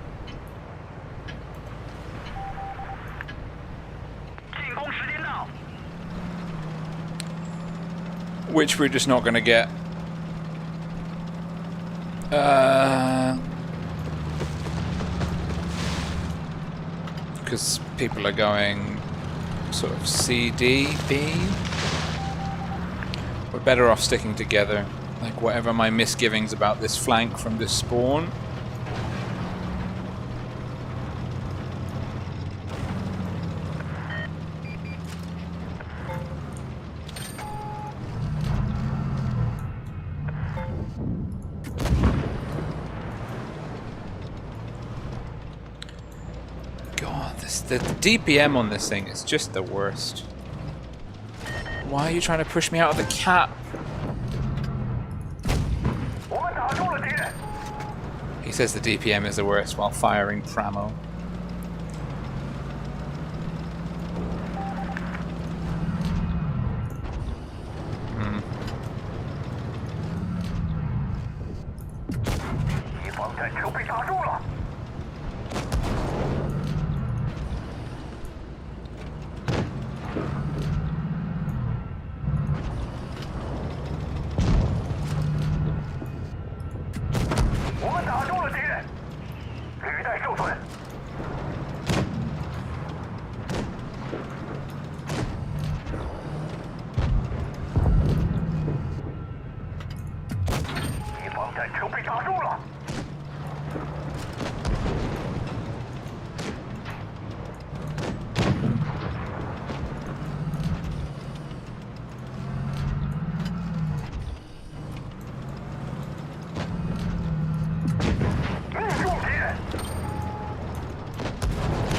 Which we're just not going to get. Because people are going sort of C, D, B. We're better off sticking together. Like, whatever my misgivings about this flank from this spawn. God, the DPM on this thing is just the worst. Why are you trying to push me out of the cap? He says the DPM is the worst while firing Pramo.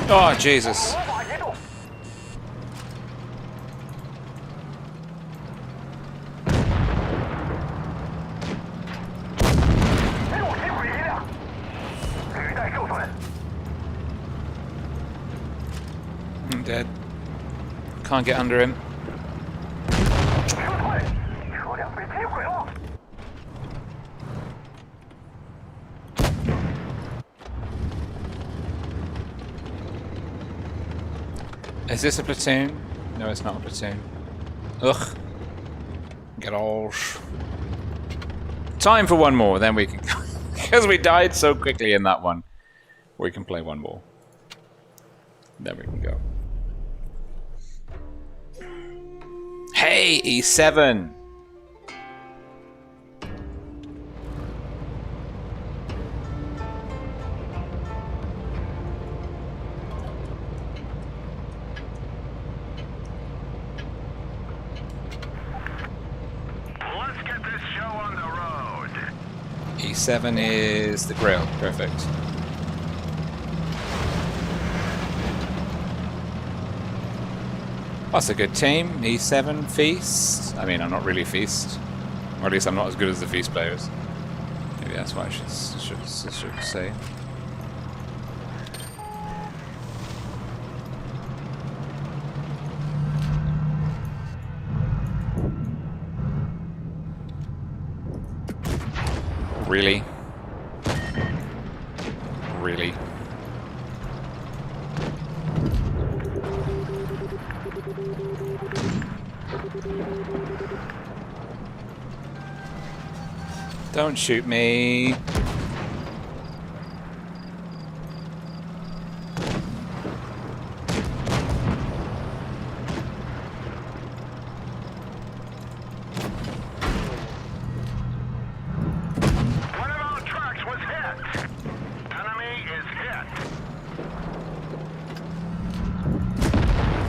Oh, Jesus. I'm dead. Can't get under him. Is this a platoon? No, it's not a platoon. Ugh. Get all. Time for one more, then we can. Because we died so quickly in that one, we can play one more. Then we can go. Hey, E7! E7 is the grill. Perfect. That's a good team. E7, Feast. I mean, I'm not really Feast. Or at least I'm not as good as the Feast players. Maybe that's what I should say. Really? Really? Don't shoot me. One of our trucks was hit. Enemy is hit.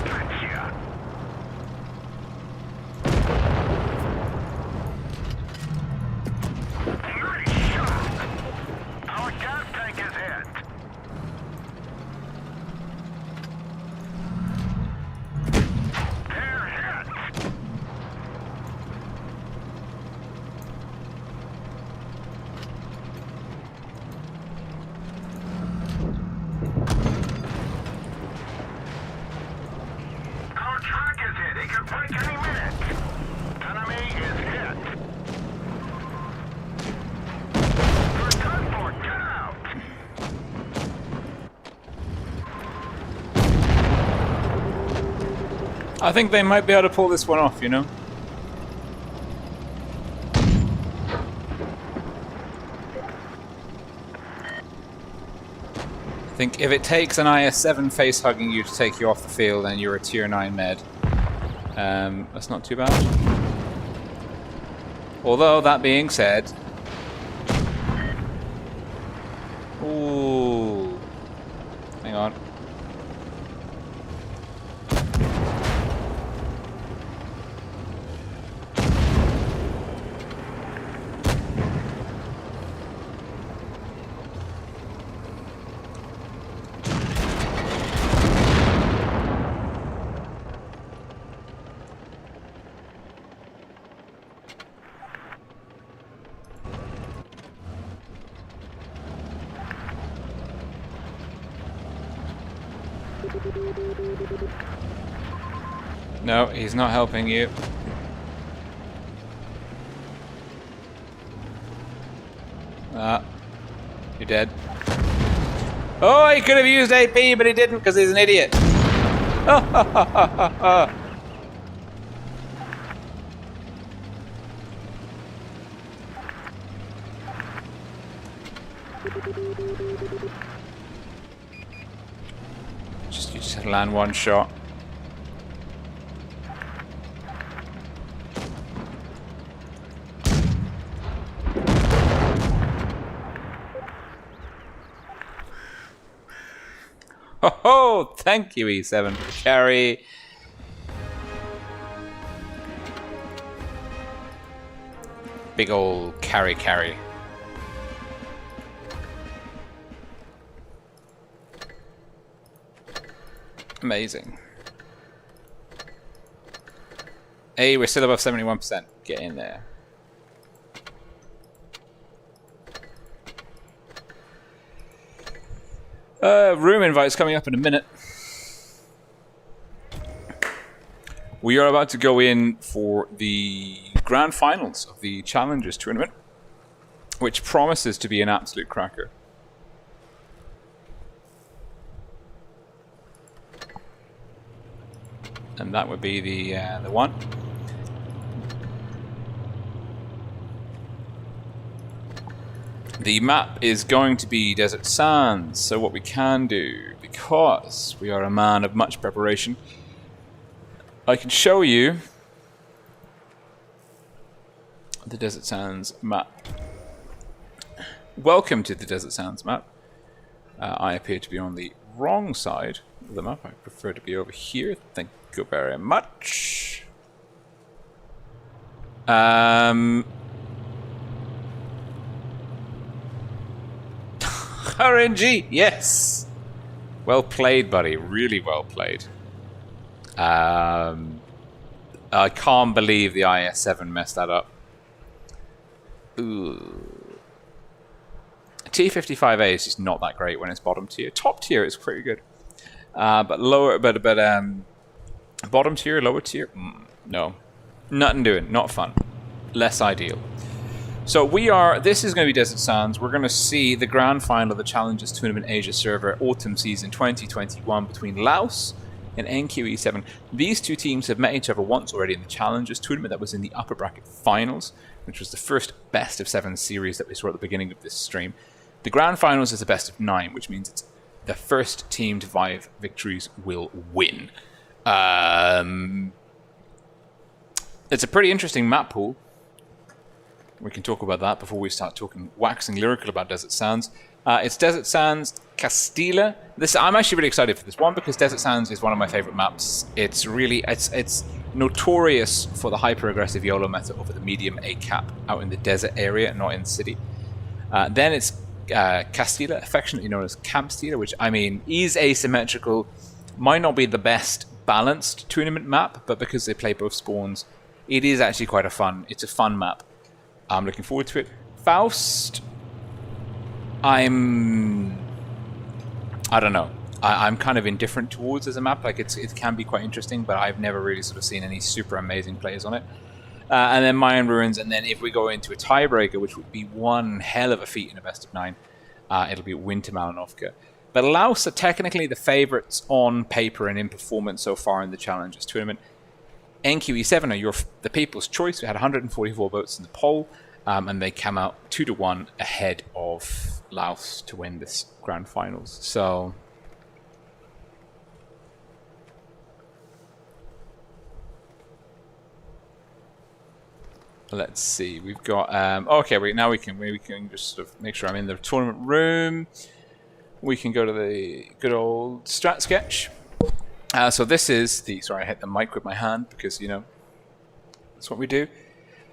Gotcha. Nice shot. Our gas tank is hit. They're hit. Our truck is hit. It could break any minute. Enemy is hit. We're done for. Get out. I think they might be able to pull this one off, you know? I think if it takes an IS-7 face hugging you to take you off the field, then you're a tier 9 med. That's not too bad. Although, that being said... Ooh. Hang on. No, he's not helping you. Ah, you're dead. Oh, he could have used AP, but he didn't because he's an idiot. You just had to land one shot. Oh, thank you, E7 for the carry. Big ol' carry. Amazing. Hey, we're still above 71%. Get in there. Room invites coming up in a minute. We are about to go in for the grand finals of the Challengers tournament, which promises to be an absolute cracker. And that would be the one. The map is going to be Desert Sands, so what we can do, because we are a man of much preparation, I can show you the Desert Sands map. Welcome to the Desert Sands map. I appear to be on the wrong side of the map. I prefer to be over here. Thank you very much. RNG, yes. Well played, buddy. Really well played. I can't believe the IS-7 messed that up. Ooh. T55A is just not that great when it's bottom tier. Top tier is pretty good, but lower, but bottom tier, lower tier, no, nothing doing, not fun, less ideal. So this is going to be Desert Sands. We're going to see the grand final of the Challengers Tournament Asia server autumn season 2021 between Laos and NQE7. These two teams have met each other once already in the Challengers Tournament. That was in the upper bracket finals, which was the first best of 7 series that we saw at the beginning of this stream. The grand finals is a best of 9, which means it's the first team to 5 victories will win. It's a pretty interesting map pool. We can talk about that before we start waxing lyrical about Desert Sands. It's Desert Sands Castilla. I'm actually really excited for this one because Desert Sands is one of my favorite maps. It's notorious for the hyper-aggressive YOLO meta over the medium A cap out in the desert area, not in the city. Then it's Castilla, affectionately known as Campstilla, which I mean is asymmetrical, might not be the best balanced tournament map, but because they play both spawns, it is actually quite it's a fun map. I'm looking forward to it. Faust, I don't know. I'm kind of indifferent towards as a map. Like it can be quite interesting, but I've never really sort of seen any super amazing plays on it. And then Mayan Ruins, and then if we go into a tiebreaker, which would be one hell of a feat in a best of 9, it'll be Winter Malinovka. But Laos are technically the favourites on paper and in performance so far in the Challengers Tournament. NQE7 are the people's choice. We had 144 votes in the poll, and they came out 2-1 ahead of Laos to win this grand finals. So let's see. We've got okay. Now we can just sort of make sure I'm in the tournament room. We can go to the good old strat sketch. So this is the... Sorry, I hit the mic with my hand because, you know, that's what we do.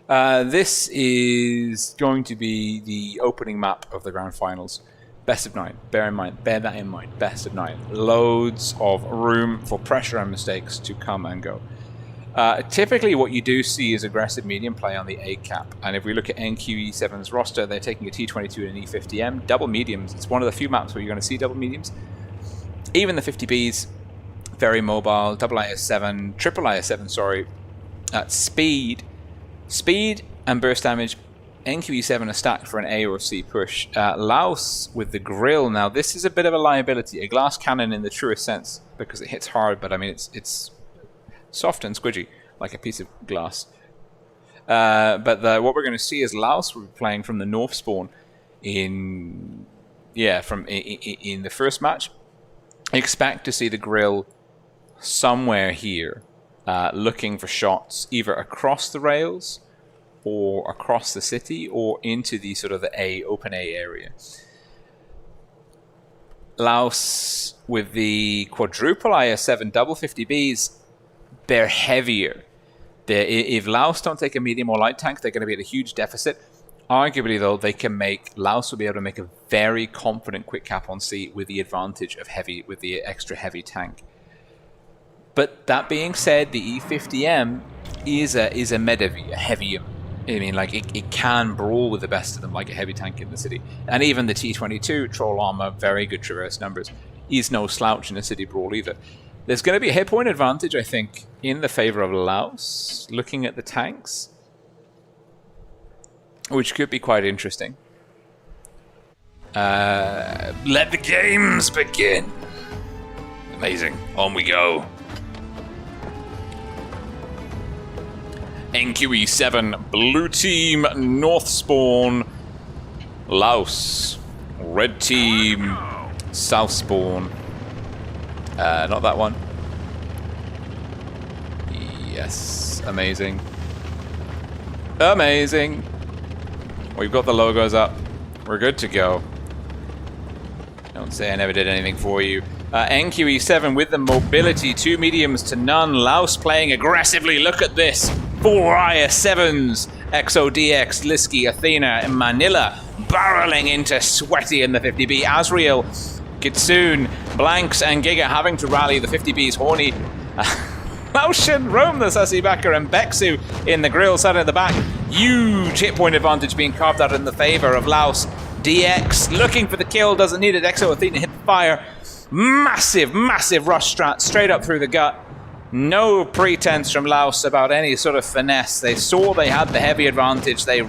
This is going to be the opening map of the grand finals. Best of 9. Bear that in mind. Best of 9. Loads of room for pressure and mistakes to come and go. Typically what you do see is aggressive medium play on the A cap. And if we look at NQE7's roster, they're taking a T22 and an E50M. Double mediums. It's one of the few maps where you're going to see double mediums. Even the 50Bs... very mobile, double IS7, triple IS7, sorry. Speed and burst damage. NQE7 are stacked for an A or C push. Laos with the grill. Now, this is a bit of a liability. A glass cannon in the truest sense because it hits hard, but I mean, it's soft and squidgy like a piece of glass. But what we're going to see is Laos will be playing from the north spawn in the first match. Expect to see the grill somewhere here, looking for shots either across the rails or across the city or into the sort of the open A area. Laos with the quadruple IS7 double 50Bs, they're heavier. If Laos don't take a medium or light tank, they're going to be at a huge deficit. Arguably, though, Laos will be able to make a very confident quick cap on C with the advantage of with the extra heavy tank. But that being said, the E50M is a Medevi, a heavy. I mean, like it can brawl with the best of them, like a heavy tank in the city. And even the T22 troll armor, very good traverse numbers, is no slouch in a city brawl either. There's going to be a hit point advantage, I think, in the favor of Laos. Looking at the tanks, which could be quite interesting. Let the games begin. Amazing. On we go. NQE7, blue team, north spawn, Laos. Red team, south spawn. Not that one. Yes, amazing. Amazing. We've got the logos up. We're good to go. Don't say I never did anything for you. NQE7 with the mobility, 2 mediums to none. Laos playing aggressively. Look at this. 4 IS7s. XODX, Liski, Athena, and Manila barreling into Sweaty in the 50B. Azriel, Kitsune, Blanks, and Giga having to rally the 50B's horny. Laotian, Rome, the Sasibaka, and Bexu in the grill, sat at the back. Huge hit point advantage being carved out in the favor of Laos. DX looking for the kill, doesn't need it. Exo Athena hit the fire. Massive, massive rush strat straight up through the gut. No pretense from Laos about any sort of finesse. They saw they had the heavy advantage. They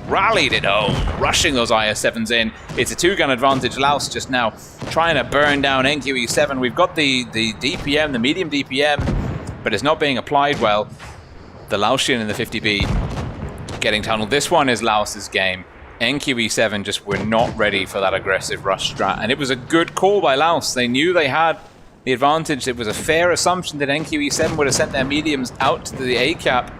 rallied it home, rushing those IS-7s in. It's a 2-gun advantage. Laos just now trying to burn down NQE-7. We've got the DPM, the medium DPM, but it's not being applied well. The Laotian in the 50B getting tunneled. This one is Laos's game. NQE-7 just were not ready for that aggressive rush strat, and it was a good call by Laos. They knew they had the advantage. It was a fair assumption that NQE-7 would have sent their mediums out to the A cap.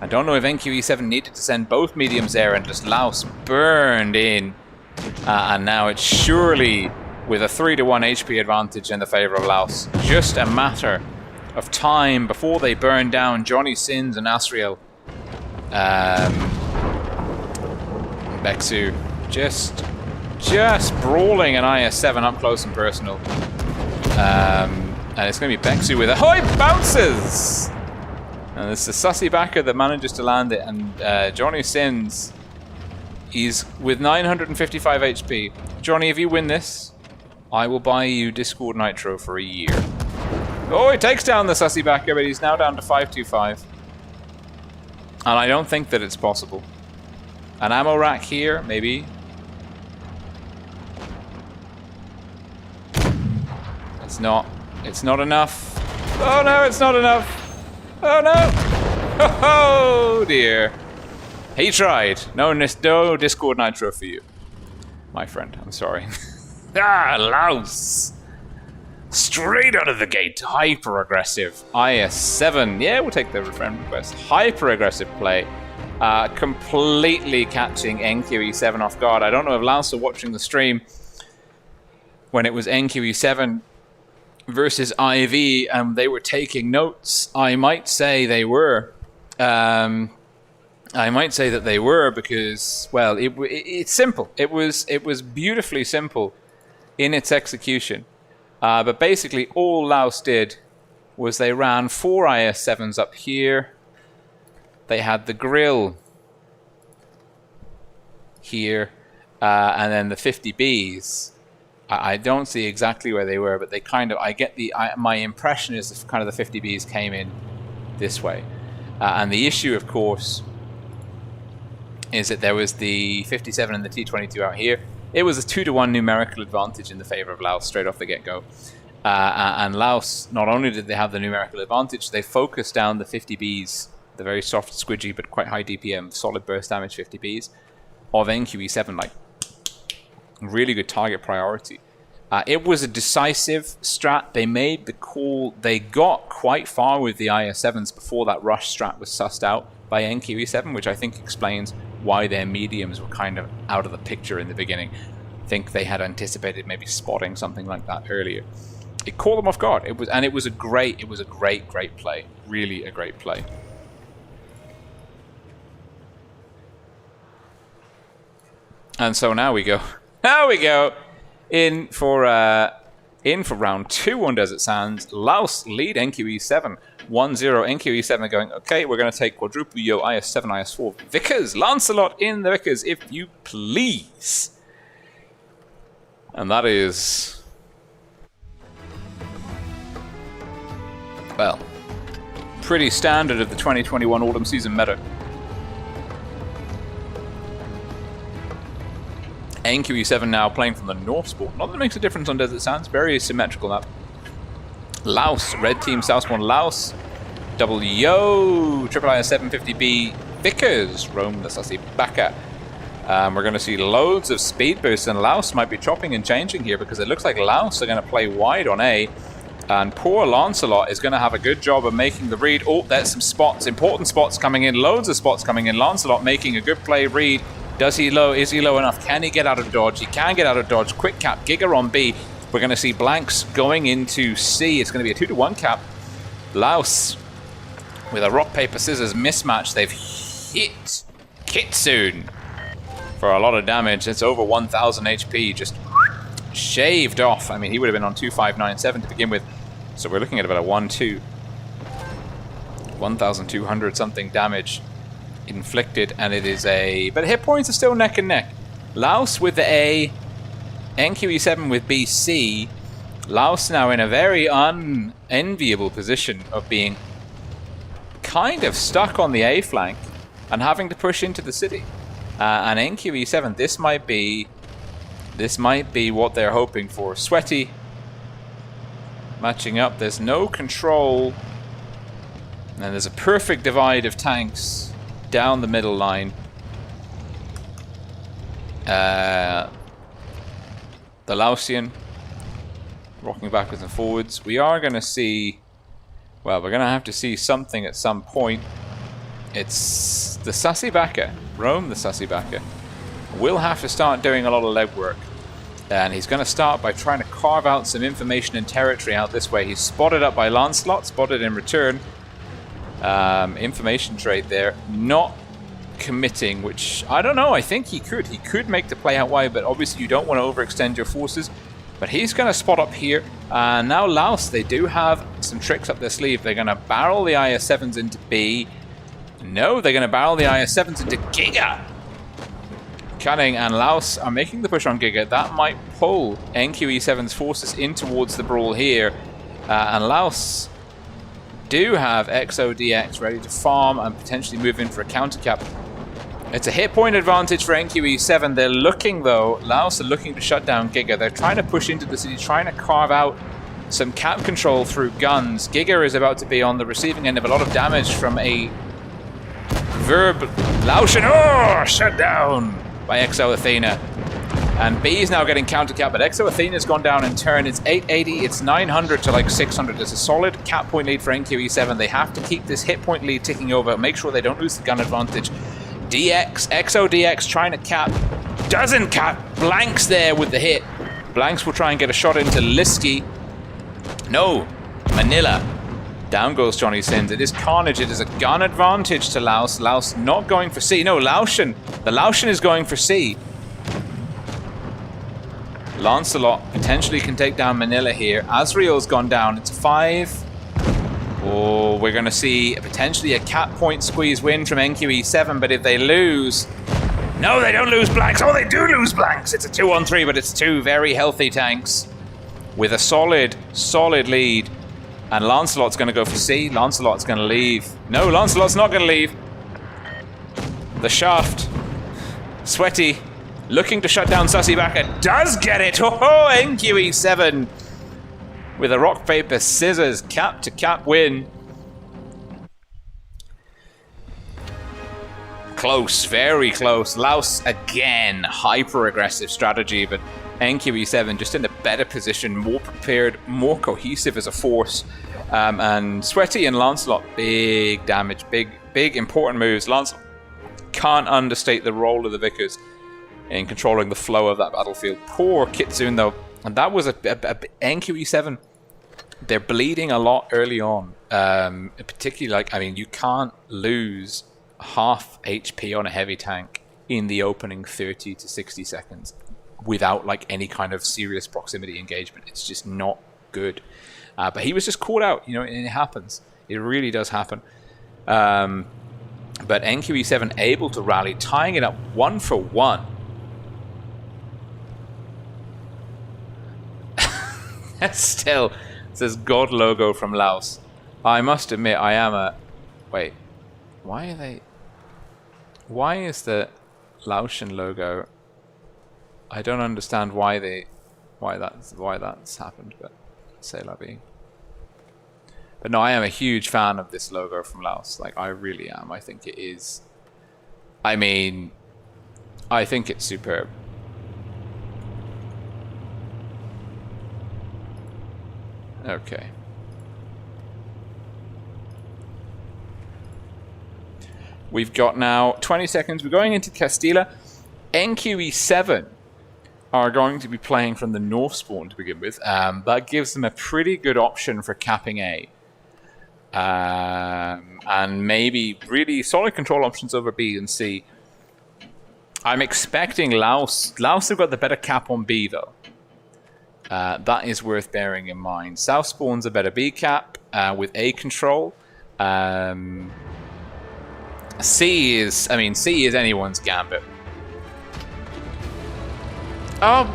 I don't know if NQE-7 needed to send both mediums there, and just Laos burned in. And now it's surely with a 3-to-1 HP advantage in the favor of Laos. Just a matter of time before they burn down Johnny Sins and Asriel. Beksu just brawling an IS-7 up close and personal. And it's going to be Beksu with ahoy bounces! And it's the sussy backer that manages to land it, and Johnny Sins, he's with 955 HP. Johnny, if you win this, I will buy you Discord Nitro for a year. Oh, he takes down the sussy backer, but he's now down to 525. And I don't think that it's possible. An ammo rack here, maybe. It's not enough. Oh no, it's not enough. Oh no. Oh dear. He tried. No Discord Nitro for you, my friend. I'm sorry. Laos. Straight out of the gate, hyper aggressive. IS-7. Yeah, we'll take the friend request. Hyper aggressive play. Completely catching NQE-7 off guard. I don't know if Laos are watching the stream when it was NQE-7 versus IV, and they were taking notes. I might say they were. I might say that they were because, well, it's simple. It was beautifully simple in its execution. But basically, all Laos did was they ran 4 IS-7s up here. They had the grill here, and then the 50Bs. I don't see exactly where they were, but they kind of, my impression is that kind of the 50Bs came in this way. And the issue, of course, is that there was the 57 and the T-22 out here. It was a 2-to-1 numerical advantage in the favor of Laos straight off the get-go. And Laos, not only did they have the numerical advantage, they focused down the 50Bs, the very soft, squidgy, but quite high DPM, solid burst damage 50Bs of NQE-7, like really good target priority. It was a decisive strat. They made the call. They got quite far with the IS-7s before that rush strat was sussed out by NQE-7, which I think explains why their mediums were kind of out of the picture in the beginning. I think they had anticipated maybe spotting something like that earlier. It caught them off guard. It was a great play. Really a great play. And so now we go. Now we go in for round 2 on Desert Sands. Laos lead NQE-7 1-0. NQE-7 are going, okay, we're going to take quadruple yo IS-7, IS-4. Vickers, Lancelot in the Vickers, if you please. And that is, well, pretty standard of the 2021 autumn season meta. NQE-7 now playing from the North Spawn. Not that it makes a difference on Desert Sands. Very symmetrical map. Laos, red team, South Spawn, Laos. Double yo, triple IS-7, 50B, Vickers, roam the sussy Baka. We're going to see loads of speed boosts, and Laos might be chopping and changing here because it looks like Laos are going to play wide on A. And poor Lancelot is going to have a good job of making the read. Oh, there's some spots, important spots coming in, loads of spots coming in. Lancelot making a good play read. Does he low? Is he low enough? Can he get out of dodge? He can get out of dodge. Quick cap, Giga on B. We're going to see blanks going into C. It's going to be a 2-to-1 cap. Laos with a rock, paper, scissors mismatch. They've hit Kitsune for a lot of damage. It's over 1,000 HP. Just shaved off. I mean, he would have been on 2597 to begin with. So we're looking at about a 1-2. 1,200 something damage inflicted, and it is a, but hit points are still neck and neck. Laos with the A, NQE-7 with BC. Laos now in a very unenviable position of being kind of stuck on the A flank and having to push into the city. And NQE7, this might be what they're hoping for. Sweaty matching up. There's no control. And there's a perfect divide of tanks down the middle line. The Laosian rocking backwards and forwards. We are going to see... Well, we're going to have to see something at some point. It's the Sasibaka. Rome, the Sasibaka, will have to start doing a lot of legwork. And he's going to start by trying to carve out some information and territory out this way. He's spotted up by Lancelot, spotted in return. Information trade there. Not committing, which I don't know. I think he could. He could make the play out wide, but obviously you don't want to overextend your forces. But he's going to spot up here. Now Laos, they do have some tricks up their sleeve. They're going to barrel the IS-7s into B. No, they're going to barrel the IS-7s into Giga. Cunning and Laos are making the push on Giga. That might pull NQE7's forces in towards the brawl here. And Laos do have XODX ready to farm and potentially move in for a counter cap. It's a hit point advantage for NQE7. They're looking, though, Laos are looking to shut down Giga. They're trying to push into the city, trying to carve out some cap control through guns. Giga is about to be on the receiving end of a lot of damage from a Verb Laotian. Oh, shut down by Exo Athena. And B is now getting counter cap, but Exo Athena's gone down in turn. It's 880, it's 900 to like 600. It's a solid cap point lead for NQE7. They have to keep this hit point lead ticking over, make sure they don't lose the gun advantage. DX, Exo DX trying to cap, doesn't cap, blanks there with the hit. Blanks will try and get a shot into Liski. No, Manila. Down goes Johnny Sins. It is carnage. It is a gun advantage to Laos. Laos not going for C. No, Laotian. The Laotian is going for C. Lancelot potentially can take down Manila here. Azriel's gone down. It's 5. Oh, we're going to see potentially a cap point squeeze win from NQE7, but if they lose... No, they don't lose blanks. Oh, they do lose blanks. It's a 2-on-3, but it's 2 very healthy tanks with a solid lead. And Lancelot's going to go for C. Lancelot's going to leave. No, Lancelot's not going to leave. The shaft. Sweaty. Looking to shut down Sasibaka. Does get it. Oh, NQE7. With a rock, paper, scissors. Cap to cap win. Close. Very close. Laos again. Hyper aggressive strategy. But NQE7 just in a better position. More prepared. More cohesive as a force. And Sweaty and Lancelot, big damage, big important moves. Lancelot can't understate the role of the Vickers in controlling the flow of that battlefield. Poor Kitsune, though, and that was a NQE7. They're bleeding a lot early on, particularly like, I mean, you can't lose half HP on a heavy tank in the opening 30 to 60 seconds without like any kind of serious proximity engagement. It's just not good. But he was just caught out, you know, and it happens. It really does happen. But NQE7 able to rally, tying it up 1-for-1. Still, it says God logo from Laos. I must admit, I am a... Wait, why are they... Why is the Laotian logo... I don't understand why that's happened, but... Say la vie. But no, I am a huge fan of this logo from Laos. Like, I really am. I think it is... I mean, I think it's superb. Okay. We've got now 20 seconds. We're going into Castilla. NQE7 are going to be playing from the north spawn to begin with. That gives them a pretty good option for capping A. And maybe really solid control options over B and C. I'm expecting Laos. Laos have got the better cap on B, though. That is worth bearing in mind. South spawn's a better B cap with A control. C is anyone's gambit. Oh,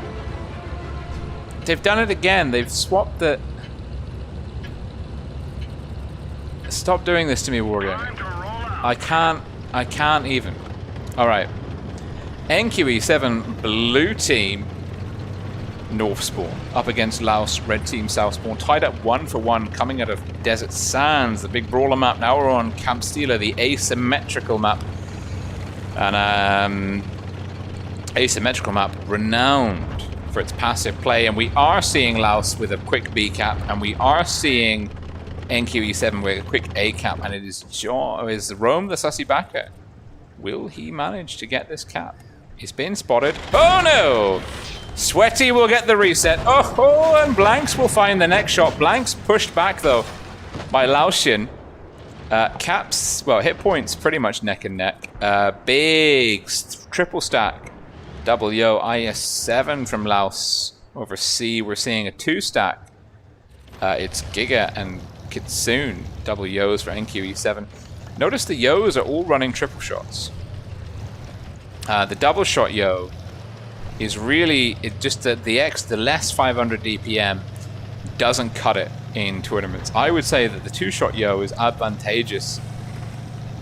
they've done it again. They've swapped the... Stop doing this to me, Wargaming. I can't even. Alright. NQE7 blue team north spawn up against Laos red team south spawn, tied up 1-1 coming out of Desert Sands, the big brawler map. Now we're on Camp Stila, the asymmetrical map, and asymmetrical map renowned for its passive play, and we are seeing Laos with a quick B cap, and we are seeing NQE7 with a quick A cap, and it is Rome the Sussy Baka. Will he manage to get this cap? He's been spotted. Oh no! Sweaty will get the reset. Oh, and Blanks will find the next shot. Blanks pushed back though by Laotian. Caps, well, hit points pretty much neck and neck. Big triple stack. Double yo, IS7 from Laos. Over C, we're seeing a 2-stack. It's Giga and Kitsune. Double yos for NQE7. Notice the yos are all running triple shots. The double shot yo is really the less 500 DPM doesn't cut it in tournaments. I would say that the 2-shot yo is advantageous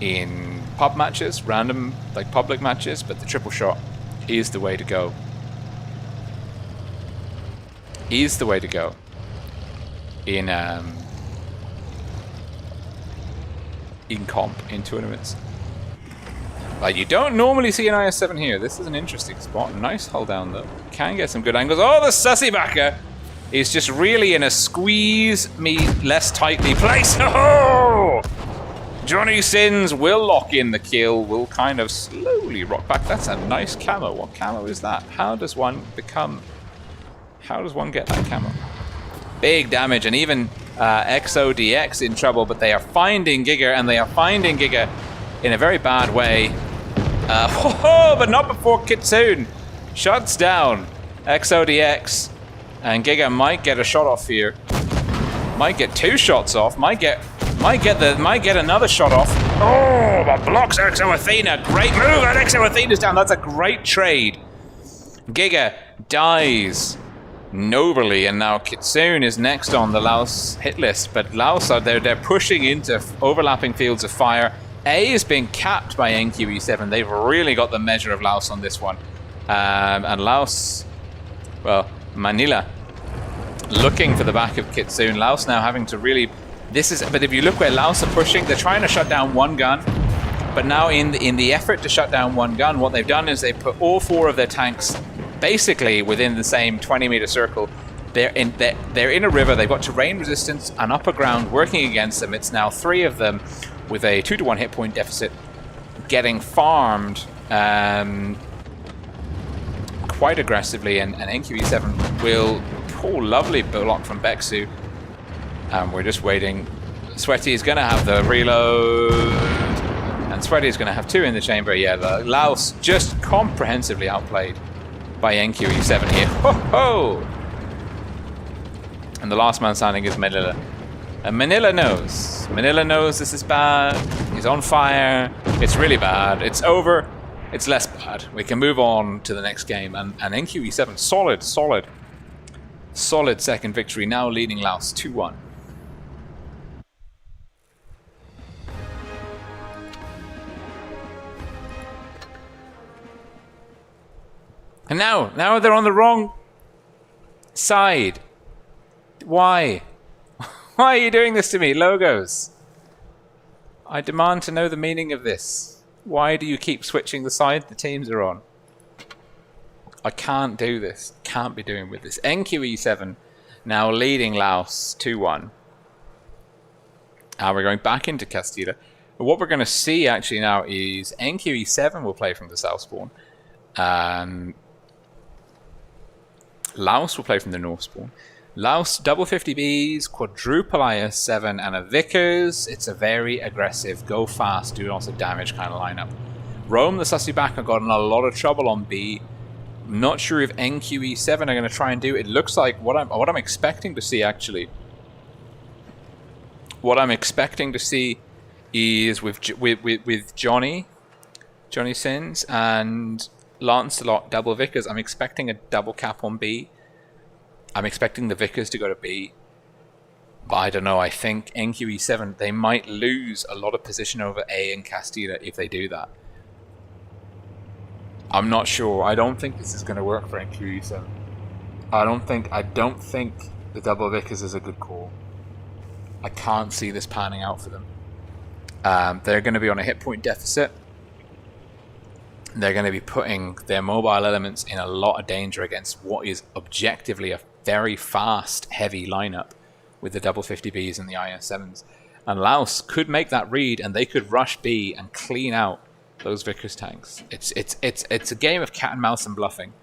in pub matches, random like public matches, but the triple shot is the way to go. Is the way to go in comp, in tournaments. You don't normally see an IS-7 here. This is an interesting spot. Nice hold down though. Can get some good angles. Oh, the Sussy Baka is just really in a squeeze me less tightly place. Oh! Johnny Sins will lock in the kill. Will kind of slowly rock back. That's a nice camo. What camo is that? How does one get that camo? Big damage, and even XODX in trouble, but they are finding Giga, and they are finding Giga in a very bad way. But not before Kitsune shuts down XODX, and Giga might get a shot off here. Might get 2 shots off. Might get another shot off. Oh, but blocks Exo Athena. Great move, and Exo Athena's down. That's a great trade. Giga dies nobly, and now Kitsune is next on the Laos hit list. But Laos are they're pushing into overlapping fields of fire. A is being capped by NQE7. They've really got the measure of Laos on this one. And Laos, well, Manila looking for the back of Kitsune. Laos now having to really, but if you look where Laos are pushing, they're trying to shut down one gun. But now in the effort to shut down one gun, what they've done is they put all 4 of their tanks basically within the same 20-meter circle. They're in a river. They've got terrain resistance and upper ground working against them. It's now 3 of them with a 2-to-1 hit point deficit getting farmed quite aggressively, and NQE7 will pull lovely block from Bexu. We're just waiting. Sweaty is going to have the reload, and Sweaty is going to have 2 in the chamber. Yeah, the Laos just comprehensively outplayed by NQE7 here. Ho ho! And the last man standing is Manila. And Manila knows. Manila knows this is bad. He's on fire. It's really bad. It's over. It's less bad. We can move on to the next game. And NQE7, solid second victory. Now leading Laos 2-1. And now they're on the wrong side. Why? Why are you doing this to me, Logos? I demand to know the meaning of this. Why do you keep switching the side the teams are on? I can't do this. Can't be doing with this. NQE7 now leading Laos 2-1. We're going back into Castilla. What we're going to see actually now is NQE7 will play from the south spawn. Laos will play from the north spawn. Laos, double 50Bs, quadruple IS7, and a Vickers. It's a very aggressive, go fast, do lots of damage kind of lineup. Rome, the Sussy Baka, got in a lot of trouble on B. I'm not sure if NQE7 are going to try and do. It looks like what I'm expecting to see actually. What I'm expecting to see is with Johnny Sins and Lancelot double Vickers. I'm expecting a double cap on B. I'm expecting the Vickers to go to B. But I don't know. I think NQE7, they might lose a lot of position over A and Castilla if they do that. I'm not sure. I don't think this is going to work for NQE7. I don't think the double Vickers is a good call. I can't see this panning out for them. They're going to be on a hit point deficit. They're going to be putting their mobile elements in a lot of danger against what is objectively a very fast, heavy lineup with the double 50Bs and the IS-7s. And Laos could make that read, and they could rush B and clean out those Vickers tanks. It's a game of cat and mouse and bluffing.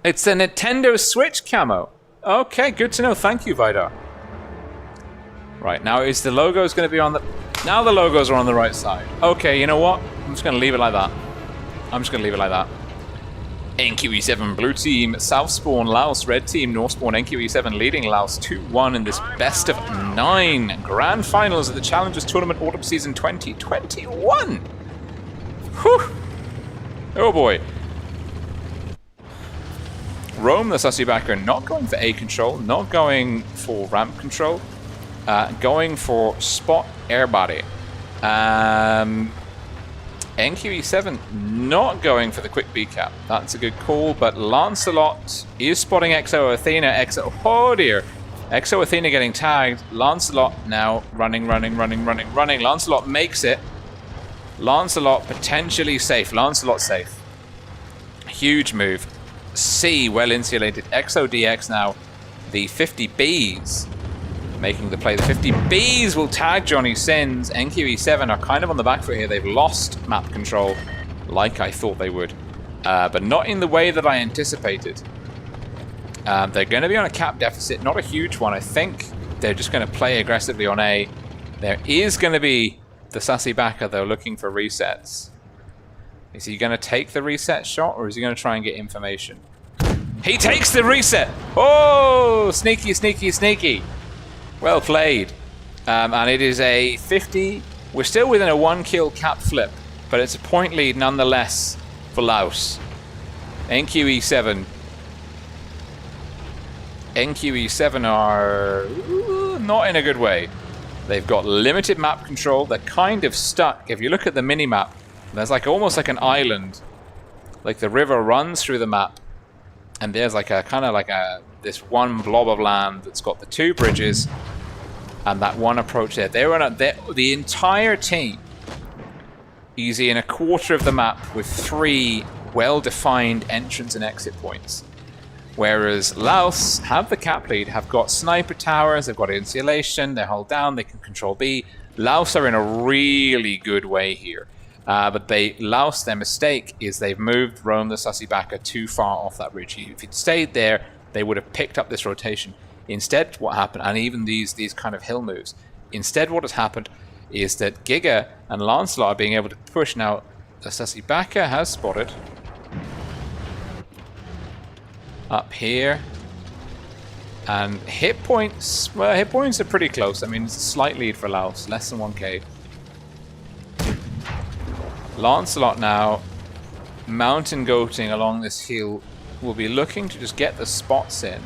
It's a Nintendo Switch camo. Okay, good to know. Thank you, Vidar. Right, now is the logos going to be on the... Now the logos are on the right side. Okay, you know what? I'm just going to leave it like that. NQE7 blue team, South Spawn, Laos, red team, North Spawn, NQE7 leading Laos 2-1 in this best of 9 grand finals of the Challengers Tournament Autumn Season 2021. Whew. Oh boy. Rome, the sussy backer, not going for A control, not going for ramp control, going for spot airbody. NQE7 not going for the quick B cap. That's a good call, but Lancelot is spotting Exo Athena. Oh dear. Exo Athena getting tagged. Lancelot now running. Lancelot makes it. Lancelot potentially safe. Lancelot safe. Huge move. C well insulated. Exo DX now. The 50Bs making the play. The 50Bs will tag Johnny Sins. NQE7 are kind of on the back foot here. They've lost map control like I thought they would. But not in the way that I anticipated. They're going to be on a cap deficit. Not a huge one. I think they're just going to play aggressively on A. There is going to be the sassy backer, though, looking for resets. Is he going to take the reset shot, or is he going to try and get information? He takes the reset! Oh! Sneaky. Well played. And it is a 50. We're still within a 1-kill cap flip, but it's a point lead nonetheless for Laos. NQE7 are not in a good way. They've got limited map control. They're kind of stuck. If you look at the mini-map, there's like almost like an island. Like the river runs through the map, and there's like a kind of like this one blob of land that's got the 2 bridges and that one approach there. They're on the entire team easy in a quarter of the map with 3 well-defined entrance and exit points. Whereas Laos have the cap lead, have got sniper towers, they've got insulation, they hold down, they can control B. Laos are in a really good way here. But Laos, their mistake is they've moved Rome the Sussy backer too far off that ridge. If he'd stayed there, they would have picked up this rotation. Instead, what happened, and even these kind of hill moves, instead what has happened is that Giga and Lancelot are being able to push. Now, the Sussy backer has spotted up here. And hit points, well, hit points are pretty close. I mean, it's a slight lead for Laos, less than 1k. Lancelot now, mountain goating along this hill, will be looking to just get the spots in.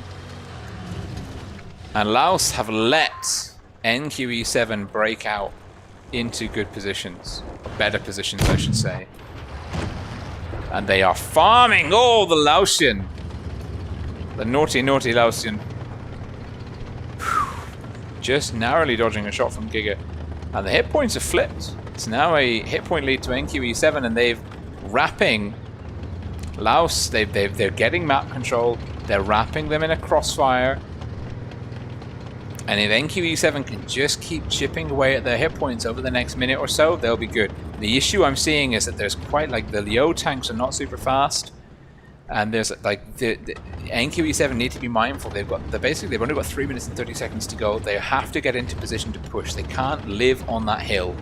And Laos have let NQE7 break out into good positions. Better positions, I should say. And they are farming! Oh, the Laotian! The naughty Laotian. Just narrowly dodging a shot from Giga. And the hit points have flipped. It's now a hit point lead to NQE7, and they've wrapping Laos. They're getting map control. They're wrapping them in a crossfire. And if NQE7 can just keep chipping away at their hit points over the next minute or so, they'll be good. The issue I'm seeing is that there's quite like the Leo tanks are not super fast. And there's like the NQE7 need to be mindful. They've only got 3 minutes and 30 seconds to go. They have to get into position to push. They can't live on that hill.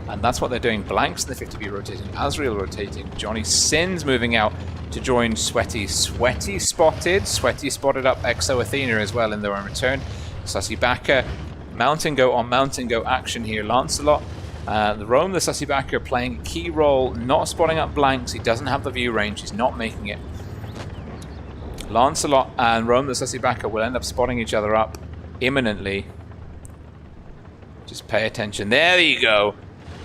And that's what they're doing. Blanks in the 50B rotating, Azrael rotating, Johnny Sins moving out to join Sweaty. Sweaty spotted up Exo Athena as well in their own return. Sussy backer, mountain go action here. Lancelot, the Rome, the Sussy backer, playing a key role, not spotting up blanks. He doesn't have the view range. He's not making it. Lancelot and Rome, the Sussy backer, will end up spotting each other up imminently. Just pay attention. There you go.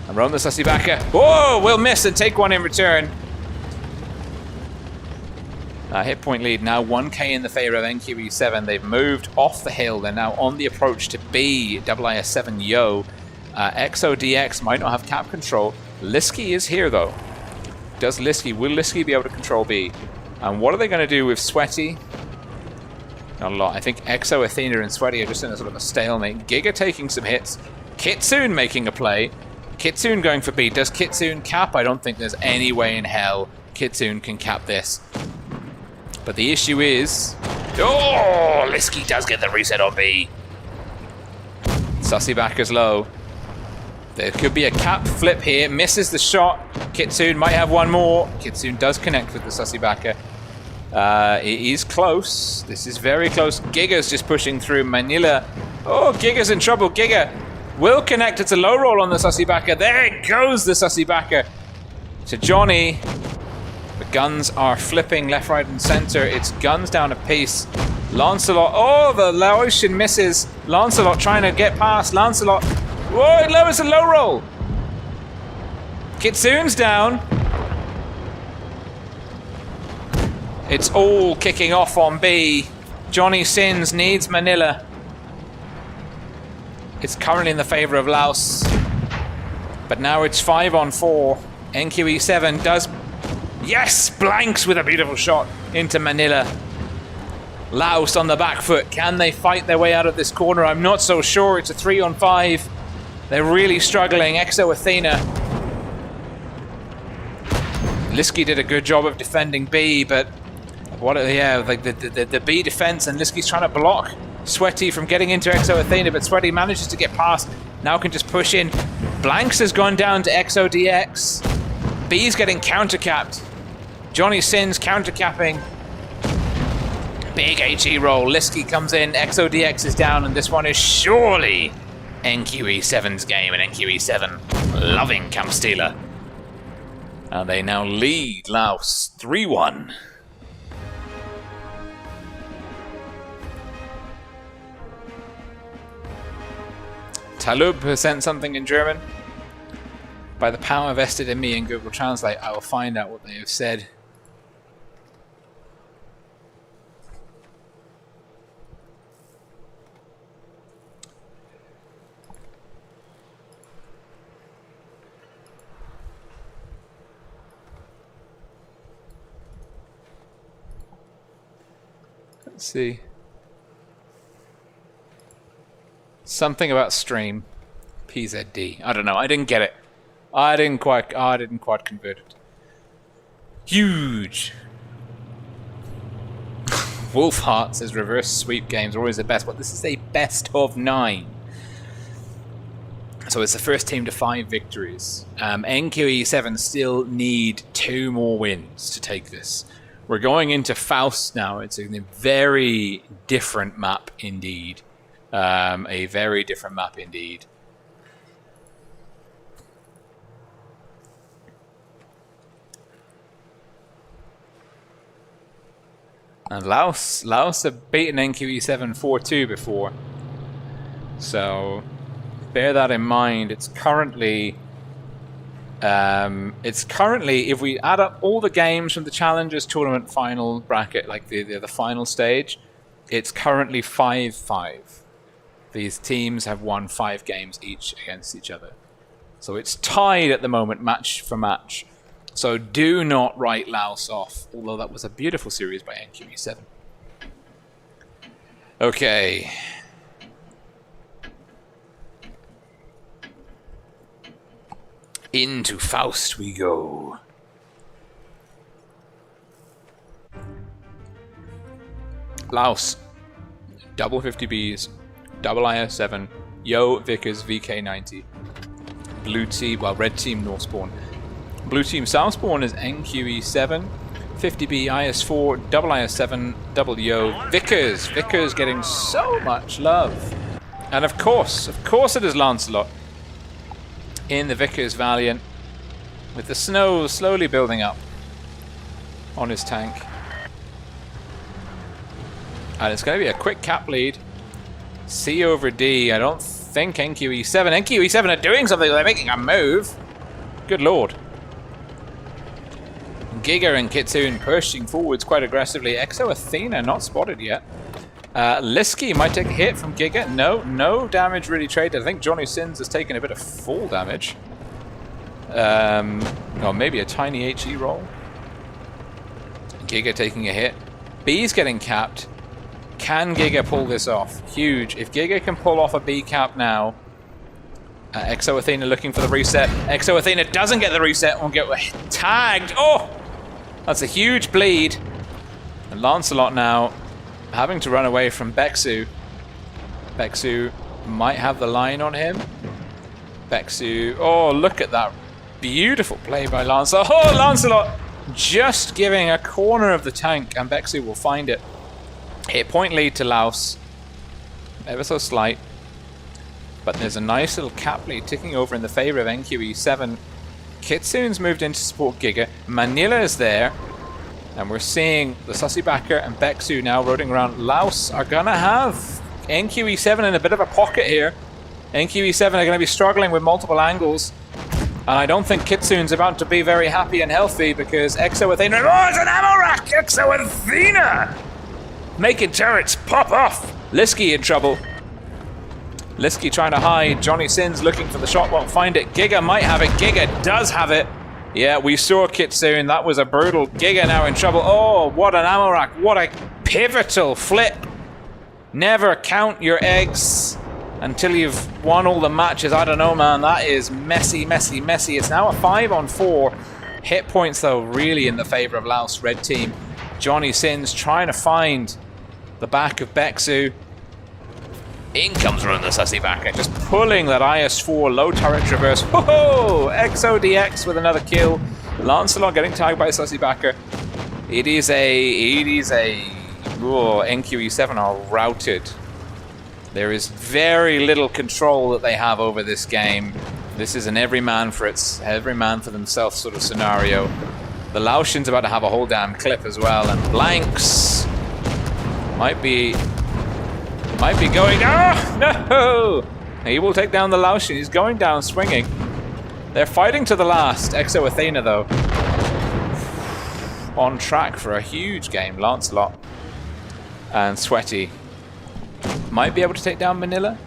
And run the Sussibaka. Whoa, we'll miss and take one in return. Hit point lead now 1k in the favor of NQE7. They've moved off the hill. They're now on the approach to B. IIS7 Yo. XODX might not have cap control. Liski is here though. Will Liski be able to control B? And what are they going to do with Sweaty? Not a lot. I think Exo, Athena, and Sweaty are just in a sort of a stalemate. Giga taking some hits. Kitsune making a play. Kitsune going for B. Does Kitsune cap? I don't think there's any way in hell Kitsune can cap this. But the issue is... Oh! Liski does get the reset on B. Sussibaka's low. There could be a cap flip here. Misses the shot. Kitsune might have one more. Kitsune does connect with the Sussibaka. It is close. This is very close. Giga's just pushing through. Manila. Oh, Giga's in trouble. Giga will connect. It's a low roll on the Sussibaka. There goes the Sussibaka to Johnny. The guns are flipping left, right, and center. It's guns down a piece. Lancelot. Oh, the Laotian misses. Lancelot trying to get past. Lancelot. Whoa, it's a low roll. Kitsune's down. It's all kicking off on B. Johnny Sins needs Manila. It's currently in the favor of Laos. But now it's 5-on-4. NQE7 does... Yes! Blanks with a beautiful shot into Manila. Laos on the back foot. Can they fight their way out of this corner? I'm not so sure. It's a 3-on-5. They're really struggling. Exo Athena. Liski did a good job of defending B, but what? Yeah, like the B defense, and Liski's trying to block Sweaty from getting into Exo Athena, but Sweaty manages to get past. Now can just push in. Blanks has gone down to XODX. B's getting countercapped. Johnny Sins countercapping. Big HE roll. Liski comes in. XODX is down, and this one is surely NQE7's game, and NQE7 loving Camp Stealer. And they now lead Laos 3-1. Talub has sent something in German. By the power vested in me in Google Translate, I will find out what they have said. Let's see. Something about stream. PZD. I don't know. I didn't get it. I didn't quite convert it. Huge. Wolfheart says reverse sweep games are always the best, but this is a best of 9. So it's the first team to 5 victories. NQE7 still need 2 more wins to take this. We're going into Faust now. It's a very different map indeed. A very different map indeed. And Laos have beaten NQE7 4-2 before. So bear that in mind. It's currently, if we add up all the games from the Challengers Tournament final bracket, like the final stage, it's currently 5-5. These teams have won 5 games each against each other. So it's tied at the moment, match for match. So do not write Laos off, although that was a beautiful series by NQE7. Okay. Into Faust we go. Laos. Double 50Bs. Double IS7. Yo, Vickers, VK90. Blue team, well, red team, Northspawn. Blue team Southspawn is NQE7, 50B IS4, double IS7, double Yo, Vickers. Vickers getting so much love. And of course it is Lancelot in the Vickers Valiant with the snow slowly building up on his tank. And it's going to be a quick cap lead. C over D. I don't think NQE7. NQE7 are doing something. They're making a move. Good lord. Giga and Kitsune pushing forwards quite aggressively. Exo Athena not spotted yet. Liski might take a hit from Giga. No damage really traded. I think Johnny Sins has taken a bit of fall damage. Or maybe a tiny HE roll. Giga taking a hit. B's getting capped. Can Giga pull this off? Huge. If Giga can pull off a B cap now. Exo Athena looking for the reset. Exo Athena doesn't get the reset. Will get tagged. Oh! That's a huge bleed. And Lancelot now having to run away from Bexu. Bexu might have the line on him. Bexu. Oh, look at that. Beautiful play by Lancelot. Oh, Lancelot just giving a corner of the tank, and Bexu will find it. Hit point lead to Laos. Ever so slight. But there's a nice little cap lead ticking over in the favor of NQE7. Kitsune's moved in to support Giga. Manila is there. And we're seeing the Sussy Backer and Bexu now roading around. Laos are going to have NQE7 in a bit of a pocket here. NQE7 are going to be struggling with multiple angles. And I don't think Kitsune's about to be very happy and healthy because Exo Athena... Oh, it's an ammo rack! Exo Athena! Making turrets pop off! Liski in trouble. Liski trying to hide. Johnny Sins looking for the shot, won't find it. Giga might have it. Giga does have it. Yeah, we saw Kitsune. That was a brutal. Giga now in trouble. Oh, what an ammo rack. What a pivotal flip. Never count your eggs until you've won all the matches. I don't know, man. That is messy, messy, messy. It's now a 5-on-4. Hit points, though, really in the favor of Laos red team. Johnny Sins trying to find the back of Bexu. In comes Run the Sussy Backer, just pulling that IS-4 low turret traverse. Whoa! XODX with another kill. Lancelot getting tagged by Sussy Backer. It is a... Oh, NQE7 are routed. There is very little control that they have over this game. This is an every man for themselves sort of scenario. The Laotians about to have a whole damn clip as well, and Blanks might be going. Ah, no! He will take down the Laotian. He's going down swinging. They're fighting to the last. Exo Athena, though, on track for a huge game. Lancelot and Sweaty might be able to take down Manila.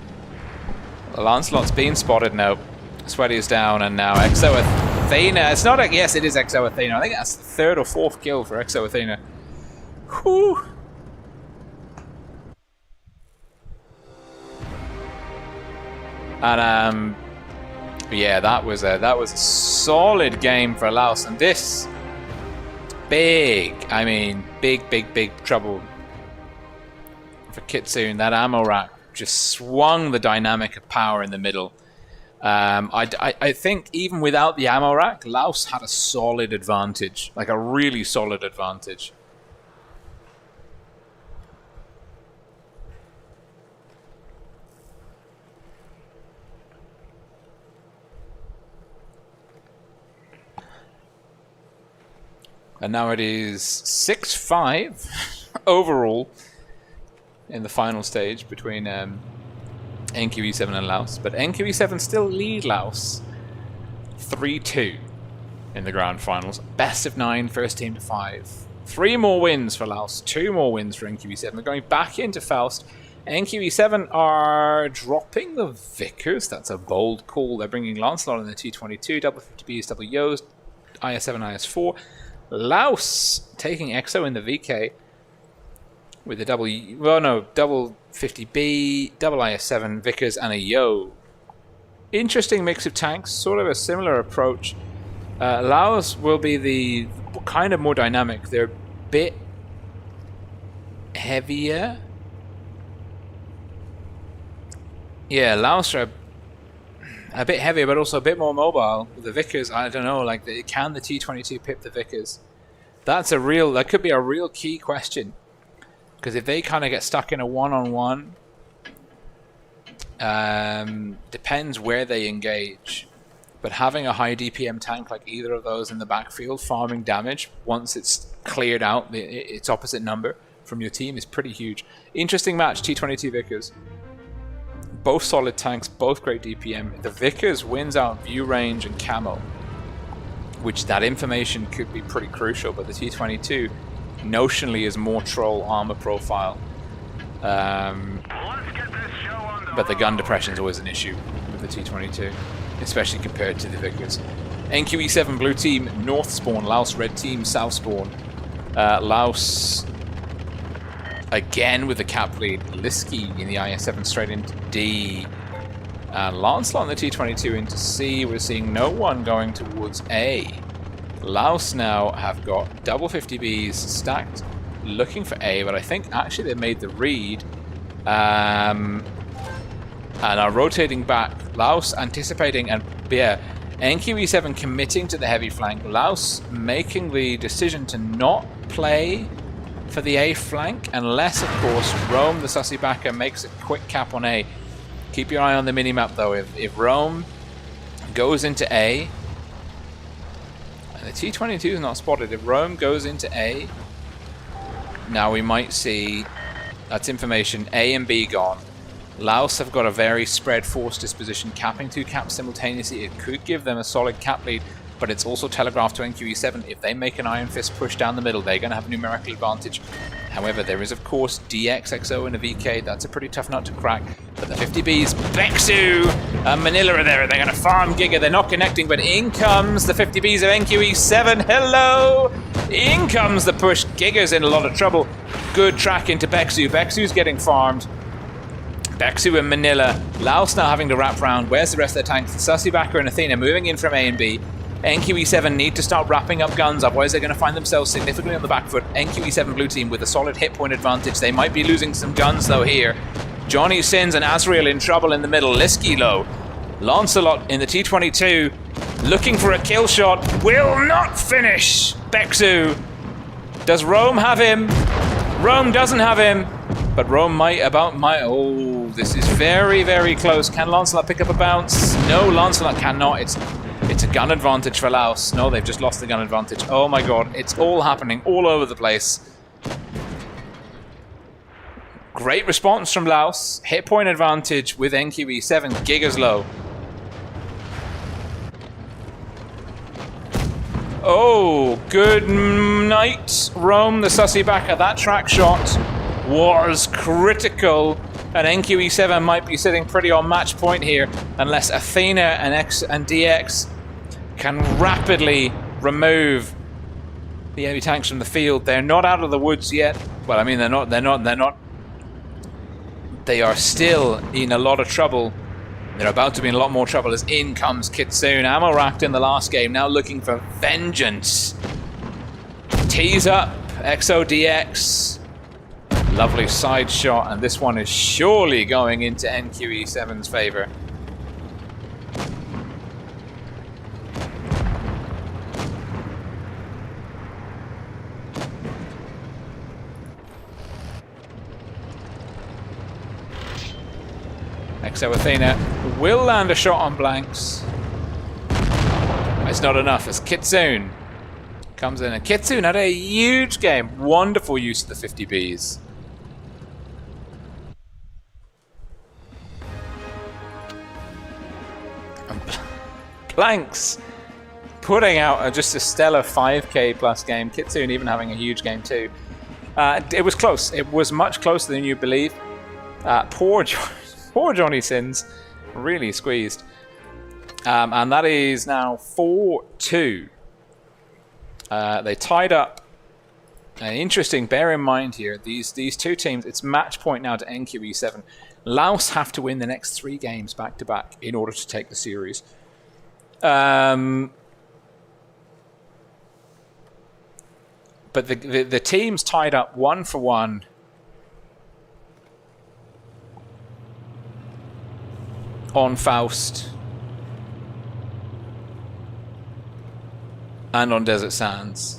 Lancelot's been spotted now. Sweaty is down, and now Exo Athena. It's not a... Yes, it is Exo Athena. I think that's the third or fourth kill for Exo Athena. Whew. And yeah, that was a solid game for Laos, and this big trouble for Kitsune. That ammo rack just swung the dynamic of power in the middle. I think even without the ammo rack, Laos had a solid advantage, like a really solid advantage. And now it is 6-5 overall in the final stage between NQE7 and Laos. But NQE7 still lead Laos 3-2 in the grand finals. Best of 9, first team to 5. 3 more wins for Laos, 2 more wins for NQE7. We're going back into Faust. NQE7 are dropping the Vickers. That's a bold call. They're bringing Lancelot in the T22, double 50Bs, double Yos, IS7, IS4. Laos taking Exo in the VK with a double 50B, double IS7, Vickers, and a Yo. Interesting mix of tanks, sort of a similar approach. Laos will be the kind of more dynamic. They're a bit heavier. Yeah, Laos are a bit heavier, but also a bit more mobile. The Vickers, I don't know, like, can the T22 pip the Vickers? That could be a real key question. Because if they kind of get stuck in a one-on-one, depends where they engage. But having a high DPM tank like either of those in the backfield, farming damage, once it's cleared out its opposite number from your team, is pretty huge. Interesting match, T22 Vickers. Both solid tanks, both great DPM. The Vickers wins out view range and camo, which that information could be pretty crucial, but the T-22 notionally is more troll armor profile. But the gun depression is always an issue with the T-22, especially compared to the Vickers. NQE7 blue team, north spawn. Laos red team, south spawn. Laos again with the cap lead. Liski in the IS-7 straight into D. Lancelot on the T-22 into C. We're seeing no one going towards A. Laos now have got double 50Bs stacked looking for A, but I think actually they made the read and are rotating back. Laos anticipating, and yeah, NQE7 committing to the heavy flank. Laos making the decision to not play for the A flank unless, of course, Rome, the Sussy backer, makes a quick cap on A. Keep your eye on the minimap though. If Rome goes into A, and the T-22 is not spotted, if Rome goes into A, now we might see, that's information, A and B gone. Laos have got a very spread force disposition, capping 2 caps simultaneously. It could give them a solid cap lead, but it's also telegraphed to NQE7. If they make an Iron Fist push down the middle, they're going to have a numerical advantage. However, there is, of course, DXXO and a VK. That's a pretty tough nut to crack. But the 50Bs, Bexu and Manila are there. They're going to farm Giga. They're not connecting, but in comes the 50Bs of NQE7. Hello! In comes the push. Giga's in a lot of trouble. Good track into Bexu. Bexu's getting farmed. Bexu and Manila. Laos now having to wrap round. Where's the rest of their tanks? Sussy backer and Athena moving in from A and B. NQE7 need to start wrapping up guns, otherwise they're going to find themselves significantly on the back foot. NQE7 blue team with a solid hit point advantage. They might be losing some guns though here. Johnny Sins and Azrael in trouble in the middle. Liski low. Lancelot in the T-22 looking for a kill shot. Will not finish. Bexu. Does Rome have him? Rome doesn't have him. But Rome might oh, this is very, very close. Can Lancelot pick up a bounce? No, Lancelot cannot. It's a gun advantage for Laos. No, they've just lost the gun advantage. Oh my god, it's all happening all over the place. Great response from Laos. Hit point advantage with NQE7. Gigas low. Oh, good night, Rome, the Sussy backer. That track shot was critical, and NQE7 might be sitting pretty on match point here unless Athena and X and DX can rapidly remove the heavy tanks from the field. They're not out of the woods yet. Well, I mean, they're not. They are still in a lot of trouble. They're about to be in a lot more trouble as in comes Kitsune. Ammo racked in the last game, now looking for vengeance. Tease up, XODX. Lovely side shot, and this one is surely going into NQE7's favor. XO Athena will land a shot on blanks. It's not enough as Kitsune comes in. And Kitsune had a huge game. Wonderful use of the 50Bs. And blanks putting out just a stellar 5k plus game. Kitsune even having a huge game too. It was close. It was much closer than you believe. Poor Johnny Sins, really squeezed. And that is now 4-2. They tied up. Interesting, bear in mind here, these two teams, it's match point now to NQE7. Laos have to win the next 3 games back to back in order to take the series. But the teams tied up 1-1. On Faust and on Desert Sands,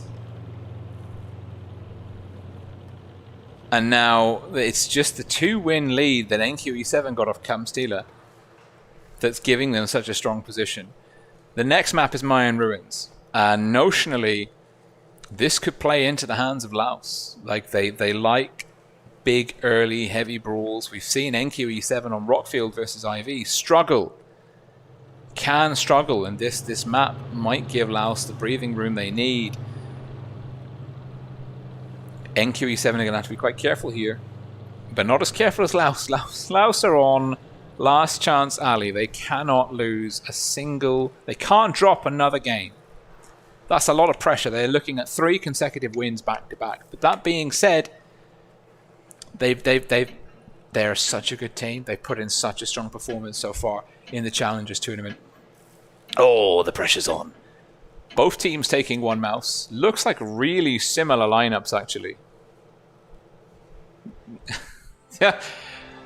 and now it's just the 2-win lead that NQE7 got off Camp Stila that's giving them such a strong position. The next map is Mayan Ruins, and notionally this could play into the hands of Laos. Like they like big, early, heavy brawls. We've seen NQE7 on Rockfield versus IV struggle. Can struggle, and this map might give Laos the breathing room they need. NQE7 are going to have to be quite careful here, but not as careful as Laos. Laos are on last chance alley. They cannot lose a single... They can't drop another game. That's a lot of pressure. They're looking at 3 consecutive wins back to back. But that being said, they're such a good team. They've put in such a strong performance so far in the Challengers tournament. Oh, the pressure's on. Both teams taking 1 mouse. Looks like really similar lineups, actually. Yeah.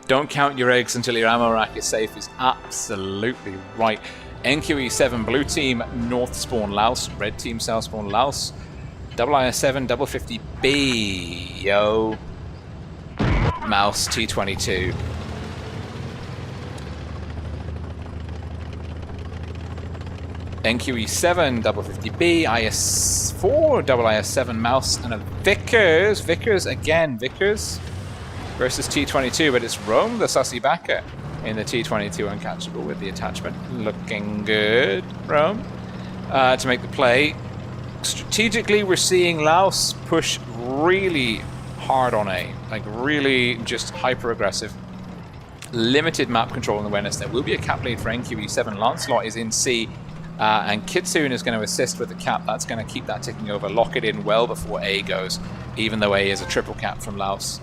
Don't count your eggs until your ammo rack is safe is absolutely right. NQE7 blue team north spawn Laos, red team south spawn Laos. IS7 50B, yo. Mouse T22. NQE7 50B, IS4 IS7 mouse, and a Vickers. Vickers versus T22, but it's Rome the sussy backer in the T22 uncatchable with the attachment. Looking good, Rome, to make the play. Strategically, we're seeing Laos push really hard on A, like really just hyper aggressive. Limited map control and awareness. There will be a cap lead for NQE7. Lancelot is in C, and Kitsune is going to assist with the cap. That's going to keep that ticking over, lock it in well before A goes, even though A is a triple cap from Laos.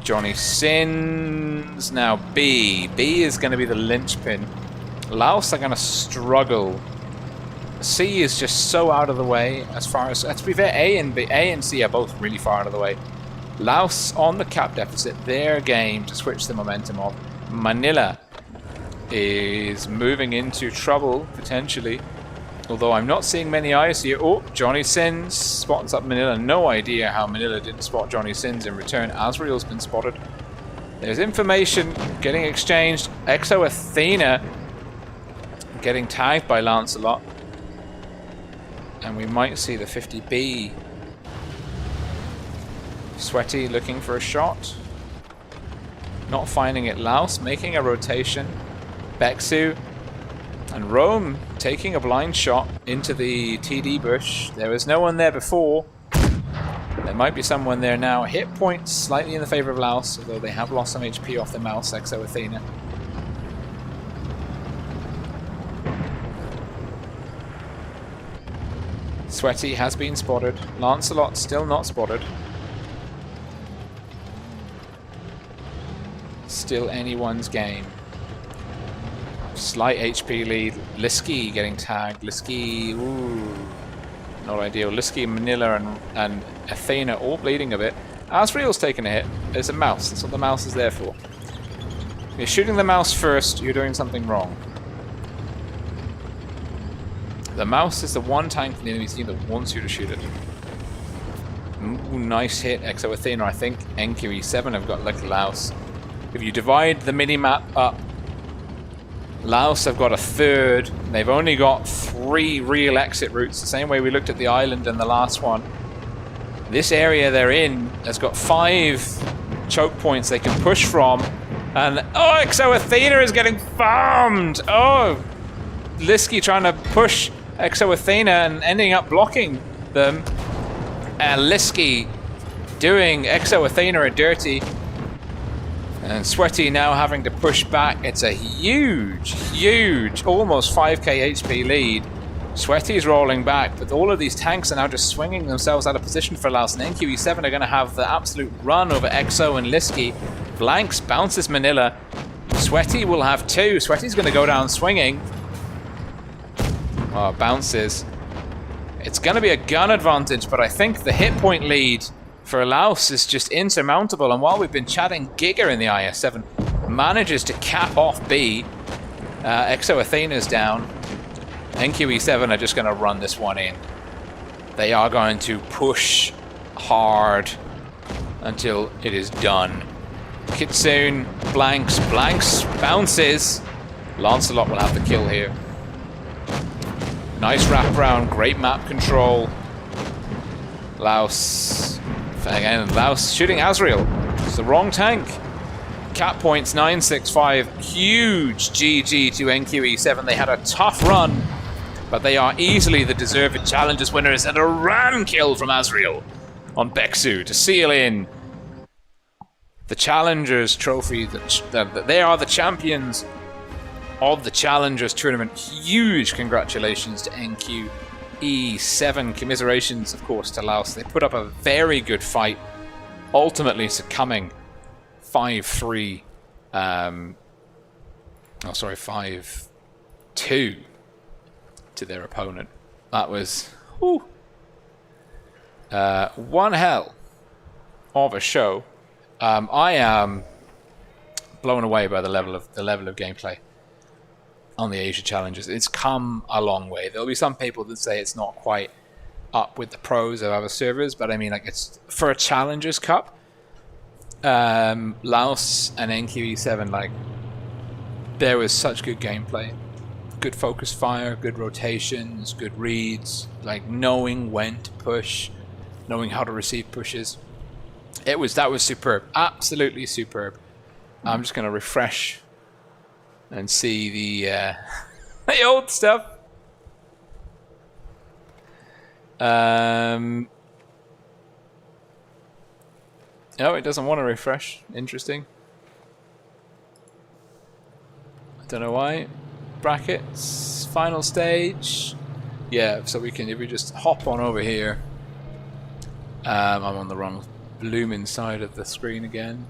Johnny Sins now B. B is going to be the linchpin. Laos are going to struggle. C is just so out of the way as far as... to be fair, A and C are both really far out of the way. Laos on the cap deficit. Their game to switch the momentum of. Manila is moving into trouble, potentially. Although I'm not seeing many eyes here. Oh, Johnny Sins spots up Manila. No idea how Manila didn't spot Johnny Sins in return. Azrael's been spotted. There's information getting exchanged. Exo Athena getting tagged by Lancelot. And we might see the 50B. Sweaty looking for a shot. Not finding it. Laos making a rotation. Bexu and Rome taking a blind shot into the TD bush. There was no one there before. There might be someone there now. Hit points slightly in the favor of Laos, although they have lost some HP off the mouse, Exo Athena. Sweaty has been spotted. Lancelot still not spotted. Still anyone's game. Slight HP lead. Liski getting tagged. Liski, ooh, not ideal. Liski, Manila, and Athena all bleeding a bit. Azrael's taking a hit. It's a mouse. That's what the mouse is there for. If you're shooting the mouse first, you're doing something wrong. The mouse is the one tank in the enemy team that wants you to shoot it. Ooh, nice hit, Exo Athena. I think NQE7 have got like Laos. If you divide the mini-map up, Laos have got a third. They've only got 3 real exit routes, the same way we looked at the island in the last one. This area they're in has got 5 choke points they can push from. And, oh, Exo Athena is getting farmed! Oh, Liski trying to push Exo Athena and ending up blocking them. Liski doing Exo Athena a dirty. And Sweaty now having to push back. It's a huge, almost 5k HP lead. Sweaty's rolling back, but all of these tanks are now just swinging themselves out of position for Laos. And NQE7 are going to have the absolute run over Exo and Liski. Blanks bounces Manila. Sweaty will have 2. Sweaty's going to go down swinging. Oh, bounces. It's going to be a gun advantage, but I think the hit point lead for Laos is just insurmountable. And while we've been chatting, Giga in the IS-7 manages to cap off B. Exo Athena's down. NQE7 are just going to run this one in. They are going to push hard until it is done. Kitsune blanks, bounces. Lancelot will have the kill here. Nice wraparound, great map control. Laos Again, Laos shooting Azrael. It's the wrong tank. Cap points 965. Huge GG to NQE7. They had a tough run, but they are easily the deserved Challengers winners, and a ram kill from Azrael on Beksu to seal in the Challengers trophy. They are the champions of the Challengers tournament. Huge congratulations to NQE7. Commiserations, of course, to Laos. They put up a very good fight, ultimately succumbing 5-3. 5-2 to their opponent. That was one hell of a show. I am blown away by the level of gameplay on the Asia Challengers. It's come a long way. There'll be some people that say it's not quite up with the pros of other servers, but I mean, like, it's for a Challengers Cup. Laos and NQE7, like, there was such good gameplay, good focus fire, good rotations, good reads, like knowing when to push, knowing how to receive pushes. That was superb, absolutely superb. I'm just going to refresh and see the the old stuff. No, it doesn't want to refresh. Interesting. I don't know why. Brackets, final stage. Yeah, so we can, if we just hop on over here. I'm on the wrong blooming side of the screen again.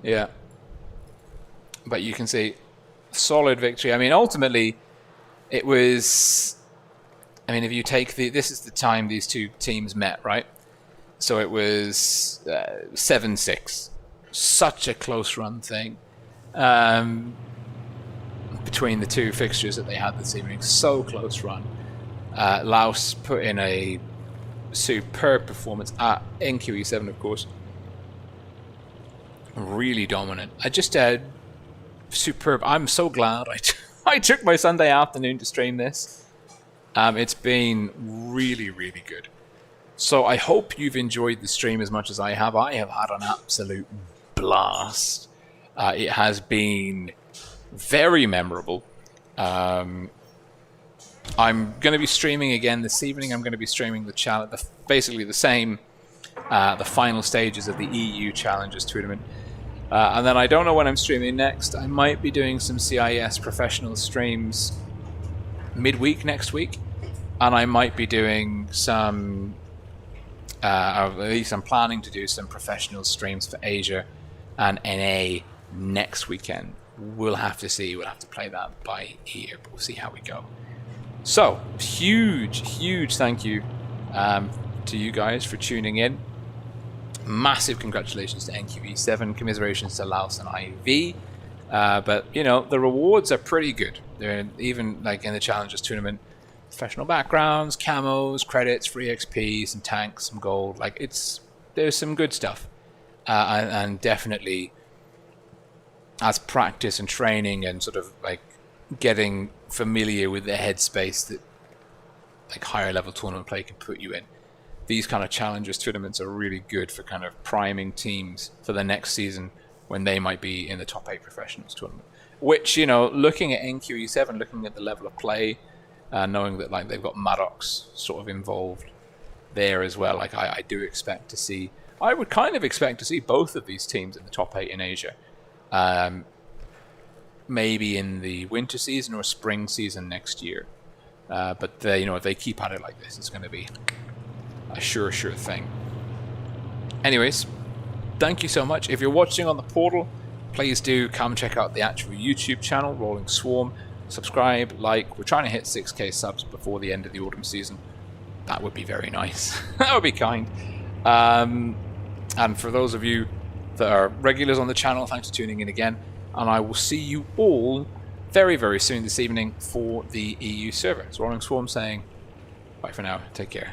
Yeah. But you can see solid victory. I mean, ultimately, it was, I mean, if you take this is the time these two teams met, right? So it was 7-6. Such a close run thing between the two fixtures that they had this evening. So close run. Laos put in a superb performance at NQE7, of course. Really dominant. I just superb. I'm so glad I took my Sunday afternoon to stream this. It's been really, really good. So I hope you've enjoyed the stream as much as I have. I have had an absolute blast. It has been very memorable. I'm going to be streaming again this evening. I'm going to be streaming basically the same, the final stages of the EU Challengers tournament. And then I don't know when I'm streaming next. I might be doing some CIS professional streams midweek next week. And I might be doing some, at least I'm planning to do some professional streams for Asia and NA next weekend. We'll have to see. We'll have to play that by ear, but we'll see how we go. So, huge thank you to you guys for tuning in. Massive congratulations to NQE7, commiserations to Laos and IV. But, you know, the rewards are pretty good. They're even, like, in the Challengers tournament, professional backgrounds, camos, credits, free XP, some tanks, some gold. Like, there's some good stuff. And definitely, as practice and training and sort of, like, getting familiar with the headspace that, like, higher level tournament play can put you in, these kind of Challengers tournaments are really good for kind of priming teams for the next season when they might be in the top 8 professionals tournament. Which, you know, looking at NQE7, looking at the level of play, knowing that, like, they've got Maddox sort of involved there as well, like, I do expect to see, I would kind of expect to see both of these teams in the top 8 in Asia. Maybe in the winter season or spring season next year. But they, you know, if they keep at it like this, it's going to be a sure thing. Anyways, thank you so much. If you're watching on the portal, please do come check out the actual YouTube channel, Rolling Swarm. Subscribe, like. We're trying to hit 6k subs before the end of the autumn season. That would be very nice. That would be kind. And for those of you that are regulars on the channel, thanks for tuning in again. And I will see you all very soon this evening for the EU server. It's Rolling Swarm saying bye for now. Take care.